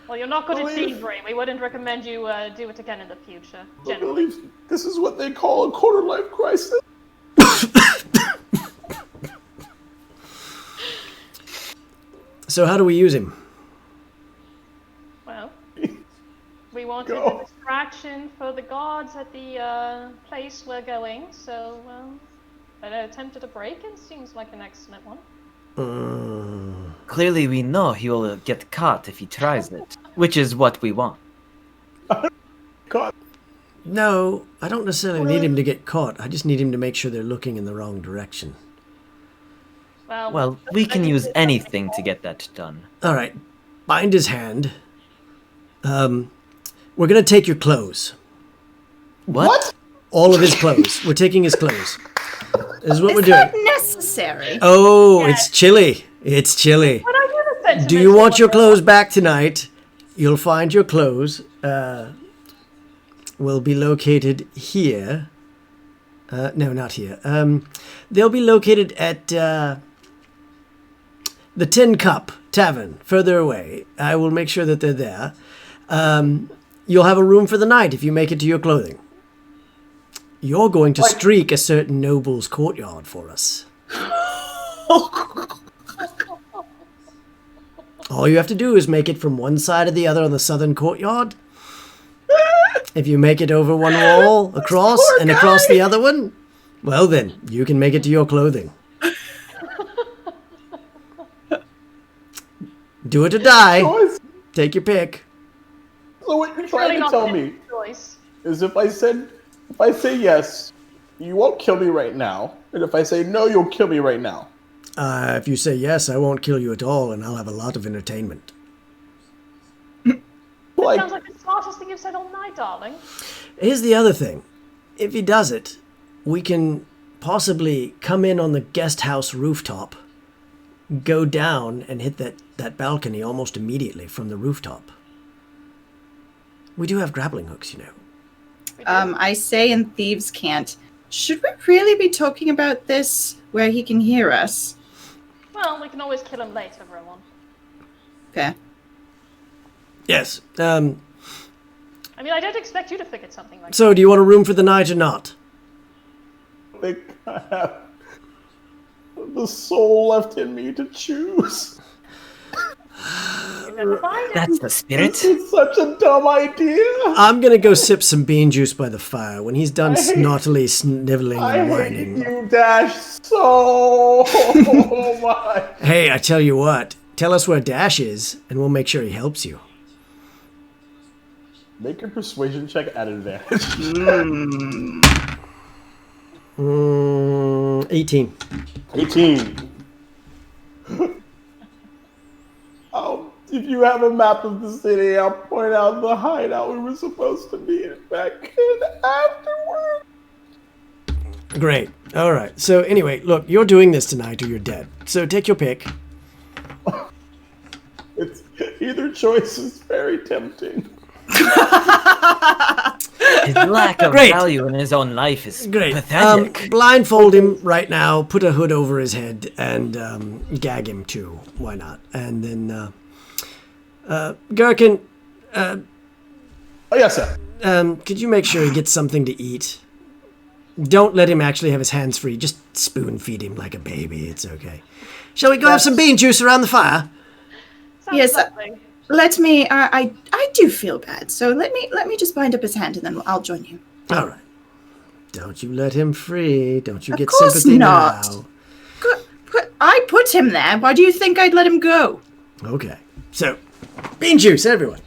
Well, you're not good at Believe- thievery. We wouldn't recommend you do it again in the future. I Generally. believe this is what they call a quarter-life crisis. So how do we use him? Well, we wanted Go. a distraction for the guards at the place we're going, so, an attempt at a break-in seems like an excellent one. Clearly, we know he will get caught if he tries it, which is what we want. God. No, I don't necessarily need him to get caught. I just need him to make sure they're looking in the wrong direction. Well, we can use anything to get that done. All right, bind his hand. We're gonna take your clothes. What? All of his clothes. We're taking his clothes. This is what we're Is doing. that necessary? Oh, it's chilly. It's chilly. But I would have said Do you want your clothes back tonight? You'll find your clothes will be located here. No, not here. They'll be located at the Tin Cup Tavern, further away. I will make sure that they're there. You'll have a room for the night if you make it to your clothing. You're going to streak a certain noble's courtyard for us. All you have to do is make it from one side to the other on the southern courtyard. If you make it over one wall, across, and across the other one, well then, you can make it to your clothing. Do it or die. Choice. Take your pick. So what you're Really trying to not tell a me choice. is if I say yes, you won't kill me right now, and if I say no, you'll kill me right now. If you say yes, I won't kill you at all, and I'll have a lot of entertainment. Like, Sounds like the smartest thing you've said all night, darling. Here's the other thing. If he does it, we can possibly come in on the guest house rooftop, go down and hit that balcony almost immediately from the rooftop. We do have grappling hooks, you know. I say in Thieves' Cant, should we really be talking about this where he can hear us? Well, we can always kill him later, Rowan. Okay. Yes. I mean, I don't expect you to figure something like So, do you want a room for the night or not? I think I have the soul left in me to choose. that. You've never find it. That's the spirit. It's such a dumb idea. I'm gonna go sip some bean juice by the fire. When he's done I hate- snottily sniveling I and hate whining. you, Dash, so much. Hey, I tell you what. Tell us where Dash is, and we'll make sure he helps you. Make a persuasion check at advantage. 18. 18. If you have a map of the city, I'll point out the hideout we were supposed to be in back in afterward. Great. All right. So anyway, look, you're doing this tonight or you're dead. So take your pick. It's either choice is very tempting. His lack of Great. value in his own life is Great. pathetic. Blindfold him right now. Put a hood over his head and gag him too. Why not? And then, Gherkin, Oh yes, sir. could you make sure he gets something to eat? Don't let him actually have his hands free. Just spoon feed him like a baby. It's okay. Shall we go have some bean juice around the fire? Sounds Yes, lovely. Let me. I do feel bad, so let me just bind up his hand and then I'll join you. All right. Don't you let him free. Don't you Of get course sympathy not. now. I put him there. Why do you think I'd let him go? Okay. So, bean juice, everyone.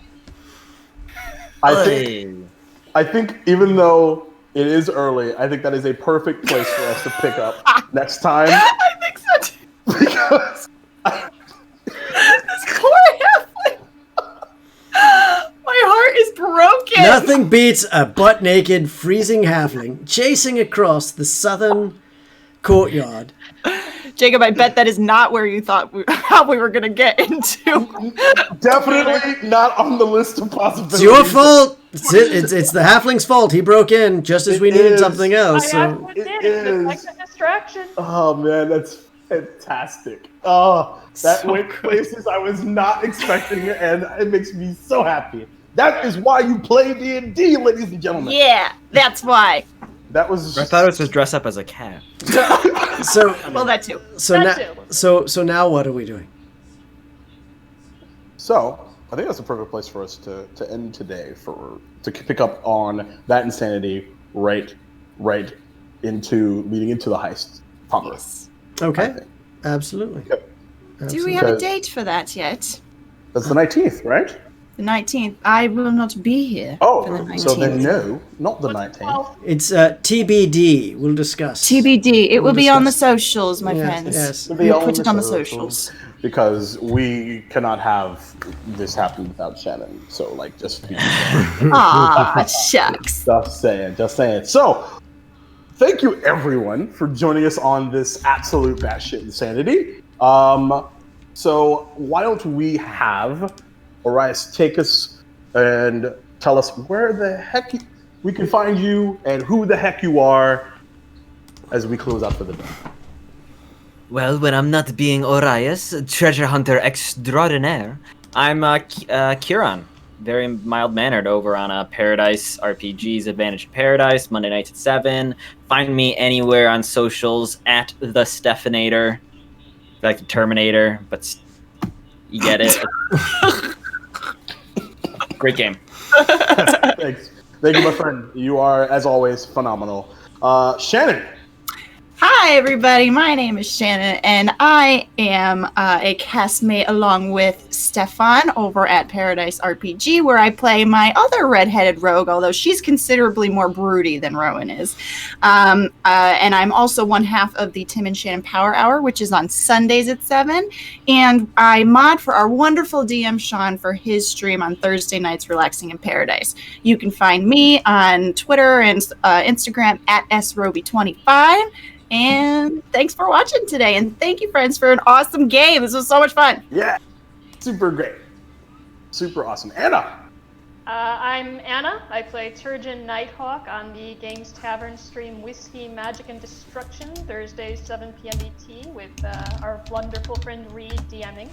I think even though it is early, I think that is a perfect place for us to pick up next time. I think so too. Because This poor halfling. My heart is broken. Nothing beats a butt-naked, freezing halfling chasing across the southern courtyard. Jacob, I bet that is not where you thought how we were gonna get into. definitely not on the list of possibilities. It's your fault. It's the halfling's fault. He broke in just as we It needed is. something else. I have So to admit, it it looks is. like a distraction. Oh man, that's Fantastic. Oh, that So went good. places I was not expecting, and it makes me so happy. That is why you play D&D, ladies and gentlemen. Yeah, that's why. That was. I thought it was just dress up as a cat. So Well, that too. so now what are we doing? So, I think that's a perfect place for us to end today, to pick up on that insanity right into leading into the heist proper. Yes. Okay, absolutely. Yep. Do we have a Because- date for that yet? That's the 19th, right? The 19th. I will not be here Oh, for the 19th. so then no, not the 19th. Well, It's TBD. We'll discuss. TBD. It will be on the discuss. socials, my Yes, friends. yes. We'll put it on the socials. Because we cannot have this happen without Shannon. So, like, just Aw, shucks. just saying. So, thank you everyone for joining us on this absolute batshit insanity. So why don't we have Orias take us and tell us where the heck we can find you and who the heck you are as we close out for the day. Well, when I'm not being Orias, treasure hunter extraordinaire, I'm Kieran, very mild-mannered over on Paradise RPG's Advantage in Paradise, Monday nights at 7. Find me anywhere on socials at the Stephanator, like the Terminator, but you get it. Great game. Thanks. Thank you, my friend. You are, as always, phenomenal. Shannon. Hi, everybody. My name is Shannon, and I am a castmate along with Stefan over at Paradise RPG, where I play my other redheaded rogue, although she's considerably more broody than Rowan is. And I'm also one half of the Tim and Shannon Power Hour, which is on Sundays at 7. And I mod for our wonderful DM, Sean, for his stream on Thursday nights, Relaxing in Paradise. You can find me on Twitter and Instagram at sroby25. And thanks for watching today. And thank you, friends, for an awesome game. This was so much fun. Yeah. Super great. Super awesome. Anna. I'm Anna. I play Turgeon Nighthawk on the Games Tavern stream Whiskey, Magic, and Destruction, Thursdays, 7 p.m. ET, with our wonderful friend Reed DMing.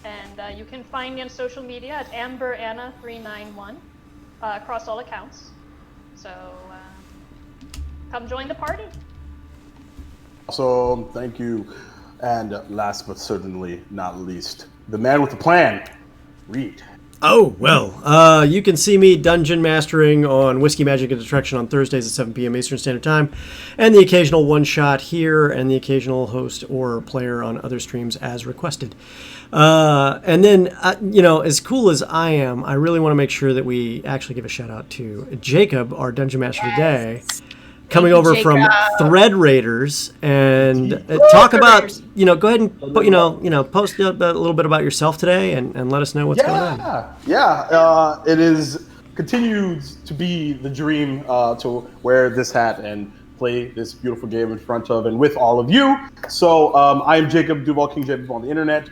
And you can find me on social media at AmberAnna391 across all accounts. So come join the party. Awesome, thank you. And last but certainly not least, the man with the plan, Reed. Oh, well, you can see me dungeon mastering on Whiskey, Magic, and Destruction on Thursdays at 7 p.m. Eastern Standard Time, and the occasional one-shot here, and the occasional host or player on other streams as requested. And then, as cool as I am, I really want to make sure that we actually give a shout-out to Jacob, our Dungeon Master today, coming you, over from Jacob. Thread Raiders, and talk about, go ahead and put, post a little bit about yourself today, and let us know what's going on. Yeah. It is continues to be the dream to wear this hat and play this beautiful game in front of and with all of you. So I am Jacob Duval, King Jacob on the internet.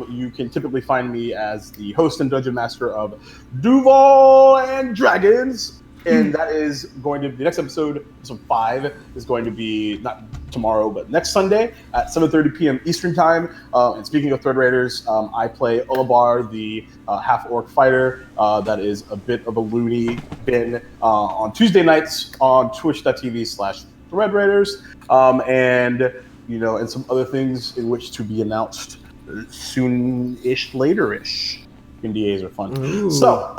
You can typically find me as the host and dungeon master of Duval and Dragons. And that is going to be the next episode 5 is going to be not tomorrow, but next Sunday at 7:30 p.m. Eastern Time. And speaking of Thread Raiders, I play Olabar, the half-orc fighter that is a bit of a loony bin on Tuesday nights on twitch.tv/Thread Raiders. And some other things in which to be announced soon-ish, later-ish. NDAs are fun. Ooh. So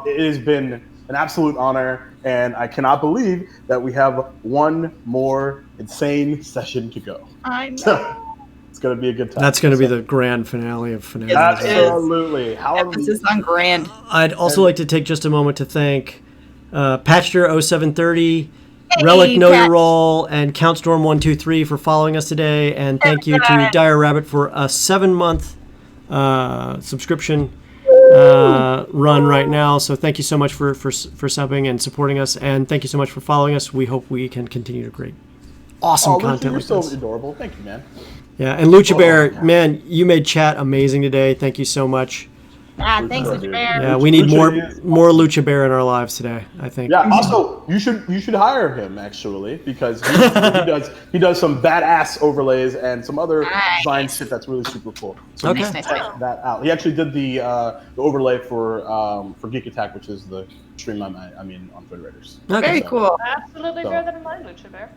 it has been an absolute honor, and I cannot believe that we have one more insane session to go. I know. So it's going to be a good time. That's going to be the grand finale of finales. Yes, it is. Absolutely. Emphasis on grand. I'd also like to take just a moment to thank Patchter0730, Relic Know Patch. Your Role, and CountStorm123 for following us today. And thank you to Dire Rabbit for a 7-month subscription run right now. So thank you so much for subbing and supporting us, and thank you so much for following us. We hope we can continue to create awesome content you're like so this. adorable. Thank you, man. Yeah, and Lucha Bear, man, you made chat amazing today. Thank you so much. Thanks, sure, Lucha dude. Bear. Yeah, we need Lucha is- more Lucha Bear in our lives today, I think. Yeah. Also, you should hire him actually because he does some badass overlays and some other design shit that's really super cool. So Okay. you should check that out. He actually did the overlay for Geek Attack, which is the stream I mean on Federators. Okay. Very cool. Absolutely So- bear that in mind, Lucha Bear.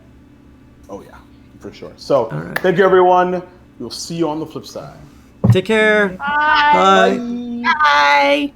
Oh yeah, for sure. So right. thank you everyone. We'll see you on the flip side. Take care. Bye. Bye. Bye.